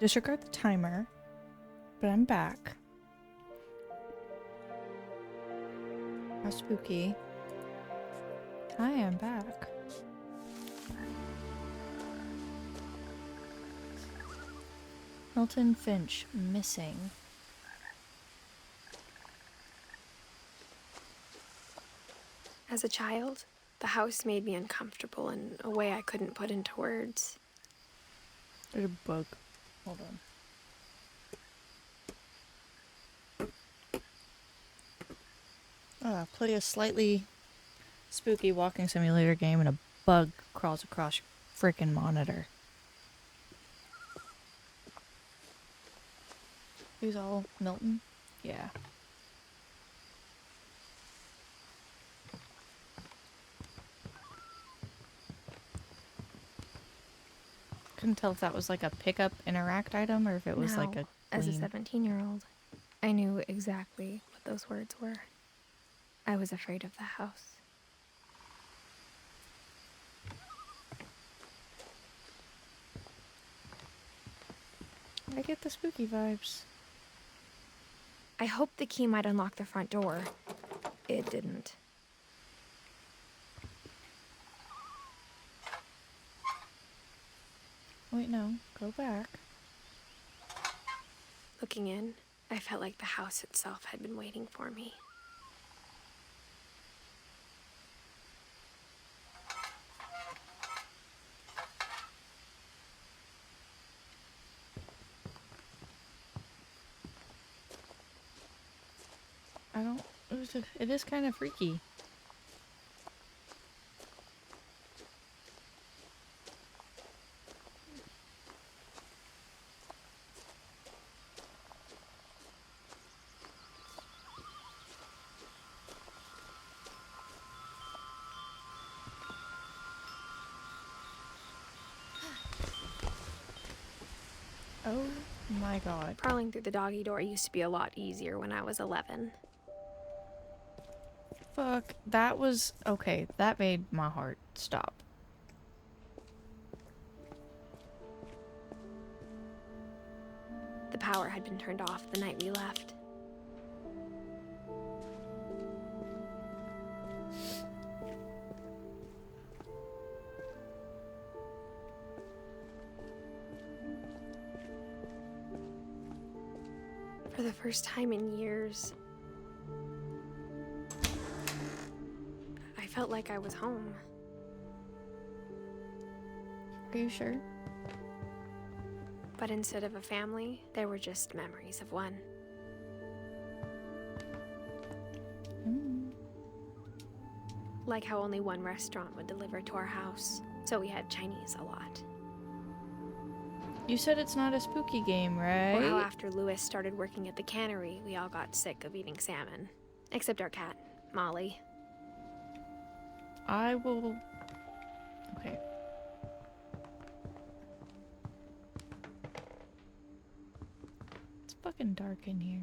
Disregard the timer. But I'm back. How spooky. Hi, I'm back. Milton Finch missing. As a child, the house made me uncomfortable in a way I couldn't put into words. There's a bug. Hold on. Play a slightly spooky walking simulator game and a bug crawls across your freaking monitor. Who's all Milton? Yeah. Couldn't tell if that was like a pickup interact item or if it was like a As a queen. 17-year-old, I knew exactly what those words were. I was afraid of the house. I get the spooky vibes. I hoped the key might unlock the front door. It didn't. Wait, no. Go back. Looking in, I felt like the house itself had been waiting for me. It is kind of freaky. Oh my god. Crawling through the doggy door used to be a lot easier when I was 11. Fuck. That was... Okay, that made my heart stop. The power had been turned off the night we left. For the first time in years, I felt like I was home. Are you sure? But instead of a family, there were just memories of one. Like how only one restaurant would deliver to our house, so we had Chinese a lot. You said it's not a spooky game, right? Or how after Lewis started working at the cannery, we all got sick of eating salmon. Except our cat, Molly. I will... Okay. It's fucking dark in here.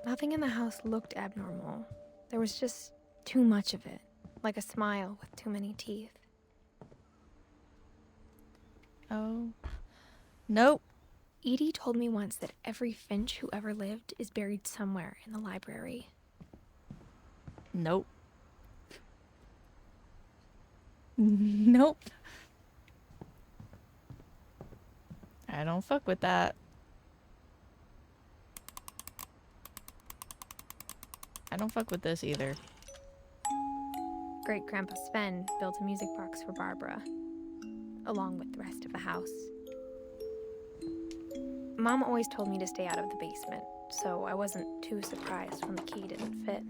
Nothing in the house looked abnormal. There was just too much of it, like a smile with too many teeth. Oh. Nope. Edie told me once that every Finch who ever lived is buried somewhere in the library. Nope. Nope. I don't fuck with that. I don't fuck with this either. Great-Grandpa Sven built a music box for Barbara, along with the rest of the house. Mom always told me to stay out of the basement, so I wasn't too surprised when the key didn't fit.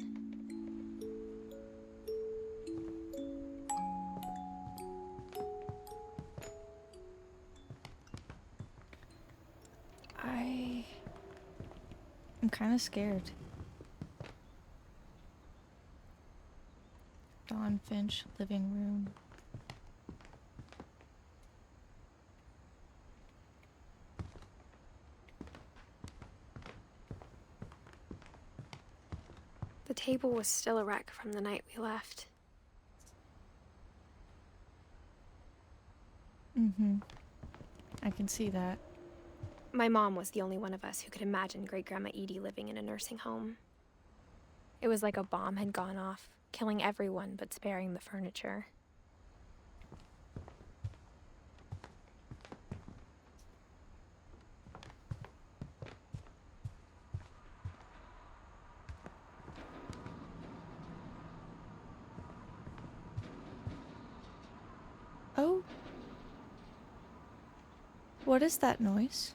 I'm kind of scared. Dawn Finch, living room. The table was still a wreck from the night we left. I can see that. My mom was the only one of us who could imagine Great-Grandma Edie living in a nursing home. It was like a bomb had gone off, killing everyone but sparing the furniture. Oh. What is that noise?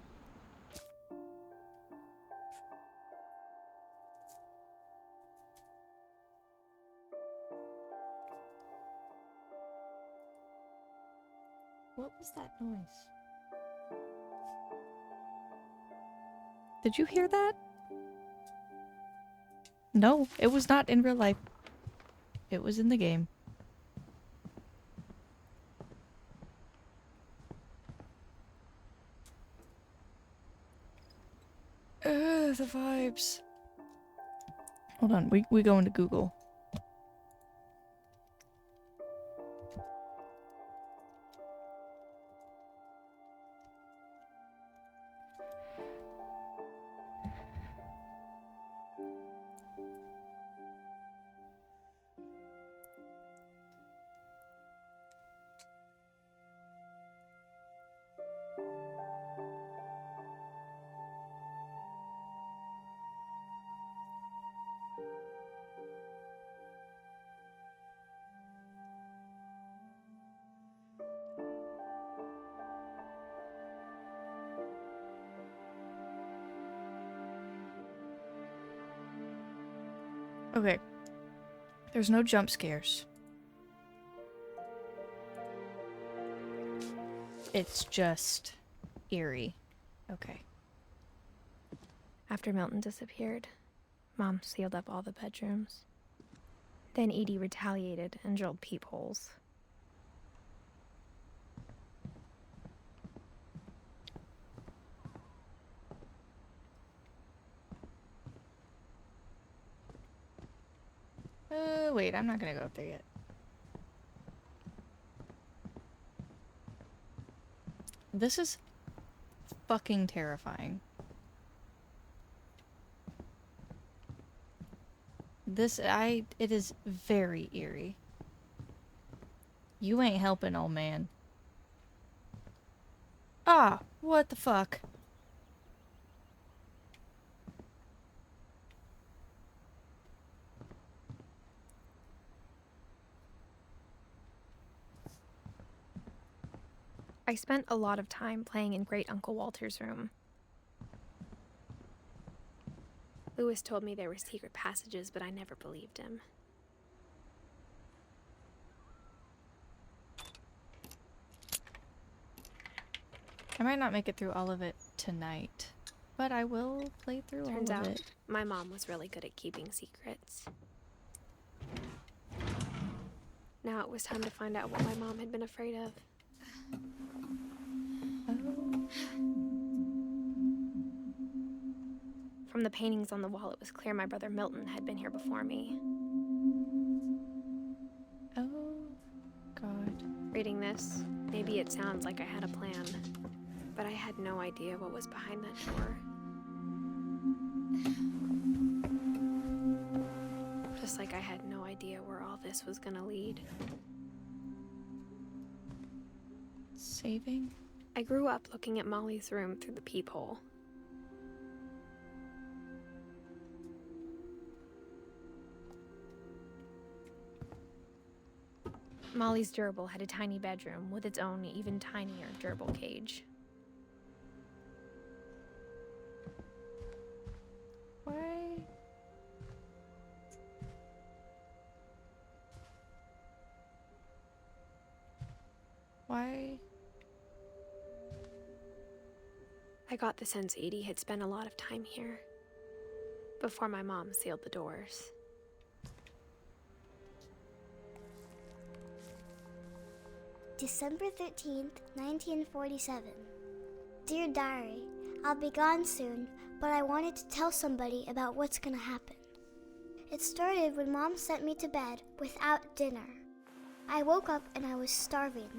What was that noise? Did you hear that? No, it was not in real life. It was in the game. The vibes. Hold on, we go into Google. Okay. There's no jump scares. It's just eerie. Okay. After Milton disappeared, Mom sealed up all the bedrooms. Then Edie retaliated and drilled peepholes. Wait, I'm not gonna go up there yet. This is fucking terrifying. It is very eerie. You ain't helping, old man. Ah, what the fuck? I spent a lot of time playing in Great Uncle Walter's room. Lewis told me there were secret passages, but I never believed him. I might not make it through all of it tonight, but I will play through Turns all of out, it. my mom was really good at keeping secrets. Now it was time to find out what my mom had been afraid of. Oh. From the paintings on the wall, it was clear my brother Milton had been here before me. Oh, God. Reading this, maybe it sounds like I had a plan, but I had no idea what was behind that door. Just like I had no idea where all this was gonna lead. Saving? I grew up looking at Molly's room through the peephole. Molly's gerbil had a tiny bedroom with its own even tinier gerbil cage. Why? Why? I got the sense Edie had spent a lot of time here before my mom sealed the doors. December 13th, 1947. Dear Diary, I'll be gone soon, but I wanted to tell somebody about what's gonna happen. It started when Mom sent me to bed without dinner. I woke up and I was starving,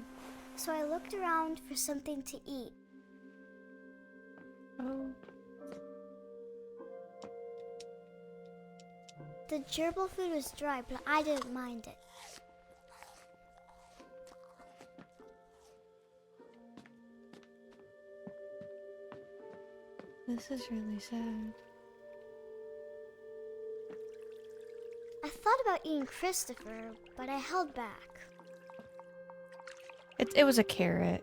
so I looked around for something to eat. Oh. The gerbil food was dry, but I didn't mind it. This is really sad. I thought about eating Christopher, but I held back. It was a carrot.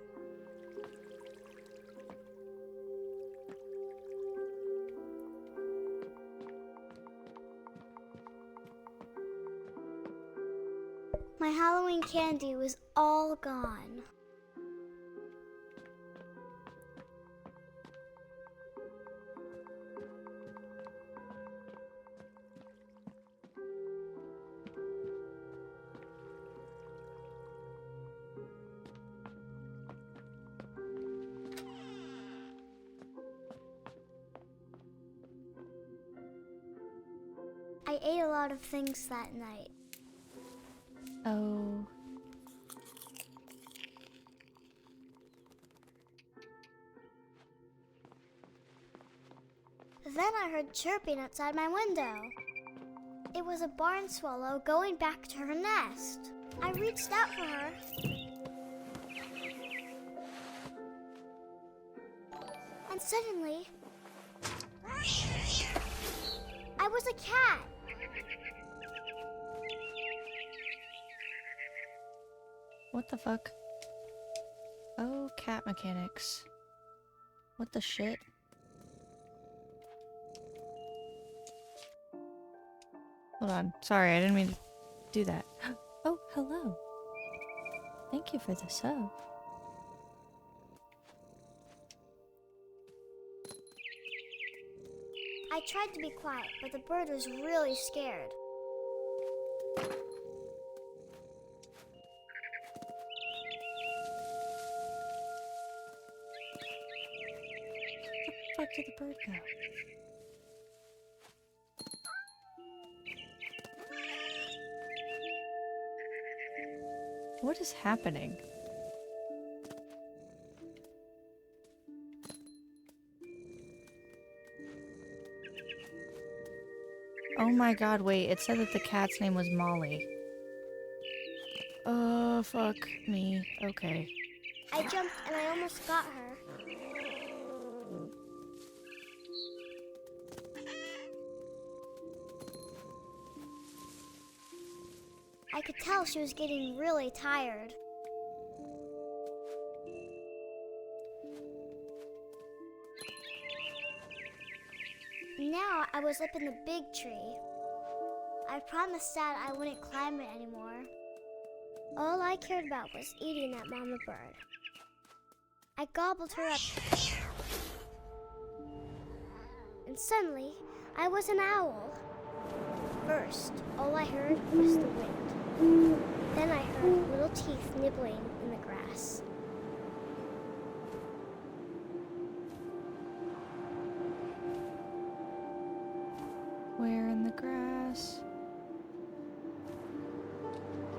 My Halloween candy was all gone. I ate a lot of things that night. Oh. Then I heard chirping outside my window. It was a barn swallow going back to her nest. I reached out for her. And suddenly, I was a cat. What the fuck? Oh, cat mechanics. What the shit? Hold on. Sorry, I didn't mean to do that. Oh, hello. Thank you for the sub. I tried to be quiet, but the bird was really scared. Where the fuck did the bird go? What is happening? Oh my god, wait, it said that the cat's name was Molly. Oh, fuck me. Okay. I jumped and I almost got her. I could tell she was getting really tired. Now I was up in the big tree. I promised Dad I wouldn't climb it anymore. All I cared about was eating that mama bird. I gobbled her up. And suddenly, I was an owl. First, all I heard was the wind. Then I heard little teeth nibbling in the grass. Where in the grass?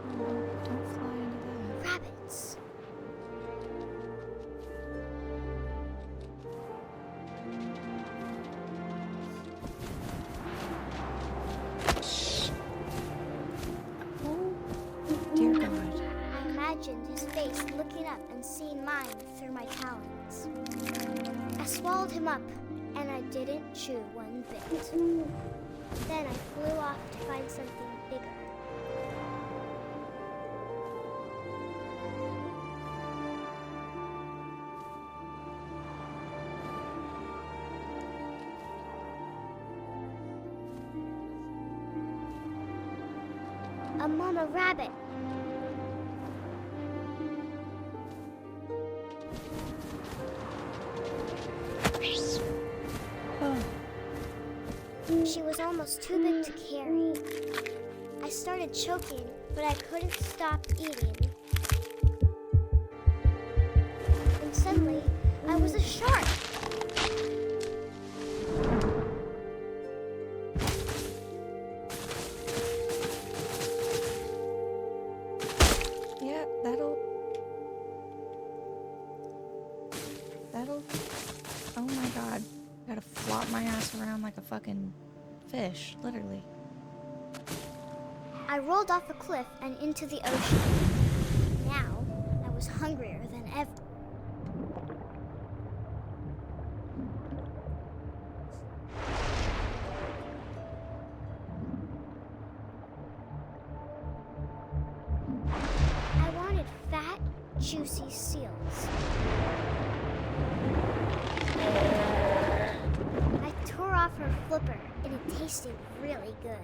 Oh, don't fly into that. Rabbits. Oh, dear God. I imagined his face looking up and seeing mine through my talons. I swallowed him up, and I didn't chew one bit. Then I flew off to find something bigger. A mama rabbit. Oh, She was almost too big to carry. I started choking, but I couldn't stop eating. And suddenly, I was a shark. yeah, that'll... Oh my God. like a fucking fish, literally. I rolled off a cliff and into the ocean. Now, I was hungrier than ever. I wanted fat, juicy seals. I tore off her flipper, and it tasted really good.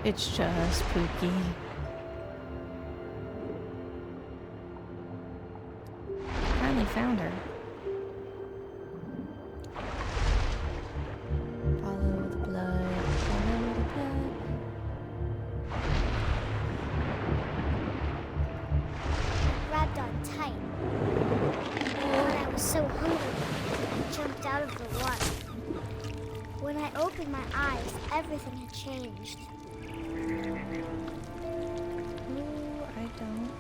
It's just Pookie. Finally found her. Follow the blood, follow the blood. Grabbed on tight. But I was so hungry, I jumped out of the water. When I opened my eyes, everything had changed. Ooh, I don't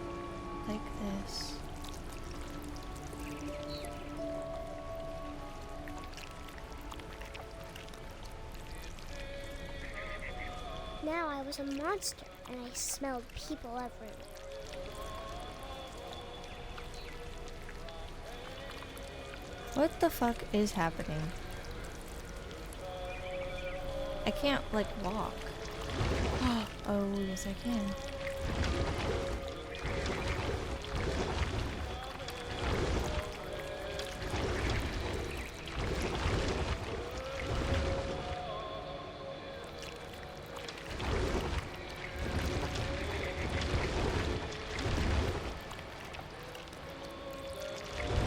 like this. Now I was a monster, and I smelled people everywhere. What the fuck is happening? I can't, like, walk. Oh, yes I can.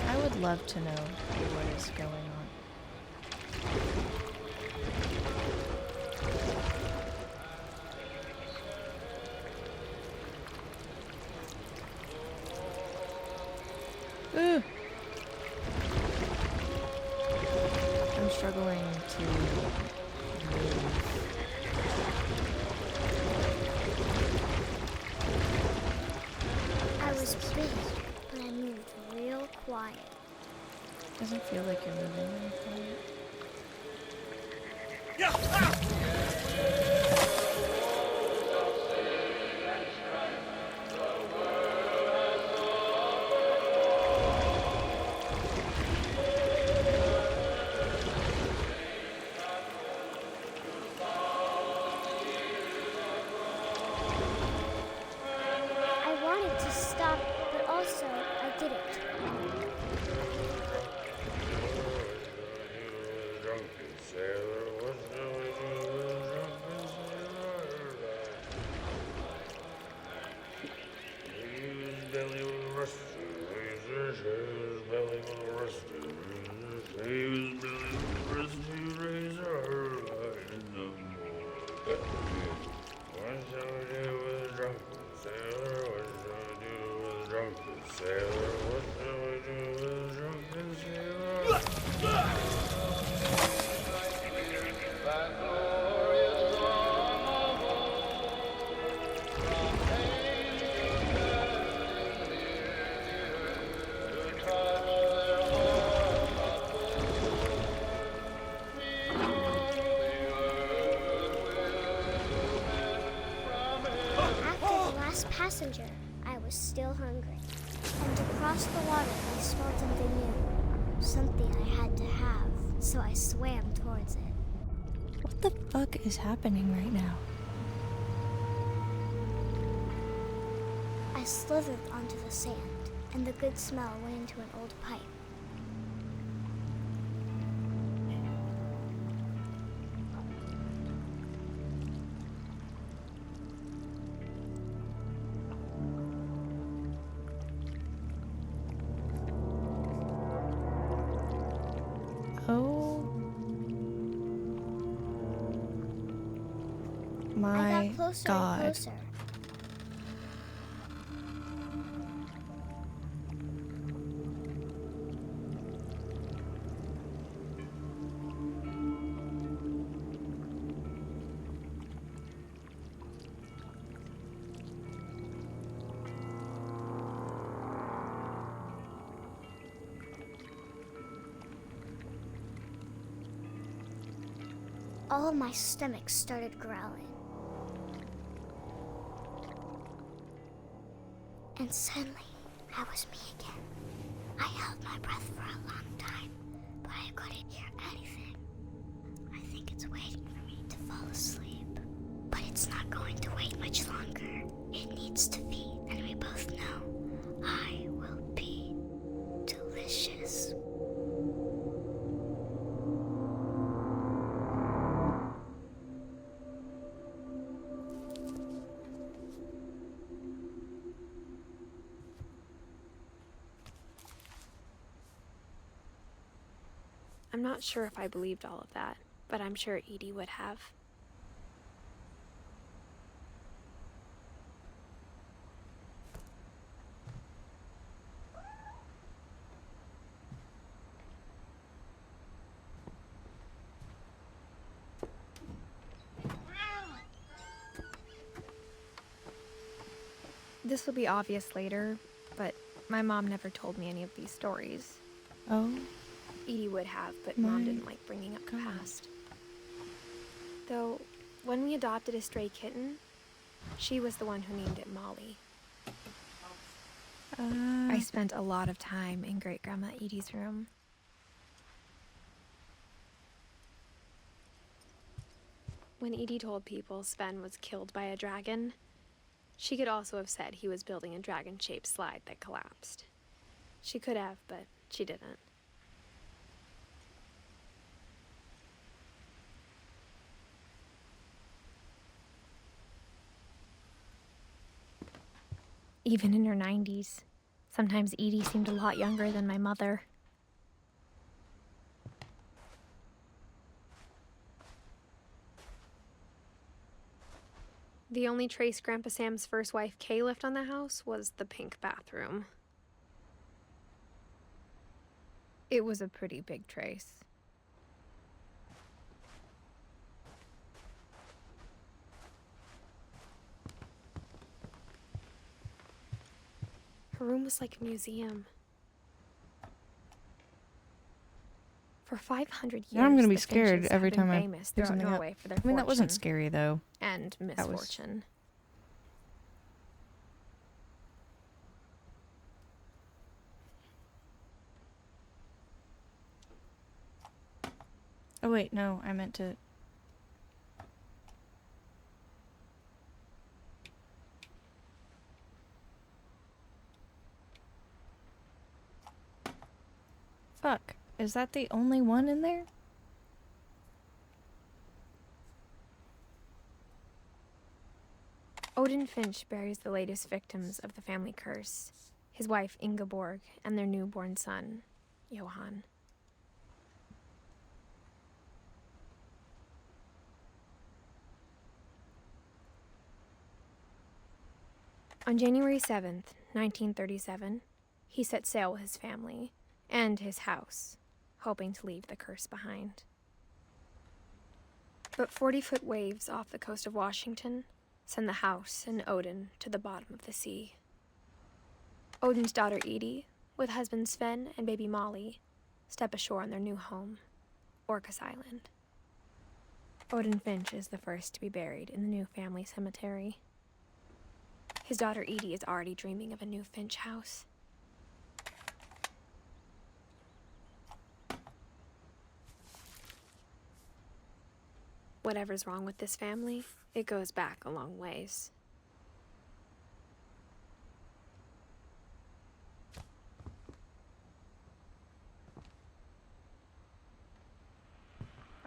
I would love to know what is going on. Ugh. I'm struggling to move. I was big, but I moved real quiet. Doesn't feel like you're moving very quiet. I wanted to stop, but also I didn't. Passenger, I was still hungry. And across the water, I smelled something new. Something I had to have, so I swam towards it. What the fuck is happening right now? I slithered onto the sand, and the good smell went into an old pipe. Oh I my got closer god. and closer. all of my stomach started growling. And suddenly, I was me again. I held my breath for a long time, but I couldn't hear anything. I think it's waiting for me to fall asleep. But it's not going to wait much longer. It needs to feed, and we both know I will be delicious. I'm not sure if I believed all of that, but I'm sure Edie would have. This will be obvious later, but my mom never told me any of these stories. Oh, Edie would have, but Mom My didn't like bringing up the God. past. Though, when we adopted a stray kitten, she was the one who named it Molly. I spent a lot of time in Great-Grandma Edie's room. When Edie told people Sven was killed by a dragon, she could also have said he was building a dragon-shaped slide that collapsed. She could have, but she didn't. Even in her 90s, sometimes Edie seemed a lot younger than my mother. The only trace Grandpa Sam's first wife, Kay, left on the house was the pink bathroom. It was a pretty big trace. Her room was like a museum. For 500 years, Now I'm gonna be the scared Finches every have been time I famous pick throughout something up. Norway for their I mean, that wasn't fortune scary though. and was- misfortune. Oh wait, no, I meant to. Fuck, is that the only one in there? Odin Finch buries the latest victims of the family curse, his wife Ingeborg and their newborn son, Johann. On January 7th, 1937, he set sail with his family and his house, hoping to leave the curse behind. But 40-foot waves off the coast of Washington send the house and Odin to the bottom of the sea. Odin's daughter Edie, with husband Sven and baby Molly, step ashore on their new home, Orcas Island. Odin Finch is the first to be buried in the new family cemetery. His daughter Edie is already dreaming of a new Finch house. Whatever's wrong with this family, it goes back a long ways.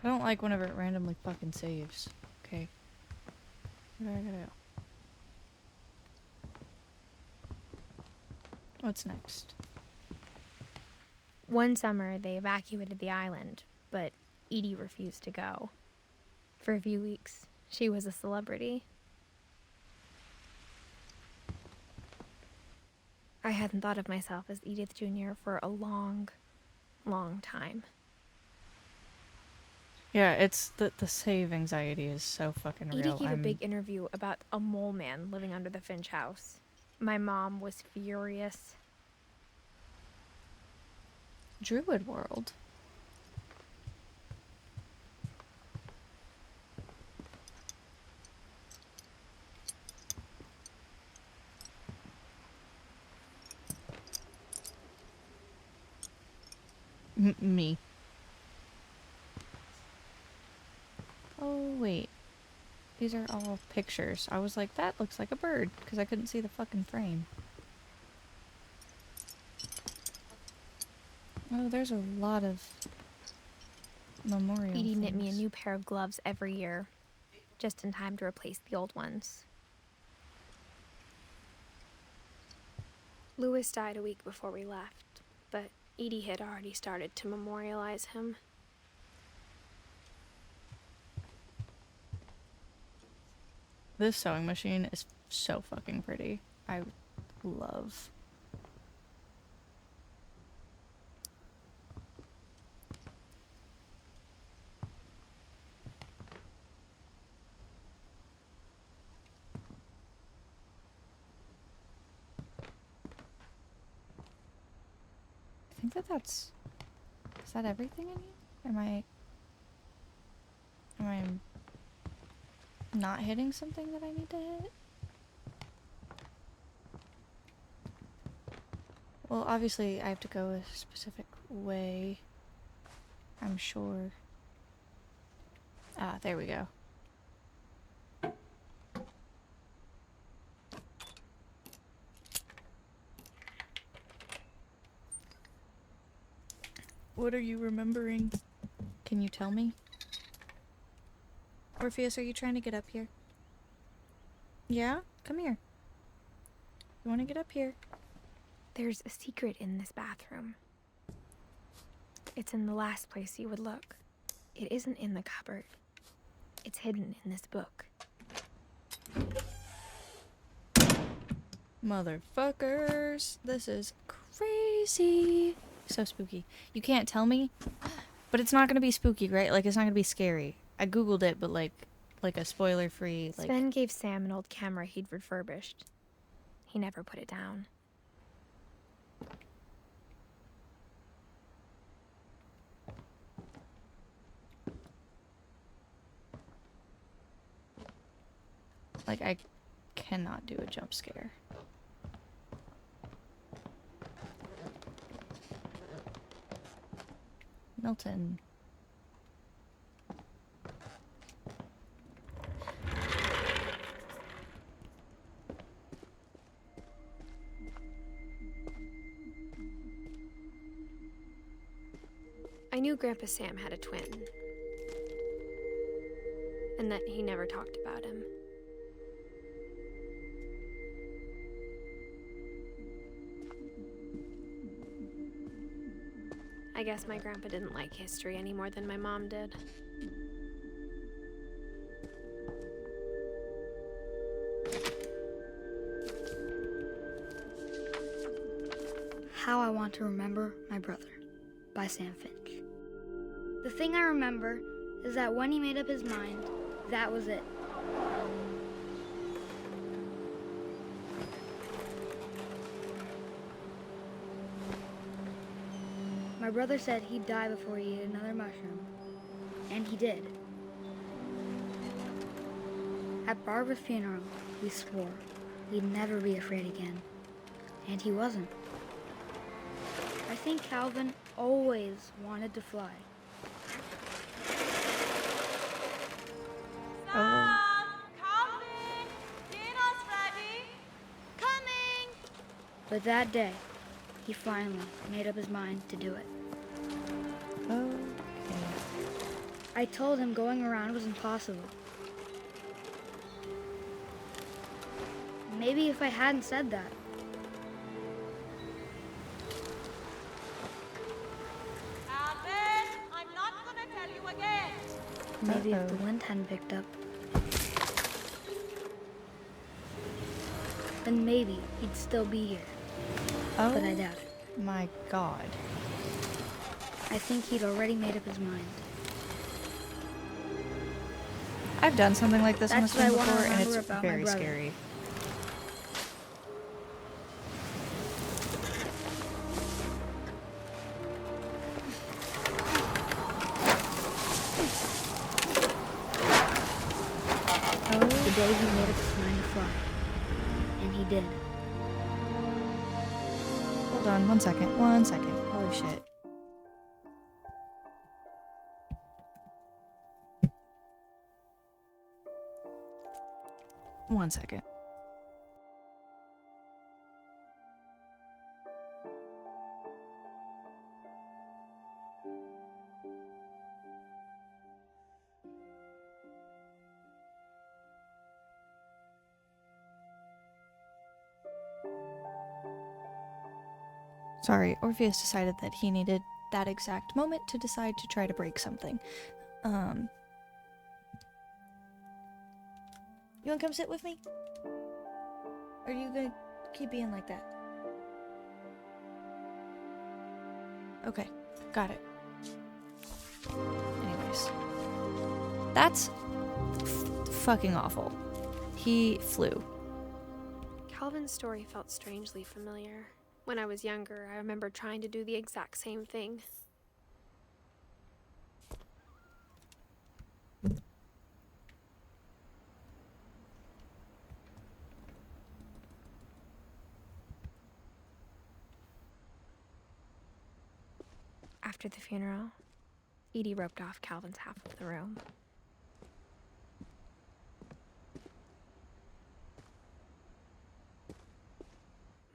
I don't like whenever it randomly fucking saves. Okay. Where do I gotta go? What's next? One summer, they evacuated the island, but Edie refused to go. For a few weeks, she was a celebrity. I hadn't thought of myself as Edith Jr. for a long, long time. Yeah, it's the save anxiety is so fucking real. Edie gave a big interview about a mole man living under the Finch house. My mom was furious. Druid world. Me. Oh, wait. These are all pictures. I was like, that looks like a bird, because I couldn't see the fucking frame. Oh, there's a lot of memorial Edie knit me a things. new pair of gloves every year, just in time to replace the old ones. Louis died a week before we left, but Edie had already started to memorialize him. This sewing machine is so fucking pretty. I love. I think that's... Is that everything I need? Am I not hitting something that I need to hit? Well, obviously I have to go a specific way. I'm sure. Ah, there we go. What are you remembering? Can you tell me? Orpheus, are you trying to get up here? Yeah? Come here. You want to get up here? There's a secret in this bathroom. It's in the last place you would look. It isn't in the cupboard. It's hidden in this book. Motherfuckers. This is crazy. So spooky. You can't tell me? But it's not gonna be spooky, right? Like, it's not gonna be scary. I googled it, but like a spoiler-free, like... Sven gave Sam an old camera he'd refurbished. He never put it down. Like, I cannot do a jump scare. Milton. I knew Grandpa Sam had a twin. And that he never talked about him. I guess my grandpa didn't like history any more than my mom did. How I Want to Remember My Brother by Sam Finch. The thing I remember is that when he made up his mind, that was it. My brother said he'd die before he ate another mushroom, and he did. At Barbara's funeral, we swore we'd never be afraid again, and he wasn't. I think Calvin always wanted to fly. Oh. Calvin! Dinner's ready! Coming! But that day, he finally made up his mind to do it. Okay. I told him going around was impossible. Maybe if I hadn't said that, Calvin, I'm not gonna tell you again. maybe if Uh-oh. the wind hadn't picked up, then maybe he'd still be here. Oh But I doubt it. my god. I think he'd already made up his mind. I've done something like this on That's this what I game wanna before, and remember it's about my very brother. scary. The day he made up his mind to fly. And he did. Hold on, 1 second. 1 second. Holy shit. 1 second. Sorry, Orpheus decided that he needed that exact moment to decide to try to break something. You wanna come sit with me? Or are you gonna keep being like that? Okay, got it. Anyways. That's fucking awful. He flew. Calvin's story felt strangely familiar. When I was younger, I remember trying to do the exact same thing. After the funeral, Edie roped off Calvin's half of the room.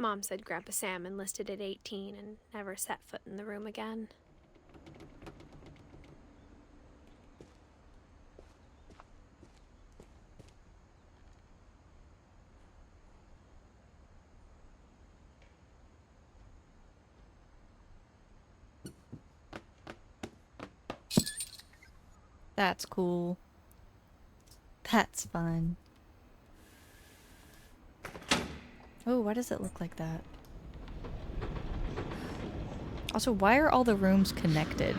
Mom said Grandpa Sam enlisted at 18 and never set foot in the room again. That's cool. That's fun. Oh, why does it look like that? Also, why are all the rooms connected?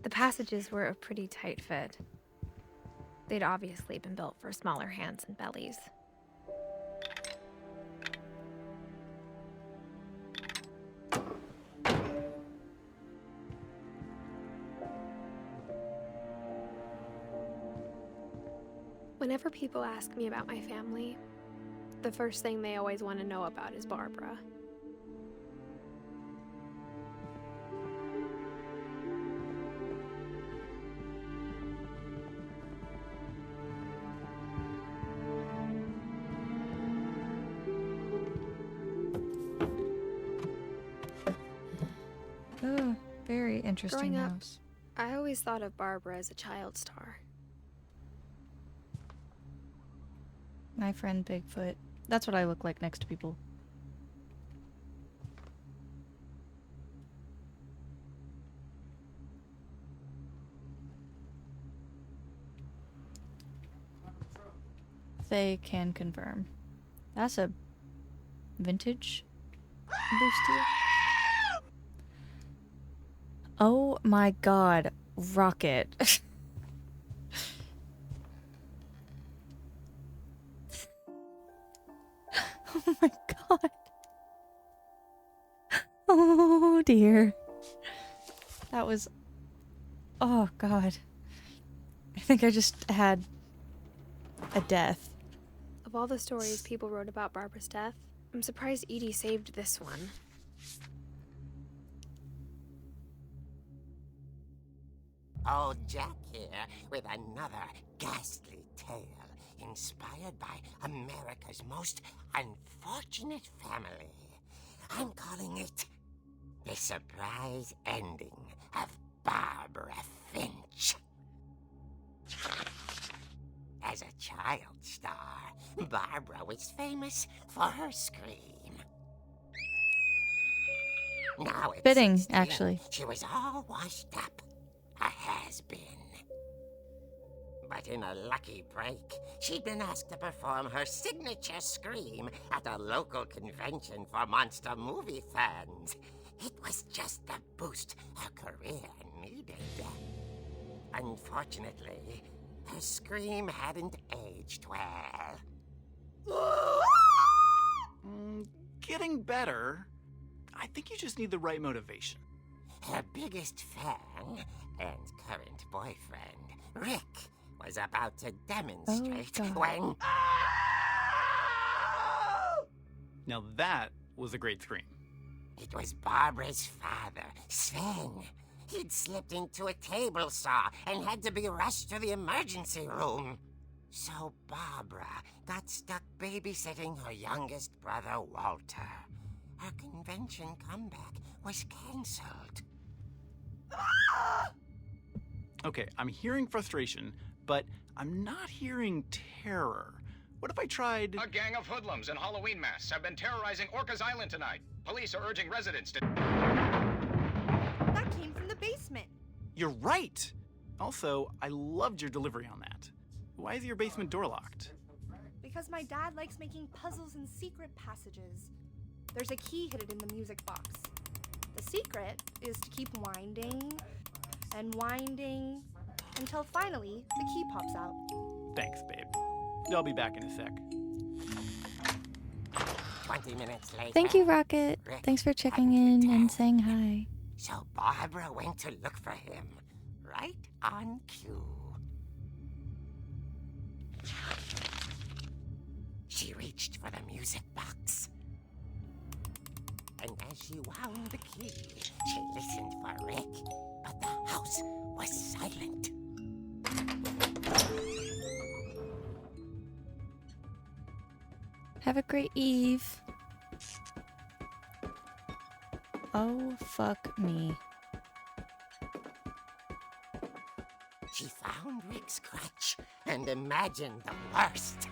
The passages were a pretty tight fit. They'd obviously been built for smaller hands and bellies. Whenever people ask me about my family, the first thing they always want to know about is Barbara. Oh, very interesting Growing up, house. I always thought of Barbara as a child star. My friend Bigfoot. That's what I look like next to people. They can confirm. That's a vintage bustier. Oh my god, Rocket. Oh my god. Oh dear. That was... Oh god. I think I just had a death. Of all the stories people wrote about Barbara's death, I'm surprised Edie saved this one. Old Jack here with another ghastly tale inspired by America's most unfortunate family. I'm calling it The Surprise Ending of Barbara Finch. As a child star, Barbara was famous for her scream. Now it's Fitting, 16, actually. she was all washed up. A has-been. But in a lucky break, she'd been asked to perform her signature scream at a local convention for monster movie fans. It was just the boost her career needed. Unfortunately, her scream hadn't aged well. Getting better. I think you just need the right motivation. Her biggest fan and current boyfriend, Rick, was about to demonstrate God. when... Now that was a great scream. It was Barbara's father, Sven. He'd slipped into a table saw and had to be rushed to the emergency room. So Barbara got stuck babysitting her youngest brother, Walter. Her convention comeback was cancelled. Okay, I'm hearing frustration, but I'm not hearing terror. What if I tried... A gang of hoodlums in Halloween masks have been terrorizing Orcas Island tonight. Police are urging residents to... That came from the basement. You're right! Also, I loved your delivery on that. Why is your basement door locked? Because my dad likes making puzzles and secret passages. There's a key hidden in the music box. The secret is to keep winding and winding until finally the key pops out. Thanks, babe. I'll be back in a sec. 20 minutes later... Thank you, Rocket. Rick Thanks for checking hadn't in and returned. saying hi. So Barbara went to look for him, right on cue. She reached for the music box. And as she wound the key, she listened for Rick, but the house was silent. Have a great eve. Oh, fuck me. She found Rick's crutch and imagined the worst.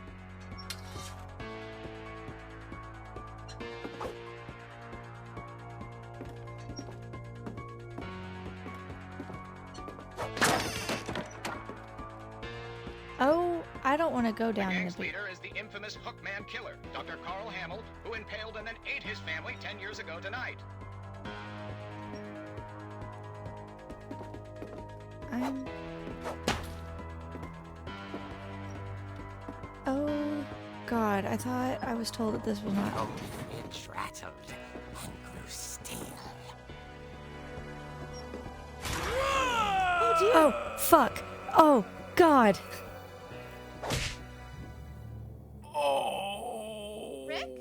Oh, I don't want to go The down in gang's the big... leader is the infamous Hookman killer, Dr. Carl Hamill, who impaled and then ate his family 10 years ago tonight. Oh, God, I thought I was told that this was not... Oh, Finch rattled and grew still. Oh, dear. Oh, fuck. Oh, God. Oh! Rick?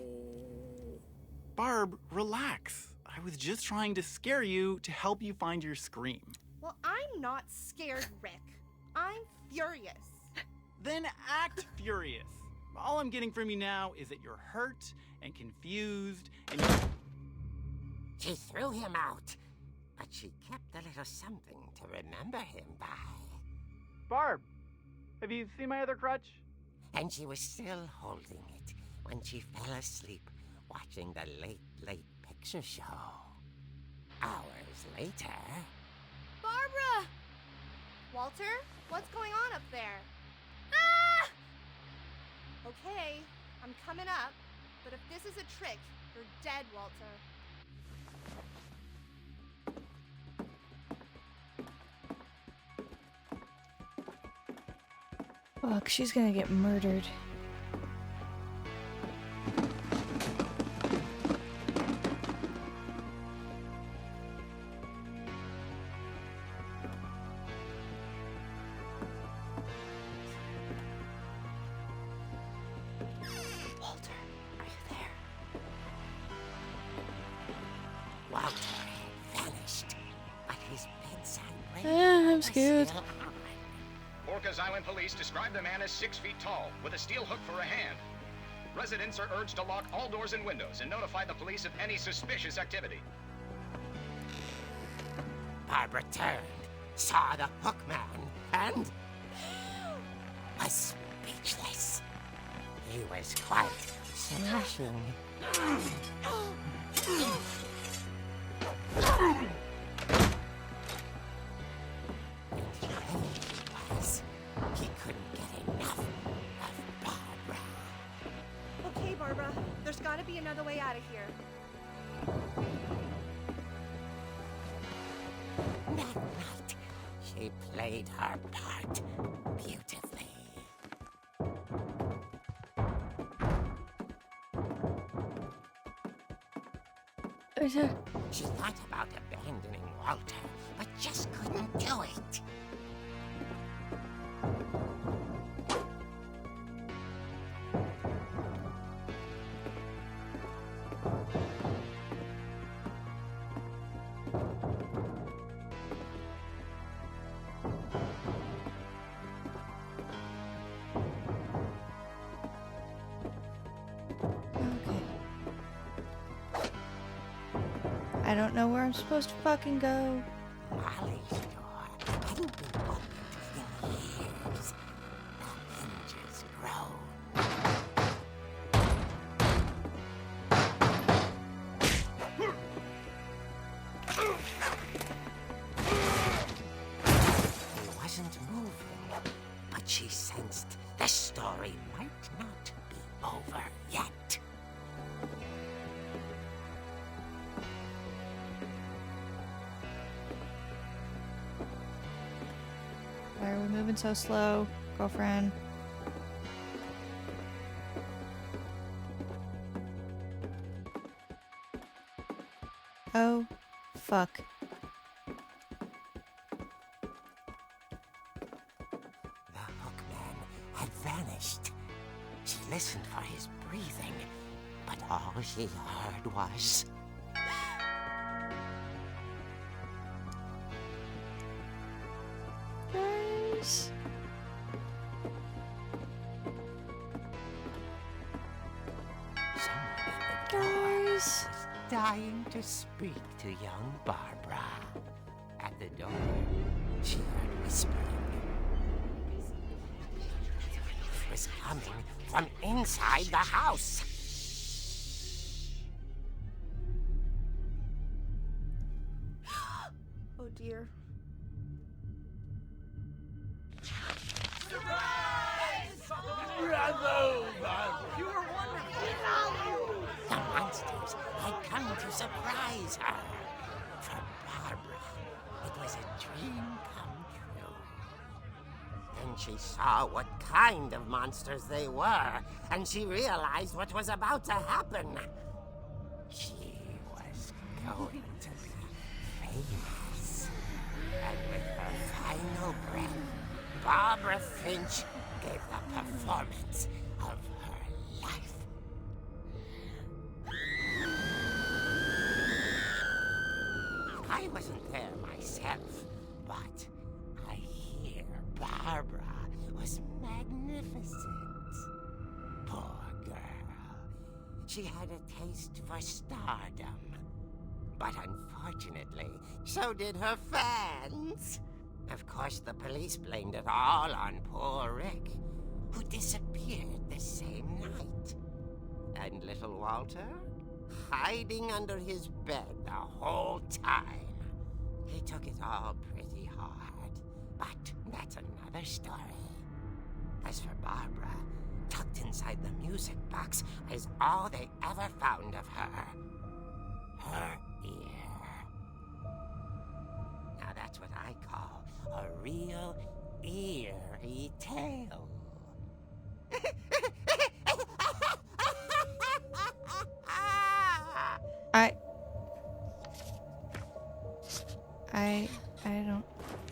Barb, relax. I was just trying to scare you to help you find your scream. Well, I'm not scared, Rick. I'm furious. Then act furious. All I'm getting from you now is that you're hurt and confused and you're... She threw him out, but she kept a little something to remember him by. Barb, have you seen my other crutch? And she was still holding it when she fell asleep watching the late picture show. Hours later... Barbara! Walter, what's going on up there? Ah! Okay, I'm coming up, but if this is a trick, you're dead, Walter. Fuck, she's gonna get murdered. Walter, are you there? Walter had vanished, but his bedside lamp I'm was scared. still on. Orcas Island police describe the man as 6 feet tall, with a steel hook for a hand. Residents are urged to lock all doors and windows and notify the police of any suspicious activity. Barbara turned, saw the hook man, and was speechless. He was quite smashing. He couldn't get enough of Barbara. Okay, Barbara, there's gotta be another way out of here. That night, she played her part beautifully. She thought about abandoning Walter, but just couldn't do it. I don't know where I'm supposed to fucking go. Molly's door hadn't been opened in years. The hinges groan. He wasn't moving, but she sensed the story might not be over yet. Why are we moving so slow, girlfriend? Oh, fuck. The hookman had vanished. She listened for his breathing, but all she heard was... Guys. Someone in the door Guys. was dying to speak to young Barbara. At the door, she heard whispering. It was coming from inside the house. Oh dear. The monsters had come to surprise her. For Barbara, it was a dream come true. Then she saw what kind of monsters they were, and she realized what was about to happen. She was going to be famous. And with her final breath, Barbara Finch gave the performance of her life. I wasn't there myself, but I hear Barbara was magnificent. Poor girl. She had a taste for stardom. But unfortunately, so did her fans. Of course, the police blamed it all on poor Rick, who disappeared the same night. And little Walter? Hiding under his bed the whole time. He took it all pretty hard, but that's another story. As for Barbara, tucked inside the music box is all they ever found of her. Her ear. Now that's what I call a real eerie tale.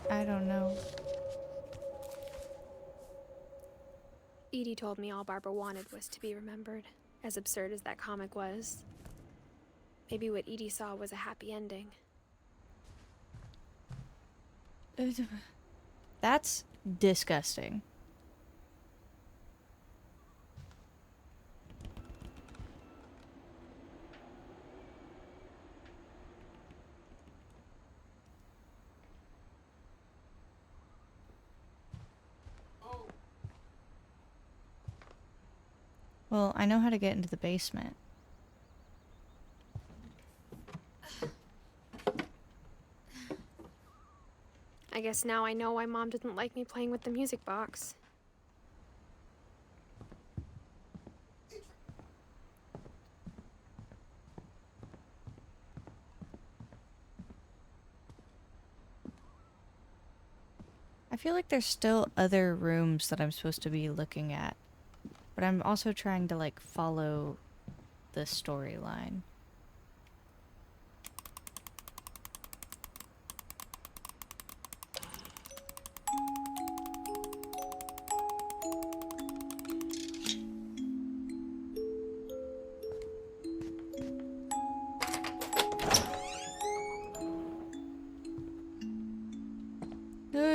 I don't know. Edie told me all Barbara wanted was to be remembered, as absurd as that comic was. Maybe what Edie saw was a happy ending. That's disgusting. Well, I know how to get into the basement. I guess now I know why Mom didn't like me playing with the music box. I feel like there's still other rooms that I'm supposed to be looking at. But I'm also trying to, like, follow the storyline.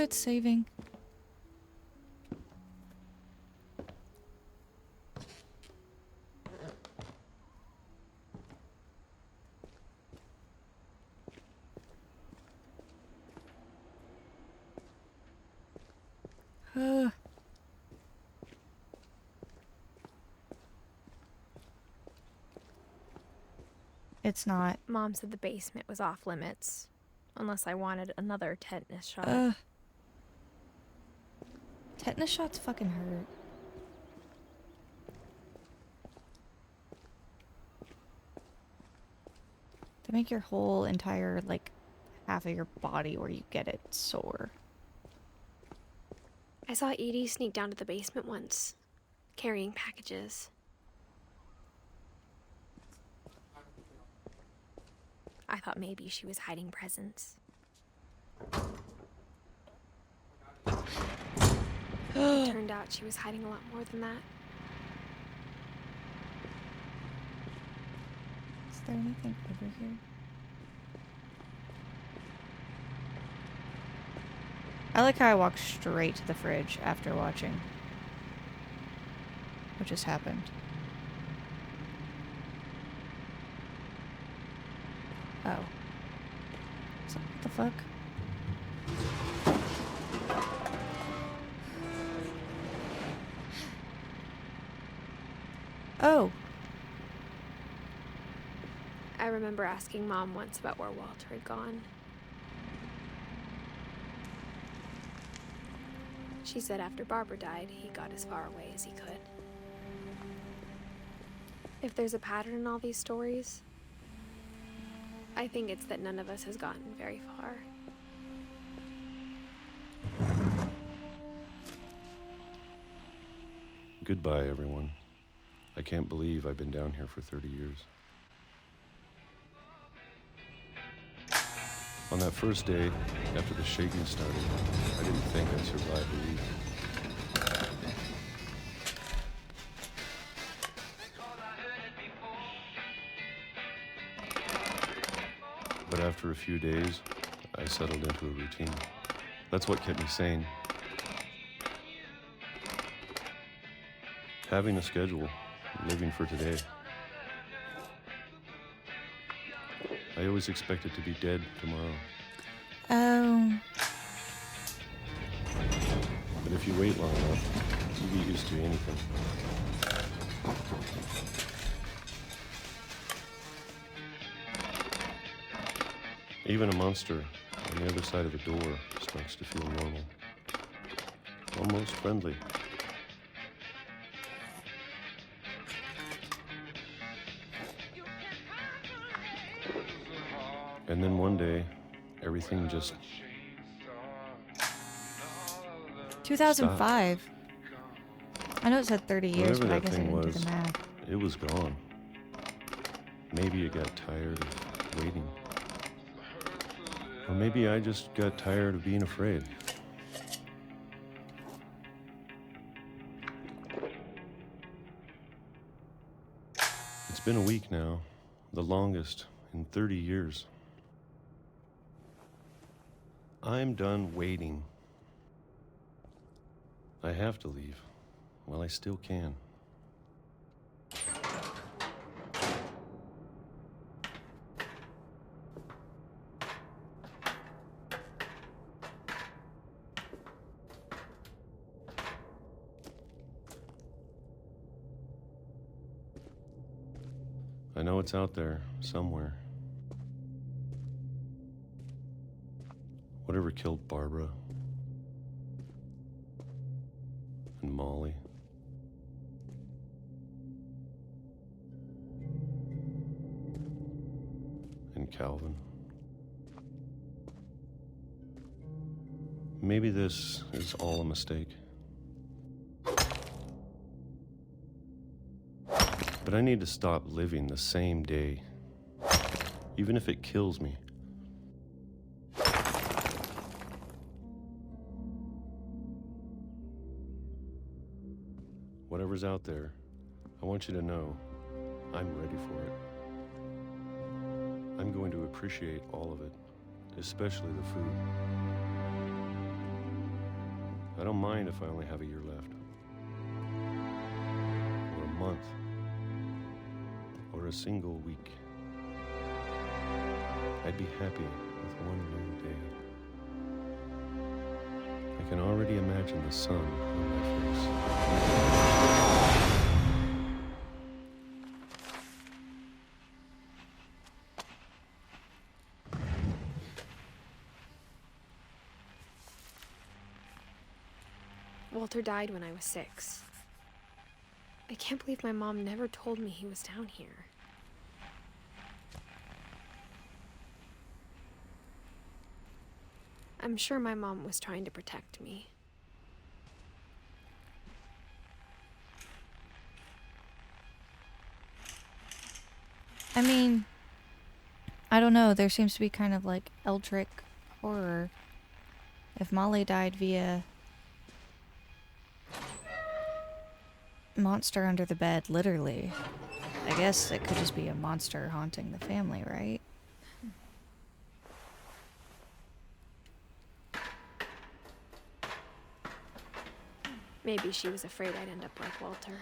it's saving. It's not. Mom said the basement was off limits, unless I wanted another tetanus shot. Tetanus shots fucking hurt. They make your whole entire, like, half of your body where you get it sore. I saw Edie sneak down to the basement once, carrying packages. I thought maybe she was hiding presents. It turned out she was hiding a lot more than that. Is there anything over here? I like how I walked straight to the fridge after watching what just happened. Oh. So, what the fuck? Oh. I remember asking Mom once about where Walter had gone. She said after Barbara died, he got as far away as he could. If there's a pattern in all these stories, I think it's that none of us has gotten very far. Goodbye, everyone. I can't believe I've been down here for 30 years. On that first day, after the shaking started, I didn't think I'd survive the week. But after a few days, I settled into a routine. That's what kept me sane. Having a schedule, living for today. I always expected to be dead tomorrow. Oh. But if you wait long enough, you get used to anything. Even a monster on the other side of the door starts to feel normal. Almost friendly. And then one day, everything just 2005. I know it said 30 years, Whatever but I that guess I thing didn't do was, the math. it was gone. Maybe it got tired of waiting. Or maybe I just got tired of being afraid. It's been a week now, the longest in 30 years. I'm done waiting. I have to leave while I still can. I know it's out there, somewhere. Whatever killed Barbara and Molly. And Calvin. Maybe this is all a mistake. But I need to stop living the same day, even if it kills me. Whatever's out there, I want you to know I'm ready for it. I'm going to appreciate all of it, especially the food. I don't mind if I only have a year left. Or a month. Or a single week. I'd be happy with one new day. I can already imagine the sun on my face. Walter died when I was 6. I can't believe my mom never told me he was down here. I'm sure my mom was trying to protect me. I mean, I don't know. There seems to be kind of like eldritch horror. If Molly died via monster under the bed, literally, I guess it could just be a monster haunting the family, right? Maybe she was afraid I'd end up like Walter.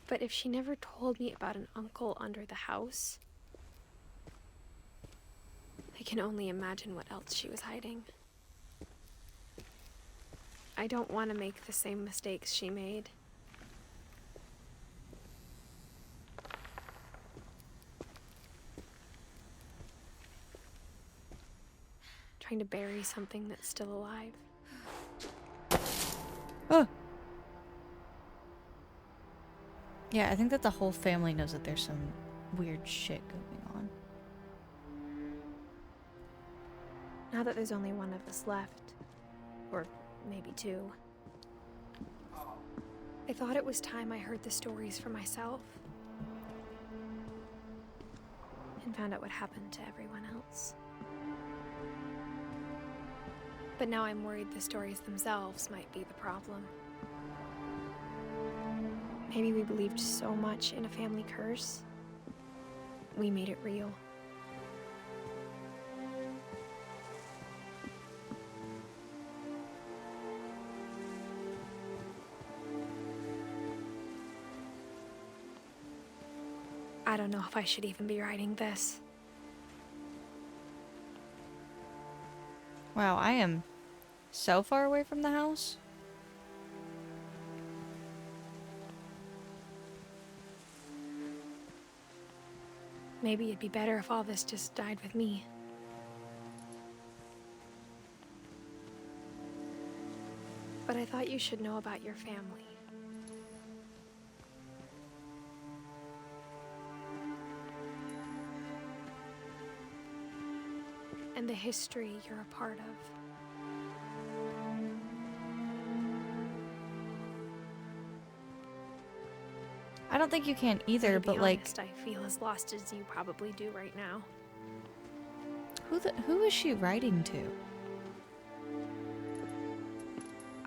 But if she never told me about an uncle under the house, I can only imagine what else she was hiding. I don't want to make the same mistakes she made. Trying to bury something that's still alive. Oh! Yeah, I think that the whole family knows that there's some weird shit going on. Now that there's only one of us left, or maybe 2, I thought it was time I heard the stories for myself and found out what happened to everyone else. But now I'm worried the stories themselves might be the problem. Maybe we believed so much in a family curse, we made it real. I don't know if I should even be writing this. Wow, I am so far away from the house. Maybe it'd be better if all this just died with me. But I thought you should know about your family. And the history you're a part of. I don't think you can either, To be but like, honest, I feel as lost as you probably do right now. who is she writing to?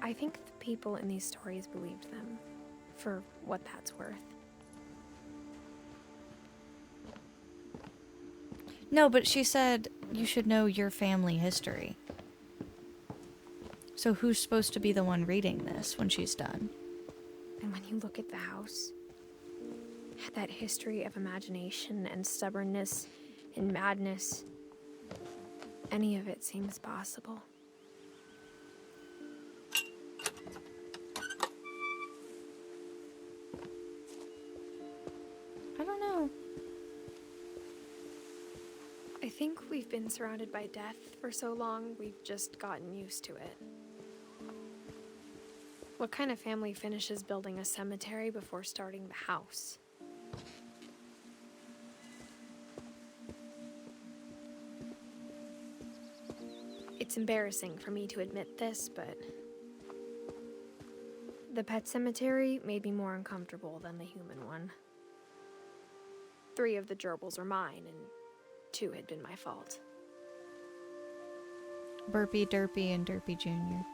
I think the people in these stories believed them, for what that's worth. No, but she said you should know your family history. So who's supposed to be the one reading this when she's done? And when you look at the house, that history of imagination and stubbornness and madness, any of it seems possible. I don't know. I think we've been surrounded by death for so long, we've just gotten used to it. What kind of family finishes building a cemetery before starting the house? It's embarrassing for me to admit this, but the pet cemetery made me more uncomfortable than the human one. 3 of the gerbils were mine, and 2 had been my fault. Burpee, Derpy, and Derpy Jr.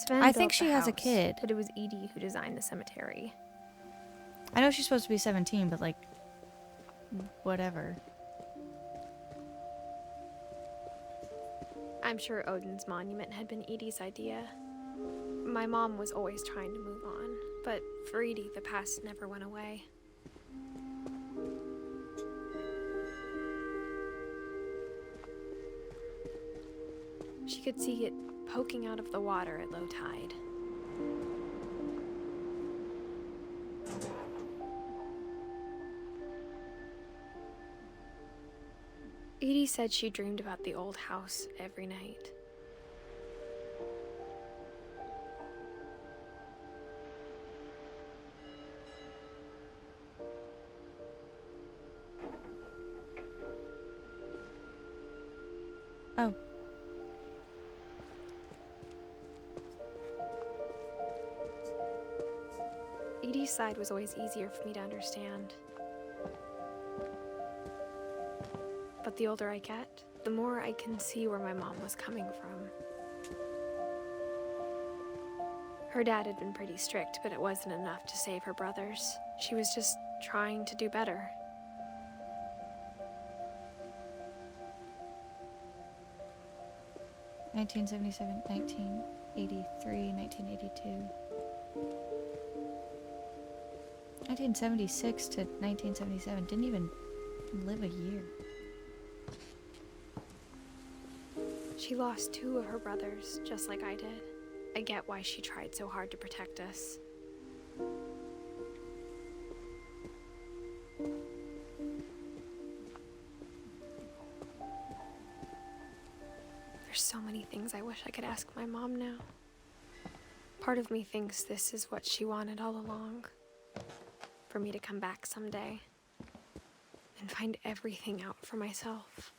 Sven I think built she the has a house, kid. but it was Edie who designed the cemetery. I know she's supposed to be 17, but like, whatever. I'm sure Odin's monument had been Edie's idea. My mom was always trying to move on, but for Edie, the past never went away. She could see it poking out of the water at low tide. Edie said she dreamed about the old house every night. Oh. Edie's side was always easier for me to understand. But the older I get, the more I can see where my mom was coming from. Her dad had been pretty strict, but it wasn't enough to save her brothers. She was just trying to do better. (1977, 1983, 1982). 1976 to 1977, didn't even live a year. She lost 2 of her brothers, just like I did. I get why she tried so hard to protect us. There's so many things I wish I could ask my mom now. Part of me thinks this is what she wanted all along. For me to come back someday and find everything out for myself.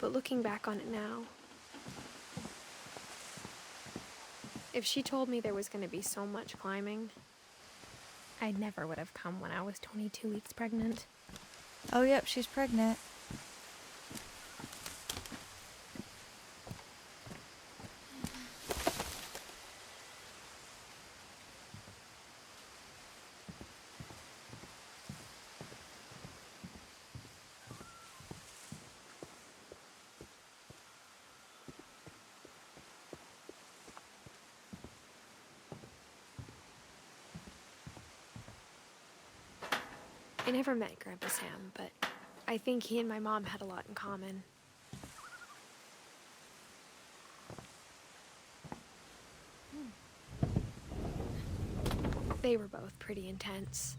But looking back on it now, if she told me there was going to be so much climbing, I never would have come when I was 22 weeks pregnant. Oh, yep, she's pregnant. I never met Grandpa Sam, but I think he and my mom had a lot in common. They were both pretty intense.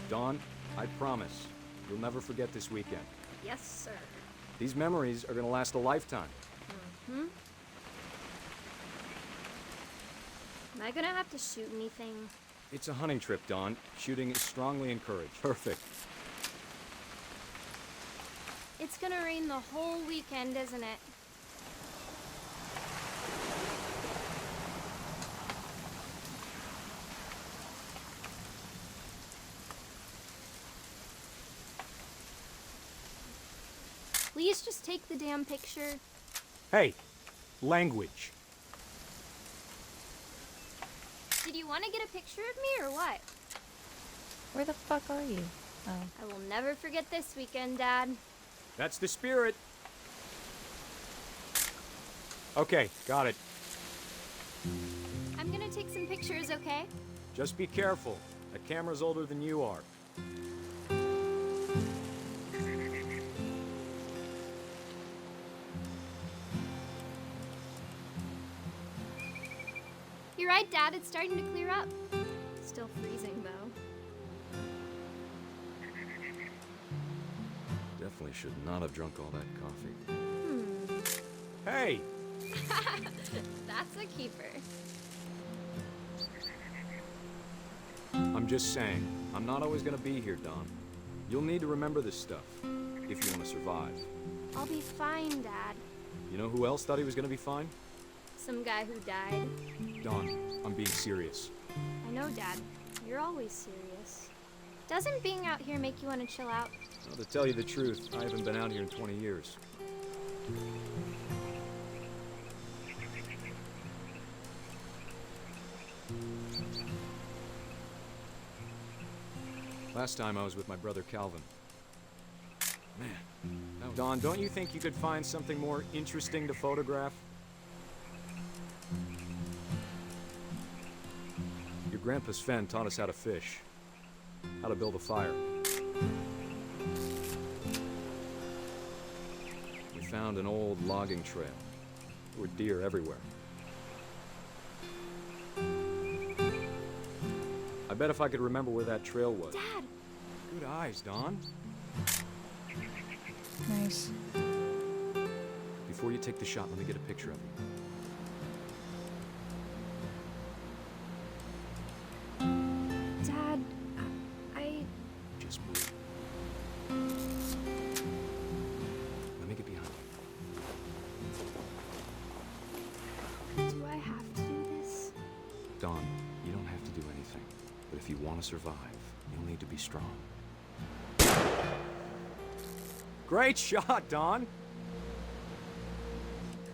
Dawn, I promise, you'll never forget this weekend. Yes, sir. These memories are gonna last a lifetime. Mm-hmm. Am I gonna have to shoot anything? It's a hunting trip, Dawn. Shooting is strongly encouraged. Perfect. It's gonna rain the whole weekend, isn't it? Please just take the damn picture. Hey, language. Did you want to get a picture of me or what? Where the fuck are you? Oh. I will never forget this weekend, Dad. That's the spirit. Okay, got it. I'm gonna take some pictures, okay? Just be careful. That camera's older than you are. You're right, Dad. It's starting to clear up. Still freezing, though. Definitely should not have drunk all that coffee. Hey! That's a keeper. I'm just saying, I'm not always gonna be here, Dawn. You'll need to remember this stuff. if you want to survive. I'll be fine, Dad. You know who else thought he was gonna be fine? Some guy who died. Dawn, I'm being serious. I know, Dad. You're always serious. Doesn't being out here make you want to chill out? Well, to tell you the truth, I haven't been out here in 20 years. Last time I was with my brother Calvin. Man. Dawn, don't you think you could find something more interesting to photograph? Your grandpa Sven taught us how to fish, how to build a fire. We found an old logging trail. There were deer everywhere. I bet if I could remember where that trail was. Dad! Good eyes, Dawn. Nice. Before you take the shot, let me get a picture of you. Dad, I... Just move. Let me get behind you. Do I have to do this? Dawn, you don't have to do anything. But if you want to survive, you'll need to be strong. Great shot, Dawn!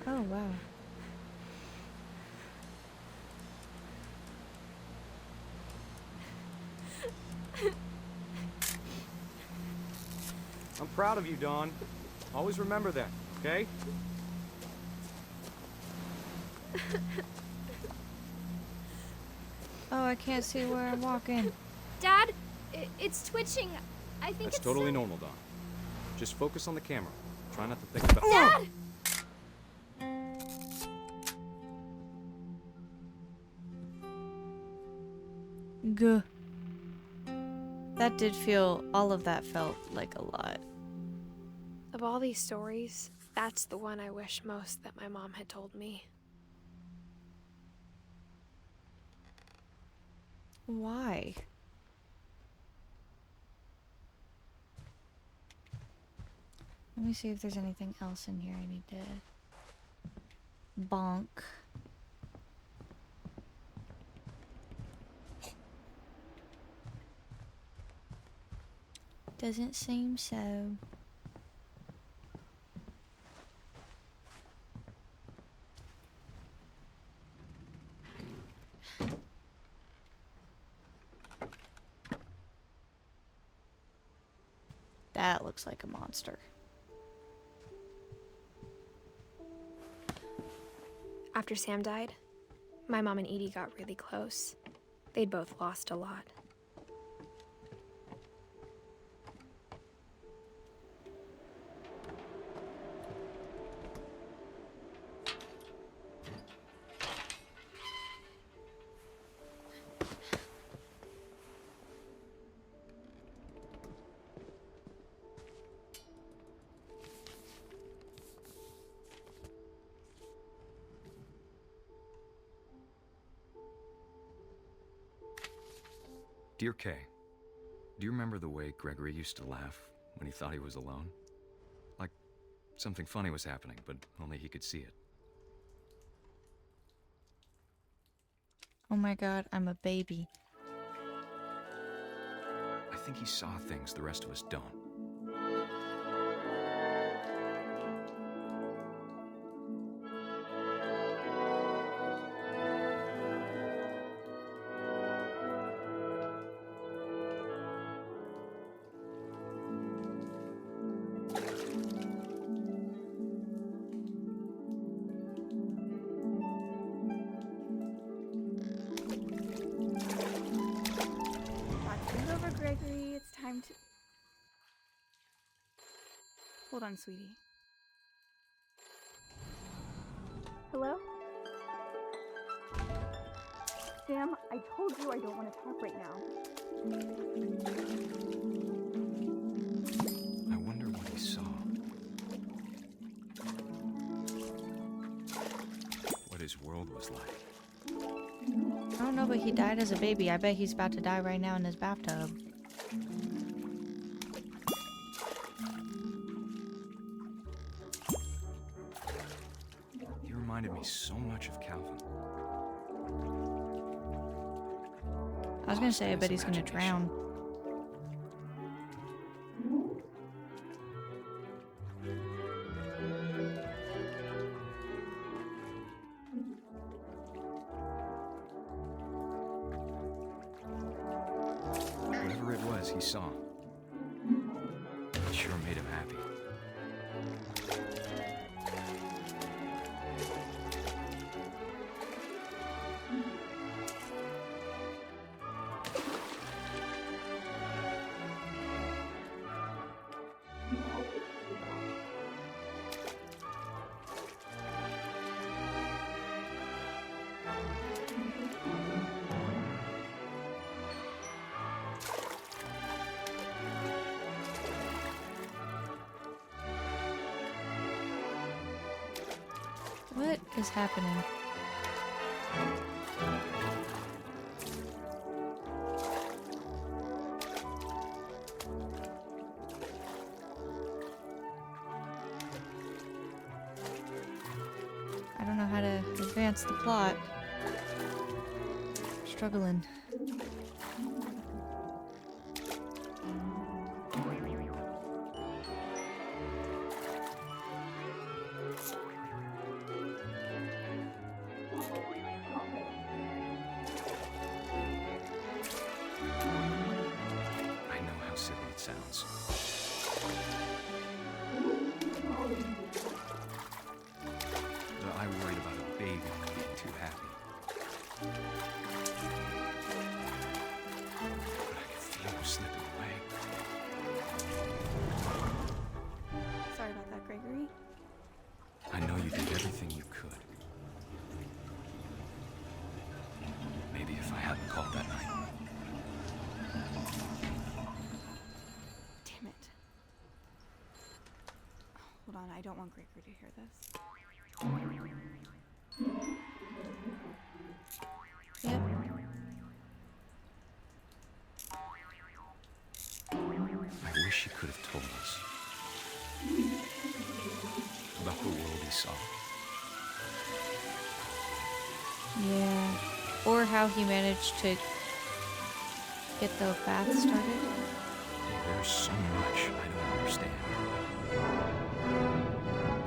Oh, wow. I'm proud of you, Dawn. Always remember that, okay? Oh, I can't see where I'm walking. Dad, it's twitching. I think That's it's totally sick. normal, Dawn. Just focus on the camera. Try not to think about— Dad! Gah. That did feel, all of that felt like a lot. Of all these stories, that's the one I wish most that my mom had told me. Why? Let me see if there's anything else in here I need to bonk. Doesn't seem so. That looks like a monster. After Sam died, my mom and Edie got really close. They'd both lost a lot. Dear Kay, do you remember the way Gregory used to laugh when he thought he was alone? Like something funny was happening, but only he could see it. Oh my god, I'm a baby. I think he saw things the rest of us don't. Gregory, it's time to... Hold on, sweetie. Hello? Sam, I told you I don't want to talk right now. I wonder what he saw. What his world was like. I don't know, but he died as a baby. I bet he's about to die right now in his bathtub. so much of Calvin. I was gonna say, I bet he's gonna drown. Whatever it was he saw, it sure made him happy. What is happening? I don't know how to advance the plot. Struggling. I know how silly it sounds. But I worried about a baby being too happy. But I could feel her slipping away. Sorry about that, Gregory. I know you did everything you could. Maybe if I hadn't called that night. Damn it. Hold on, I don't want Gregory to hear this. Yep. I wish he could have told us about the world he saw. Yeah. Or how he managed to get the bath started. There's so much I don't understand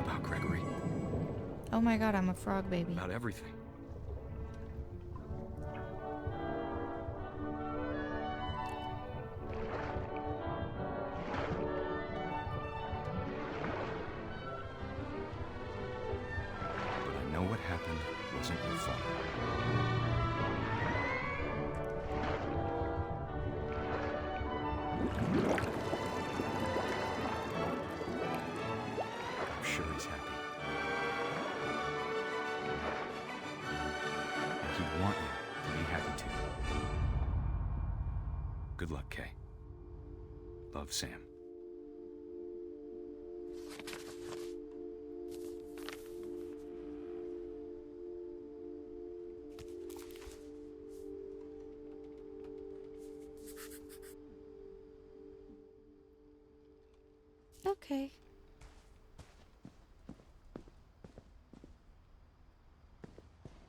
about Gregory, Oh my god, I'm a frog baby. about everything. But I know what happened wasn't your fault. I'm sure he's happy. And he'd want you to be happy too. Good luck, Kay. Love, Sam. Okay.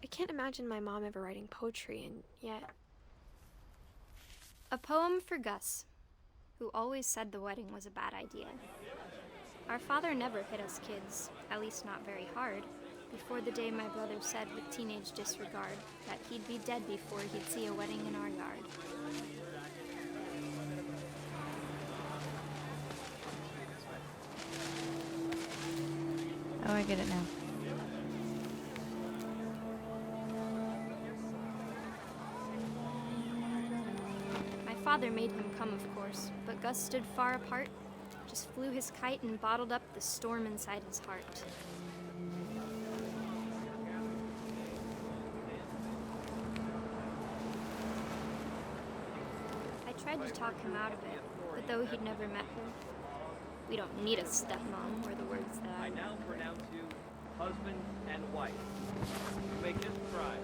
I can't imagine my mom ever writing poetry, and yet... A poem for Gus, who always said the wedding was a bad idea. Our father never hit us kids, at least not very hard, before the day my brother said with teenage disregard that he'd be dead before he'd see a wedding in our yard. Oh, I get it now. My father made him come, of course, but Gus stood far apart, just flew his kite and bottled up the storm inside his heart. I tried to talk him out of it, but though he'd never met her, we don't need a stepmom, were the words that I now pronounce you husband and wife. You may kiss the bride.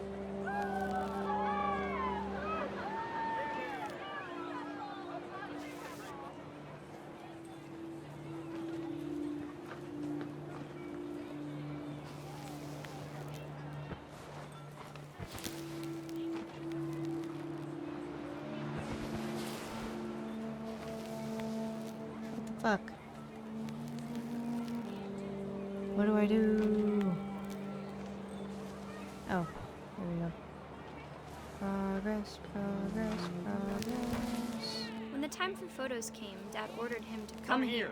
Fuck. What do I do? Oh, there we go. Progress, progress, progress. When the time for photos came, Dad ordered him to Come here.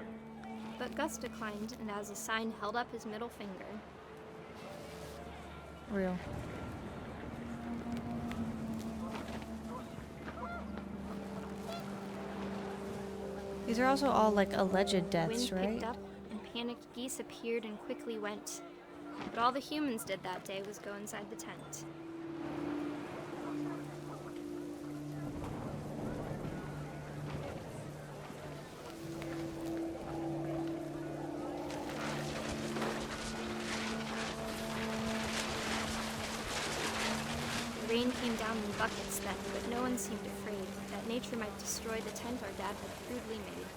But Gus declined, and as a sign held up his middle finger. Real. These are also all like alleged deaths, Wind right? picked up, and panicked geese appeared and quickly went. But all the humans did that day was go inside the tent. The rain came down in buckets then, but no one seemed afraid that nature might destroy the tent our dad had crudely made.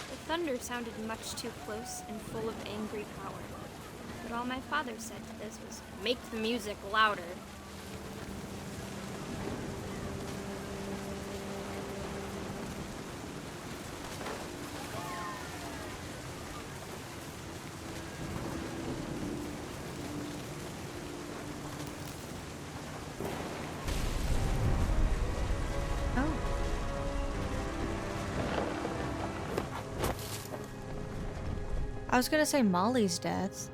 The thunder sounded much too close and full of angry power. But all my father said to this was, "Make the music louder." I was gonna say Molly's death.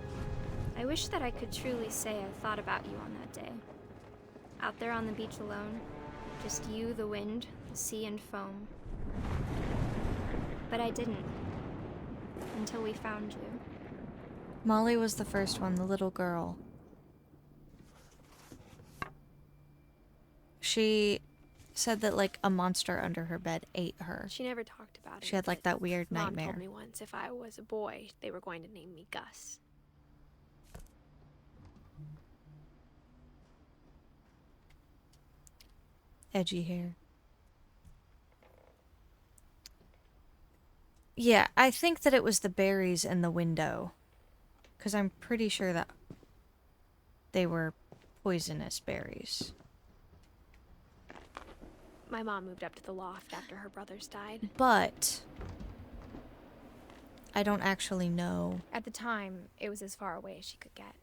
I wish that I could truly say I thought about you on that day. Out there on the beach alone, just you, the wind, the sea, and foam. But I didn't. Until we found you. Molly was the first one, the little girl. She said that like a monster under her bed ate her. She never talked about it. She had like that weird Mom nightmare. told me once if I was a boy, they were going to name me Gus. Edgy hair. Yeah, I think that it was the berries in the window. Because I'm pretty sure that they were poisonous berries. My mom moved up to the loft after her brothers died. But I don't actually know. At the time, it was as far away as she could get.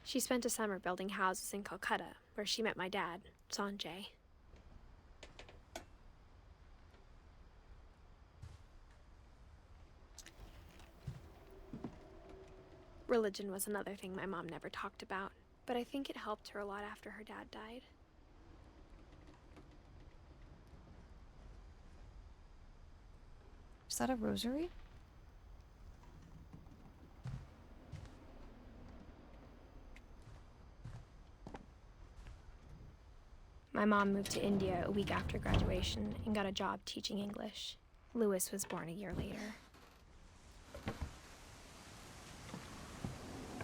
She spent a summer building houses in Calcutta, where she met my dad, Sanjay. Religion was another thing my mom never talked about, but I think it helped her a lot after her dad died. Is that a rosary? My mom moved to India a week after graduation and got a job teaching English. Louis was born a year later.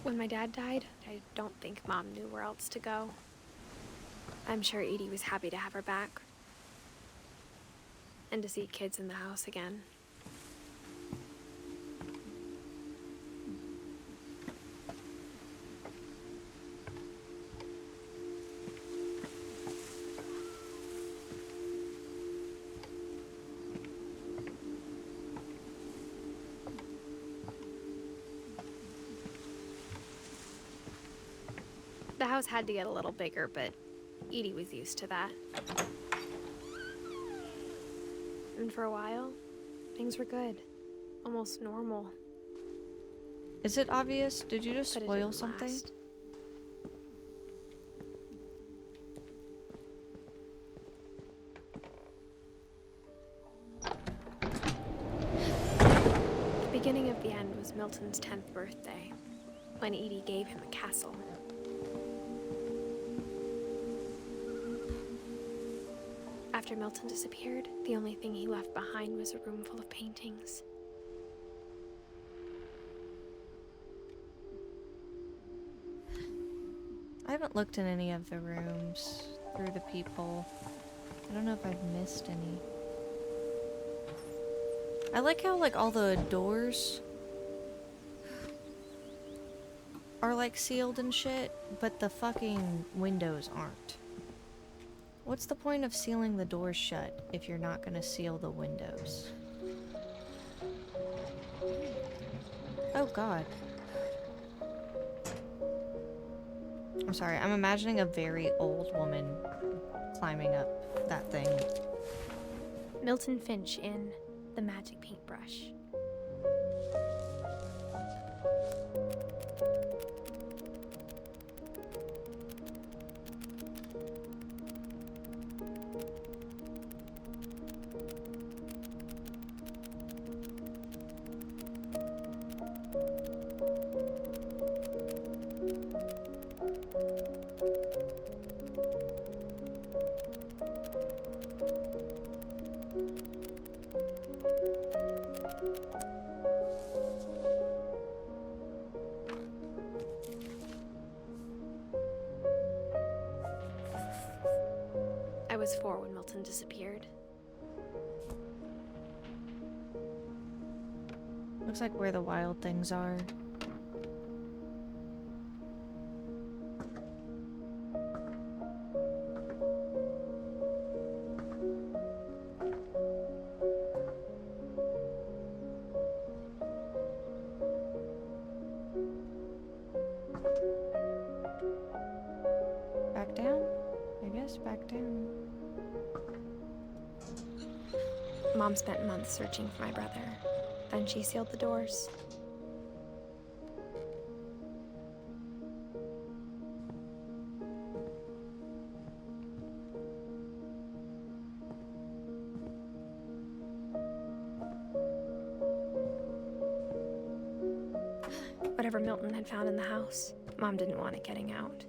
When my dad died, I don't think Mom knew where else to go. I'm sure Edie was happy to have her back. And to see kids in the house again. The house had to get a little bigger, but Edie was used to that. And for a while, things were good. Almost normal. Is it obvious? Did you just But it spoil didn't something? last. The beginning of the end was Milton's 10th birthday, when Edie gave him a castle. After Milton disappeared, the only thing he left behind was a room full of paintings. I haven't looked in any of the rooms through the people. I don't know if I've missed any. I like how, like, all the doors are, like, sealed and shit, but the fucking windows aren't. What's the point of sealing the doors shut if you're not gonna seal the windows? Oh god. I'm sorry, I'm imagining a very old woman climbing up that thing. Milton Finch in The Magic Paintbrush. I was 4 when Milton disappeared. Looks like where the wild things are. Back down? I guess back down. Mom spent months searching for my brother. Then she sealed the doors. Whatever Milton had found in the house, Mom didn't want it getting out.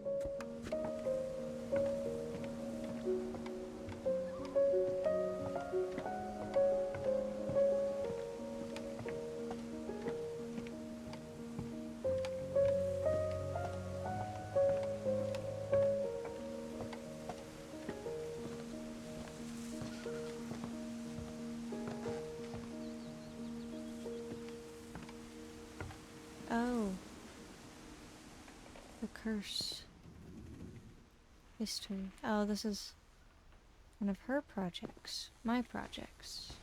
Oh. The curse. History. Oh, this is one of her projects. My projects.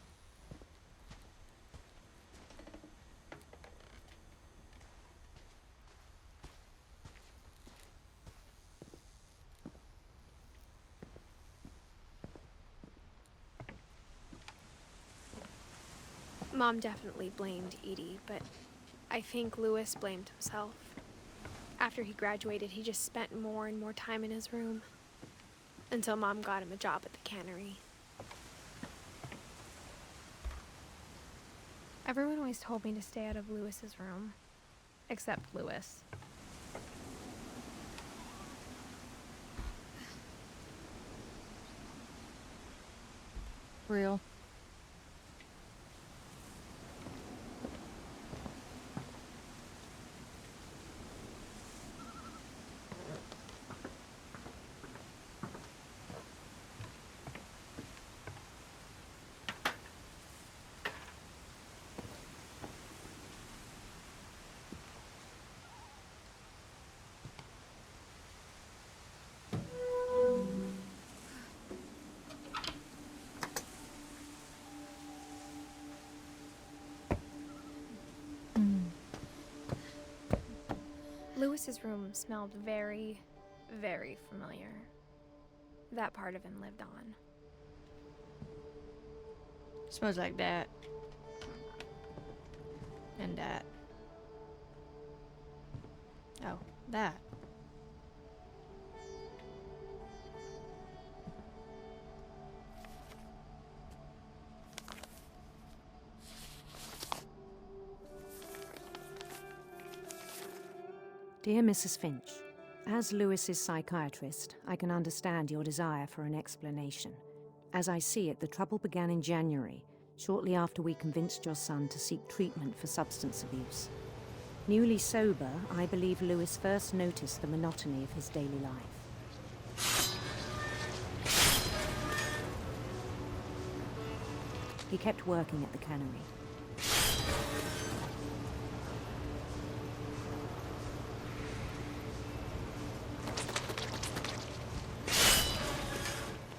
Mom definitely blamed Edie, but I think Louis blamed himself. After he graduated, he just spent more and more time in his room. Until Mom got him a job at the cannery. Everyone always told me to stay out of Louis's room. Except Louis. Real. Louis's room smelled very, very familiar. That part of him lived on. Smells like that. And that. Oh, that. Dear Mrs. Finch, as Louis's psychiatrist, I can understand your desire for an explanation. As I see it, the trouble began in January, shortly after we convinced your son to seek treatment for substance abuse. Newly sober, I believe Louis first noticed the monotony of his daily life. He kept working at the cannery.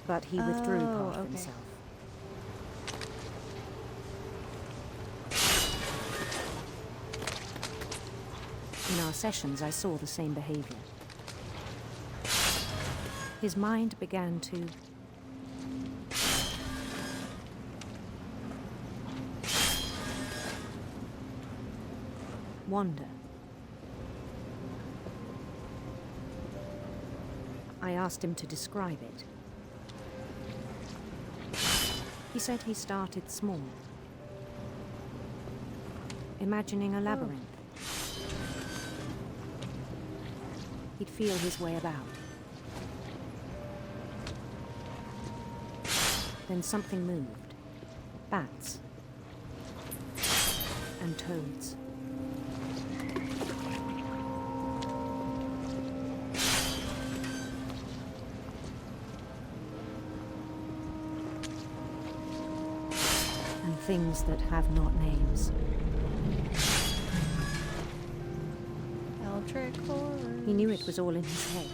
But he withdrew part of himself. In our sessions, I saw the same behavior. His mind began to wander. I asked him to describe it. He said he started small, imagining a labyrinth. He'd feel his way about. Then something moved. Bats. And toads. And things that have not names. Eldritch horror. He knew it was all in his head.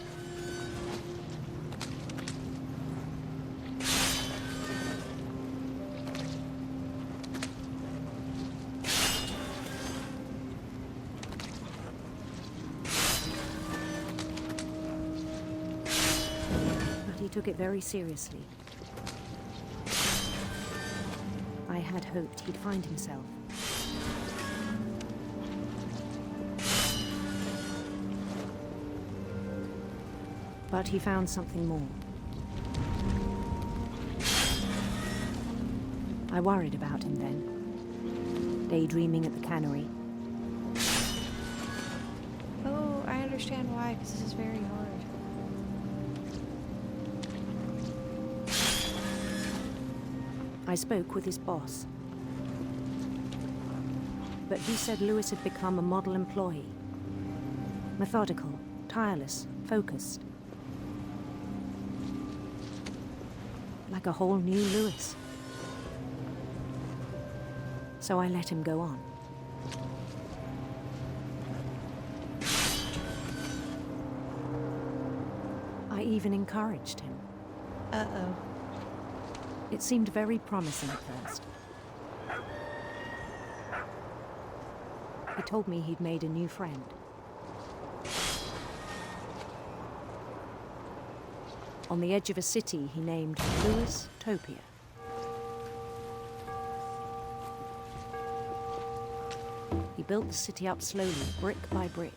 But he took it very seriously. I had hoped he'd find himself. But he found something more. I worried about him then, daydreaming at the cannery. Oh, I understand why, because this is very hard. I spoke with his boss. But he said Lewis had become a model employee. Methodical, tireless, focused. Like a whole new Lewis. So I let him go on. I even encouraged him. Uh-oh. It seemed very promising at first. He told me he'd made a new friend. On the edge of a city he named Lewis-topia. He built the city up slowly, brick by brick.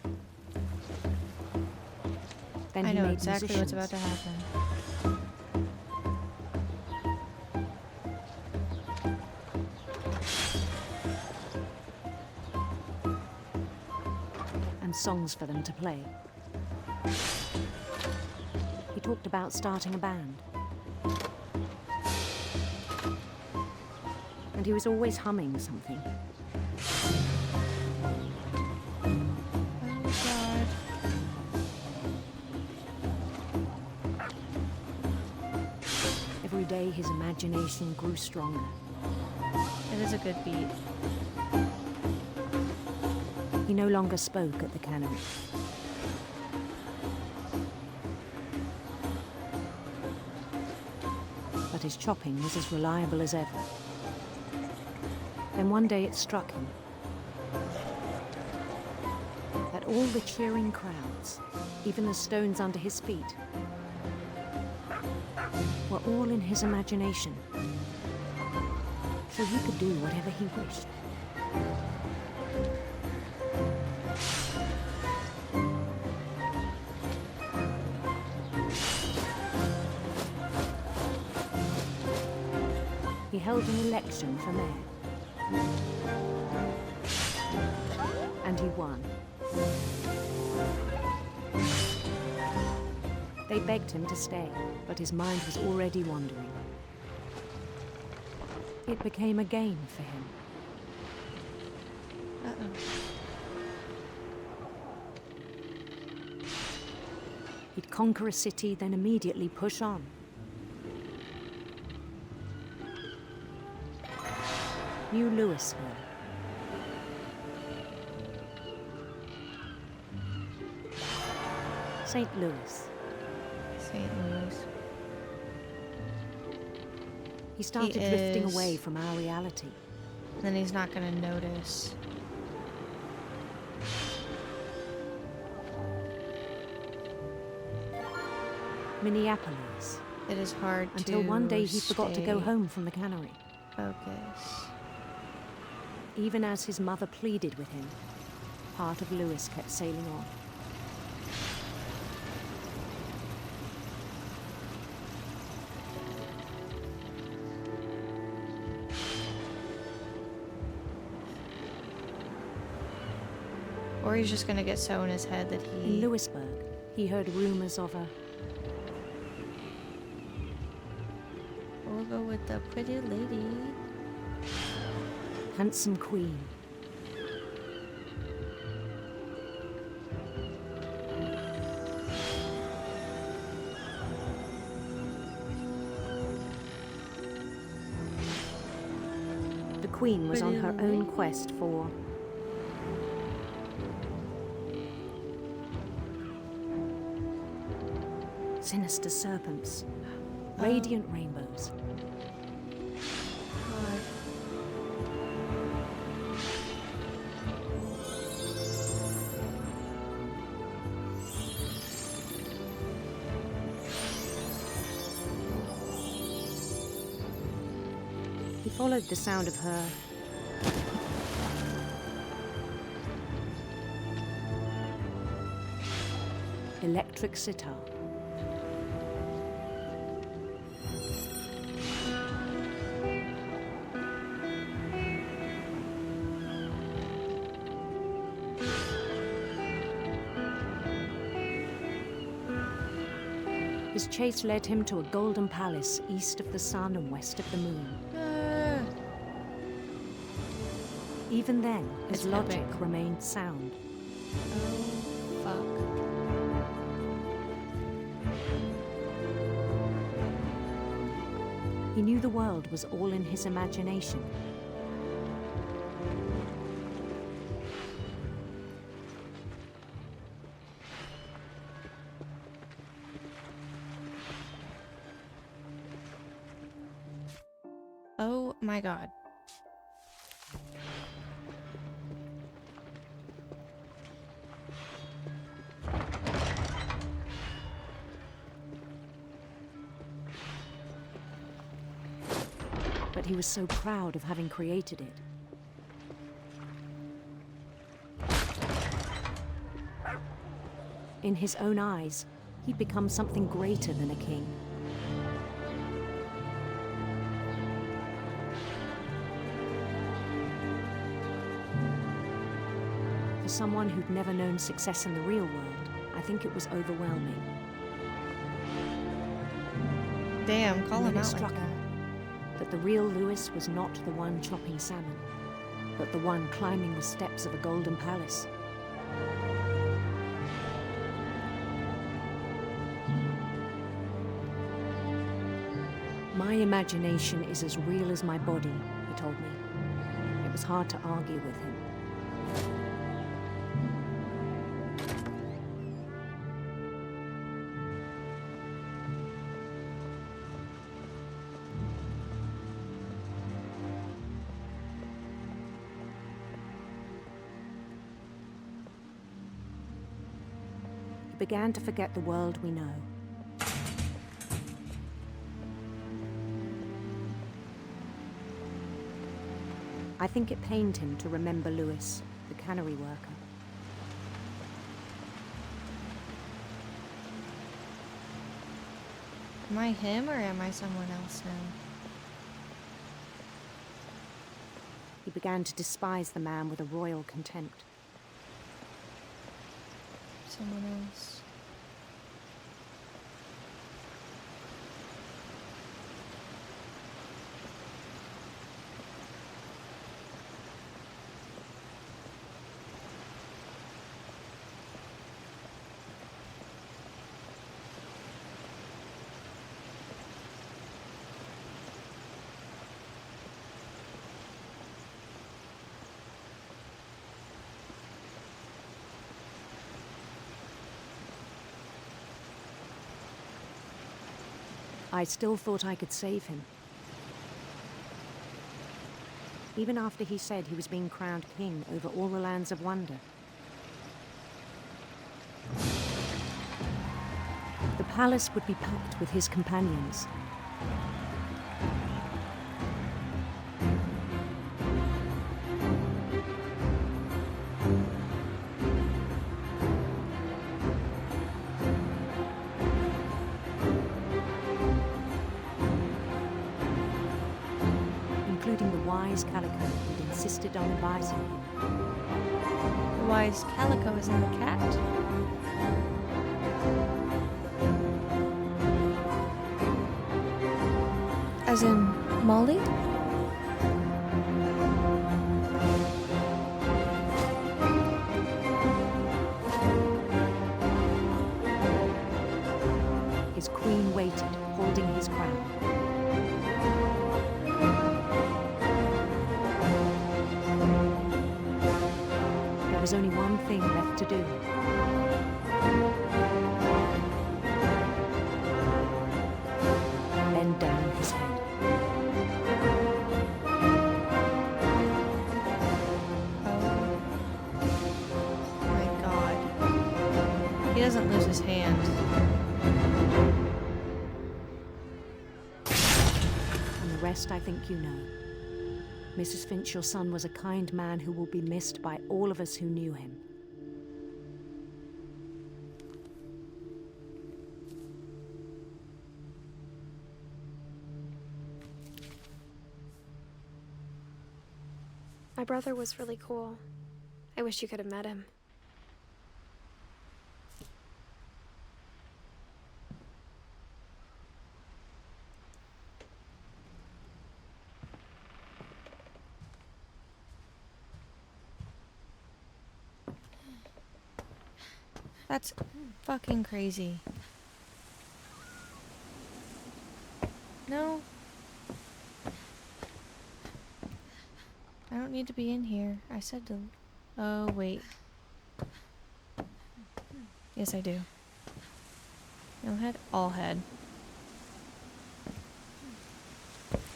Then I he know made exactly musicians. what's about to happen. And songs for them to play. He talked about starting a band. And he was always humming something. Oh, God. Every day his imagination grew stronger. It is a good beat. He no longer spoke at the cannery. But his chopping was as reliable as ever. Then one day it struck him that all the cheering crowds, even the stones under his feet, were all in his imagination. So he could do whatever he wished. He held an election for mayor. And he won. They begged him to stay, but his mind was already wandering. It became a game for him. Uh-oh. He'd conquer a city, then immediately push on. New Louisville. St. Louis. St. Louis. He started drifting away from our reality. Then he's not gonna notice. Minneapolis. It is hard until to one day he forgot to go stay home from the cannery. Focus. Even as his mother pleaded with him, part of Lewis kept sailing on. Or he's just gonna get so in his head that he... In Lewisburg, he heard rumors of a... We'll go with the pretty lady. handsome queen. The queen was on her own quest for sinister serpents, radiant rainbows. He followed the sound of her electric sitar. His chase led him to a golden palace east of the sun and west of the moon. Even then, his logic remained sound. Oh, fuck. He knew the world was all in his imagination. Oh my god. But he was so proud of having created it. In his own eyes, he'd become something greater than a king. For someone who'd never known success in the real world, I think it was overwhelming. Damn, call him it out struck like him that the real Lewis was not the one chopping salmon, but the one climbing the steps of a golden palace. My imagination is as real as my body, he told me. It was hard to argue with him. He began to forget the world we know. I think it pained him to remember Lewis, the cannery worker. Am I him or am I someone else now? He began to despise the man with a royal contempt. Someone else. I still thought I could save him. Even after he said he was being crowned king over all the lands of wonder. The palace would be packed with his companions. Including the wise Calico who'd insisted on advising me. The wise Calico is not a cat. As in Molly? His queen waited, holding his crown. There was only one thing left to do. Bend down his head. Oh my god. He doesn't lose his hand. And the rest I think you know. Mrs. Finch, your son was a kind man who will be missed by all of us who knew him. My brother was really cool. I wish you could have met him. That's fucking crazy. No. I don't need to be in here. I said to... Oh, wait. Yes, I do. No head? All head.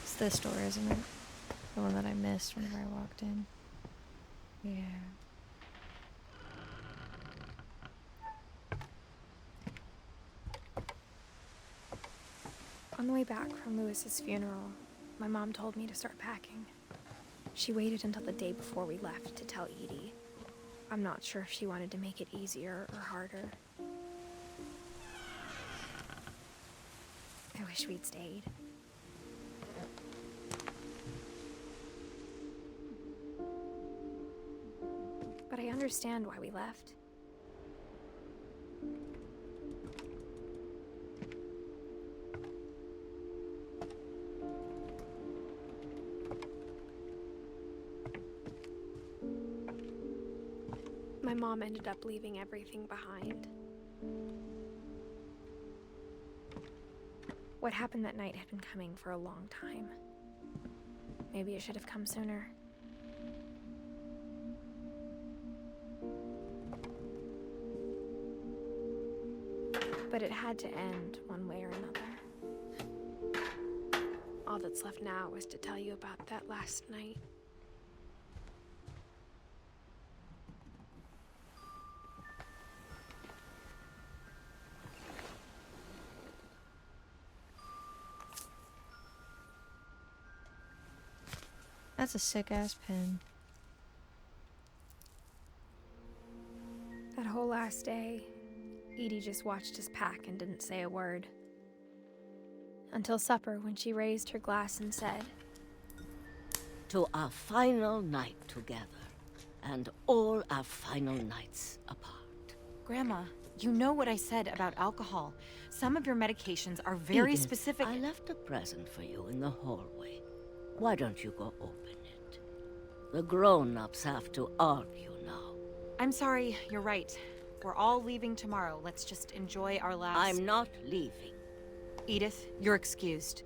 It's this door, isn't it? The one that I missed whenever I walked in. Yeah. On the way back from Lewis's funeral, my mom told me to start packing. She waited until the day before we left to tell Edie. I'm not sure if she wanted to make it easier or harder. I wish we'd stayed. But I understand why we left. My mom ended up leaving everything behind. What happened that night had been coming for a long time. Maybe it should have come sooner. But it had to end one way or another. All that's left now is to tell you about that last night. That's a sick-ass pen. That whole last day, Edie just watched us pack and didn't say a word. Until supper, when she raised her glass and said, "To our final night together, and all our final nights apart." Grandma, you know what I said about alcohol. Some of your medications are very Edith, specific. I left a present for you in the hallway. Why don't you go open it? The grown-ups have to argue now. I'm sorry, you're right. We're all leaving tomorrow. Let's just enjoy our last... I'm not leaving. Edith, you're excused.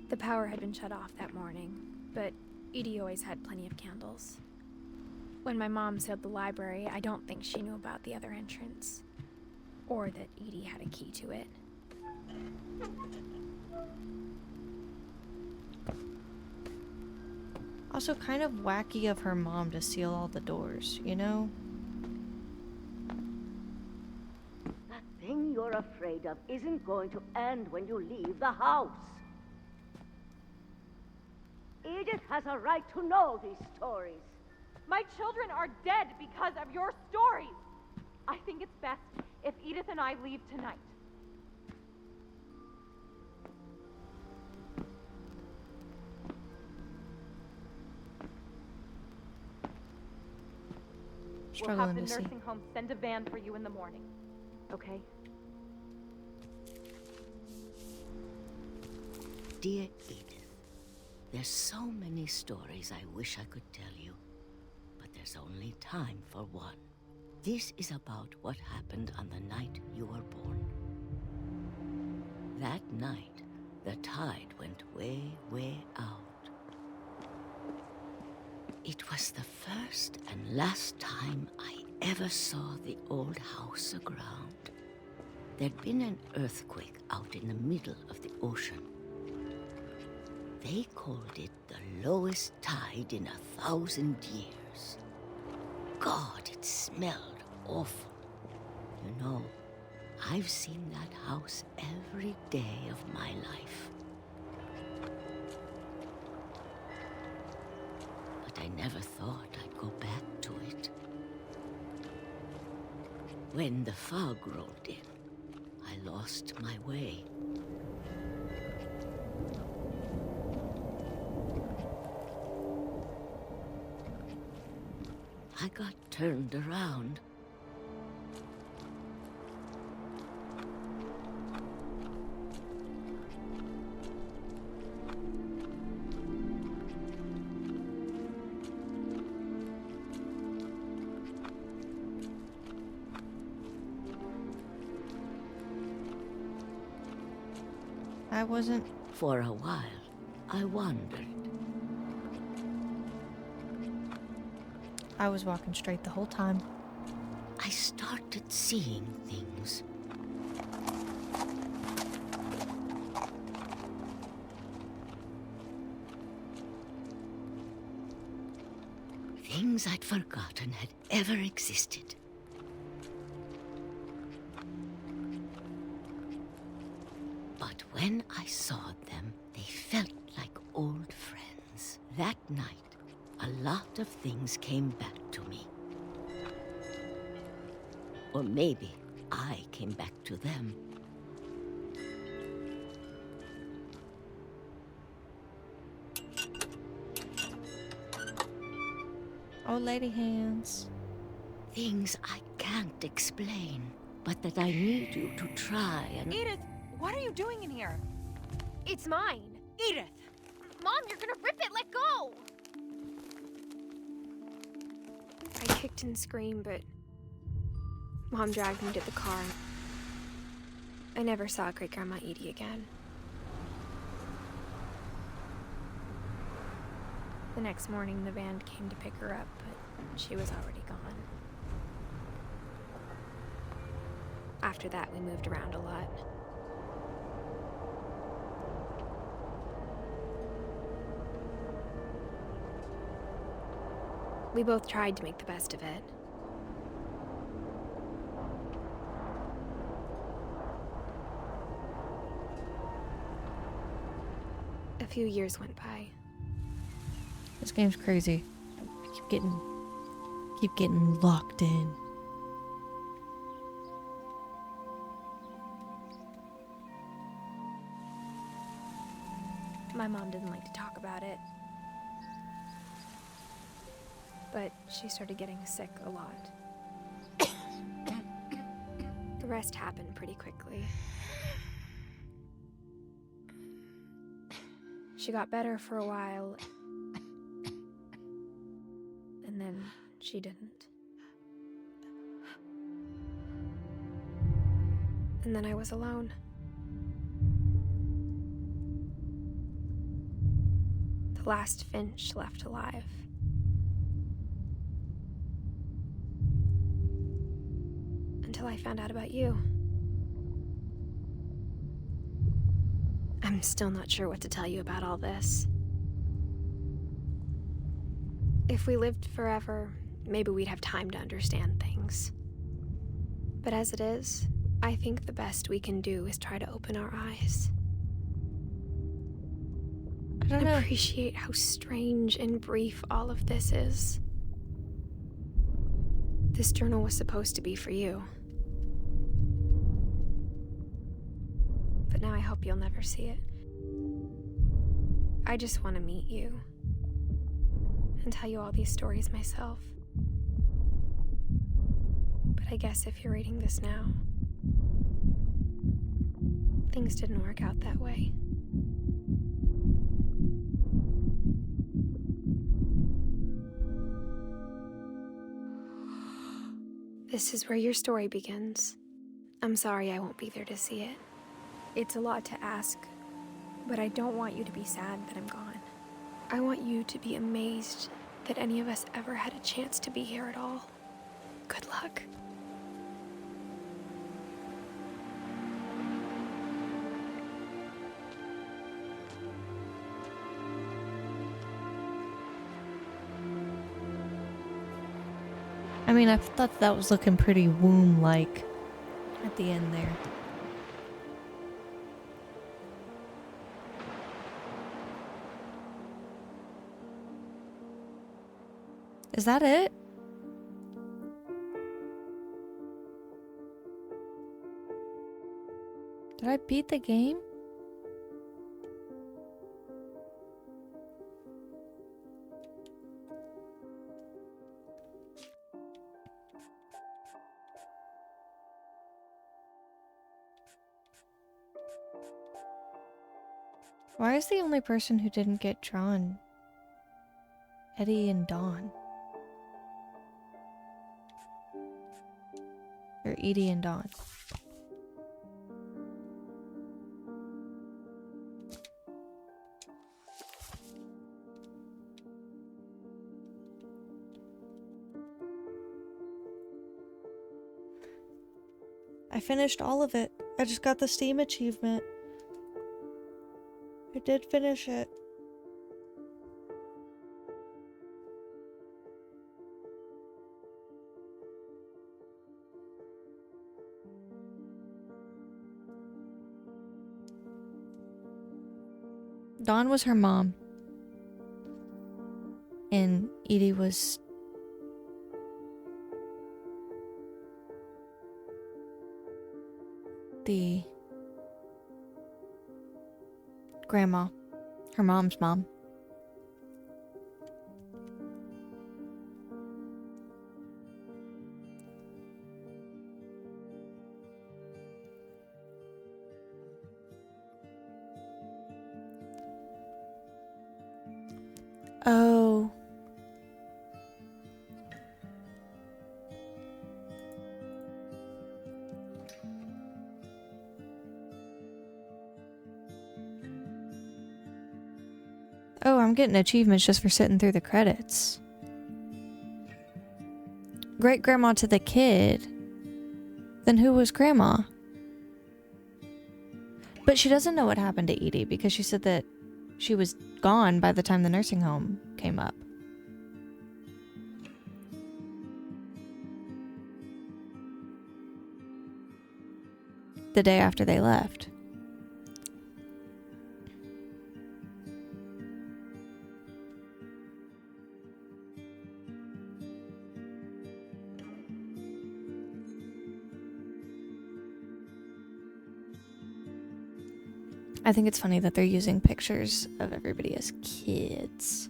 The power had been shut off that morning, but Edie always had plenty of candles. When my mom sealed the library, I don't think she knew about the other entrance, or that Edie had a key to it. Also kind of wacky of her mom to seal all the doors, you know? That thing you're afraid of isn't going to end when you leave the house. Edith has a right to know these stories. My children are dead because of your stories. I think it's best if Edith and I leave tonight. We'll have the nursing home send a van for you in the morning, okay? Dear Edith, there's so many stories I wish I could tell you, but there's only time for one. This is about what happened on the night you were born. That night, the tide went way, way out. It was the first and last time I ever saw the old house aground. There'd been an earthquake out in the middle of the ocean. They called it the lowest tide in 1,000 years. God, it smelled awful. You know, I've seen that house every day of my life. But I never thought I'd go back to it. When the fog rolled in, I lost my way. I got turned around. I wasn't... For a while, I wandered. I was walking straight the whole time. I started seeing things. Things I'd forgotten had ever existed. But when I saw them, they felt like old friends. That night, a lot of things came back to me. Or maybe I came back to them. Old lady hands. Things I can't explain, but that I need you to try and... Edith, what are you doing in here? It's mine. Edith! Mom, you're gonna rip it! Let go! I kicked and screamed, but Mom dragged me to the car. I never saw Great-Grandma Edie again. The next morning, the van came to pick her up, but she was already gone. After that, we moved around a lot. We both tried to make the best of it. A few years went by. This game's crazy. I keep getting locked in. My mom didn't like to talk about it. But she started getting sick a lot. The rest happened pretty quickly. She got better for a while, and then she didn't. And then I was alone. The last Finch left alive. Until I found out about you. I'm still not sure what to tell you about all this. If we lived forever, maybe we'd have time to understand things. But as it is, I think the best we can do is try to open our eyes. I don't know. Appreciate how strange and brief all of this is. This journal was supposed to be for you. But now I hope you'll never see it. I just want to meet you and tell you all these stories myself. But I guess if you're reading this now, things didn't work out that way. This is where your story begins. I'm sorry I won't be there to see it. It's a lot to ask, but I don't want you to be sad that I'm gone. I want you to be amazed that any of us ever had a chance to be here at all. Good luck. I mean, I thought that was looking pretty womb-like at the end there. Is that it? Did I beat the game? Why is the only person who didn't get drawn Eddie and Dawn? Or Edie and Dawn? I finished all of it. I just got the Steam achievement. I did finish it. Dawn was her mom. And Edie was the grandma, her mom's mom. Oh. Oh, I'm getting achievements just for sitting through the credits. Great grandma to the kid. Then who was grandma? But she doesn't know what happened to Edie because she said that she was gone by the time the nursing home came up. The day after they left. I think it's funny that they're using pictures of everybody as kids.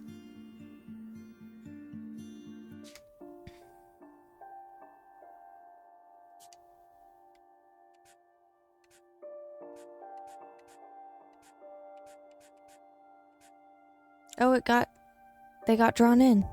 Oh, they got drawn in.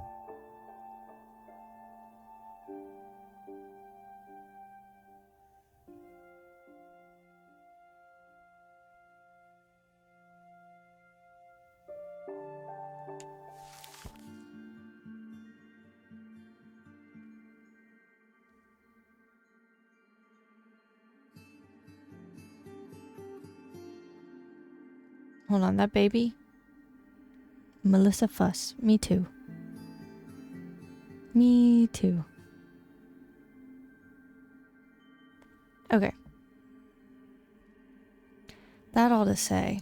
Hold on, that baby? Melissa Fuss. Me too. Me too. Okay. That all to say.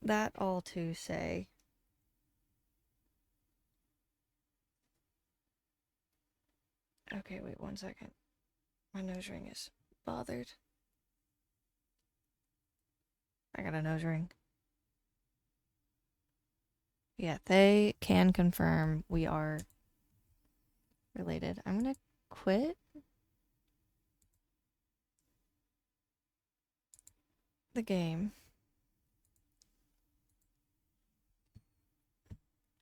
That all to say. Okay, wait 1 second. My nose ring is bothered. I got a nose ring. Yeah, they can confirm we are related. I'm gonna quit the game.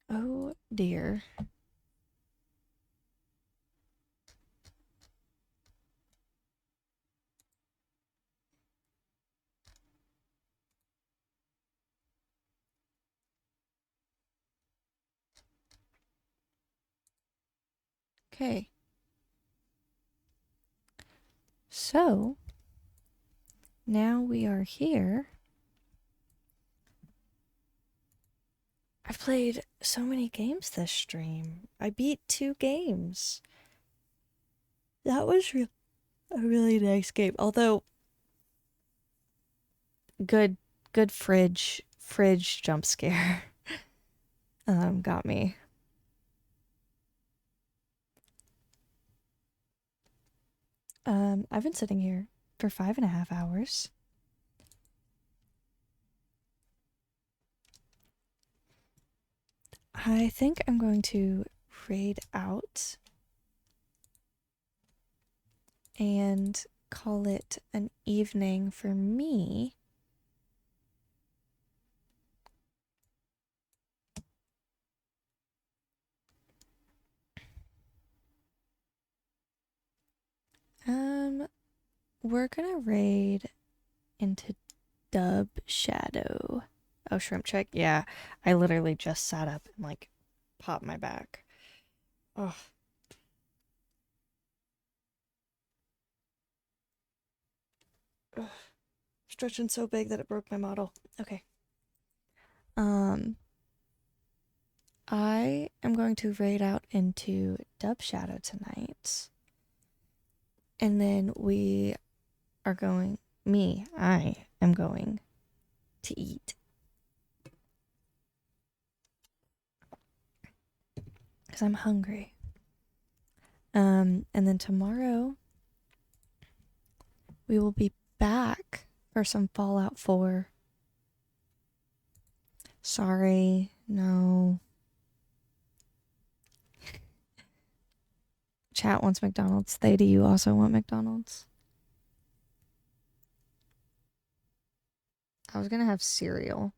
Oh dear. Okay. So, now we are here. I've played so many games this stream. I beat 2 games. That was a really nice game. Although, good fridge jump scare got me. I've been sitting here for 5.5 hours. I think I'm going to raid out and call it an evening for me. We're gonna raid into Dub Shadow. Oh, shrimp check? Yeah, I literally just sat up and like popped my back. Oh. Ugh. Stretching so big that it broke my model. Okay. I am going to raid out into Dub Shadow tonight. And then I am going to eat. Because I'm hungry. And then tomorrow we will be back for some Fallout 4. Sorry, no. Chat wants McDonald's. Do you also want McDonald's? I was gonna have cereal.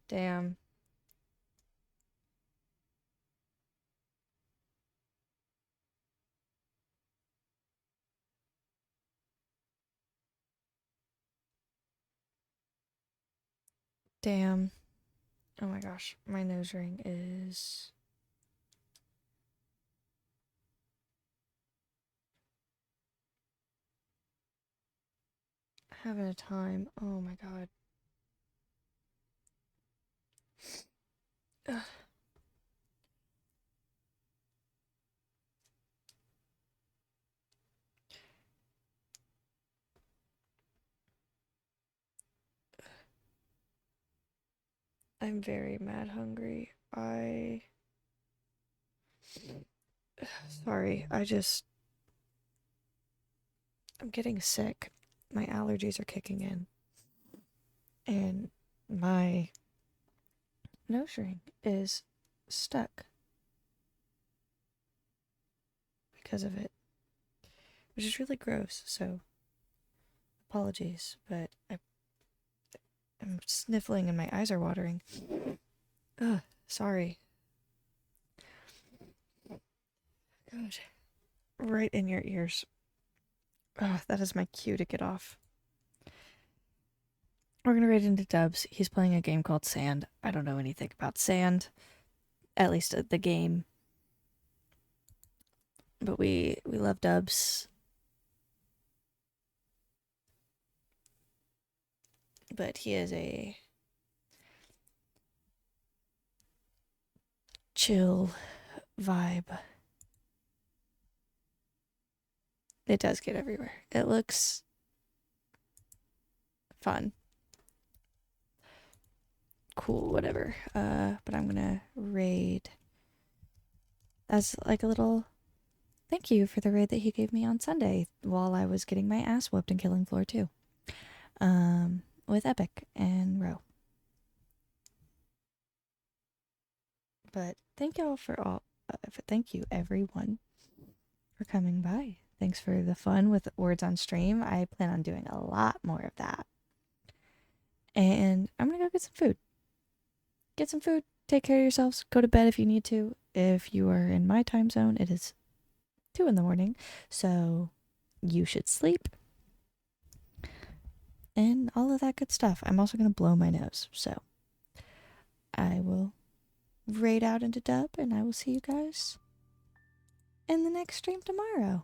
Damn. Damn. Oh my gosh, my nose ring is... having a time. Oh my god. Ugh. I'm very mad hungry. Sorry, I'm getting sick. My allergies are kicking in. And my nose ring is stuck because of it. Which is really gross, so apologies, but I'm sniffling and my eyes are watering. Ugh, sorry. God. Right in your ears. Ugh, that is my cue to get off. We're gonna raid into Dubs. He's playing a game called Sand. I don't know anything about Sand, at least the game. But we love Dubs. But he is a chill vibe. It does get everywhere. It looks fun. Cool, whatever. But I'm gonna raid as like a little thank you for the raid that he gave me on Sunday while I was getting my ass whooped in Killing Floor 2. With Epic and Ro. But thank y'all for all, thank you everyone for coming by. Thanks for the fun with words on stream. I plan on doing a lot more of that. And I'm gonna go get some food. Get some food. Take care of yourselves. Go to bed if you need to. If you are in my time zone, it is 2 in the morning. So you should sleep. And all of that good stuff. I'm also gonna blow my nose. So I will raid out into Dub, and I will see you guys in the next stream tomorrow.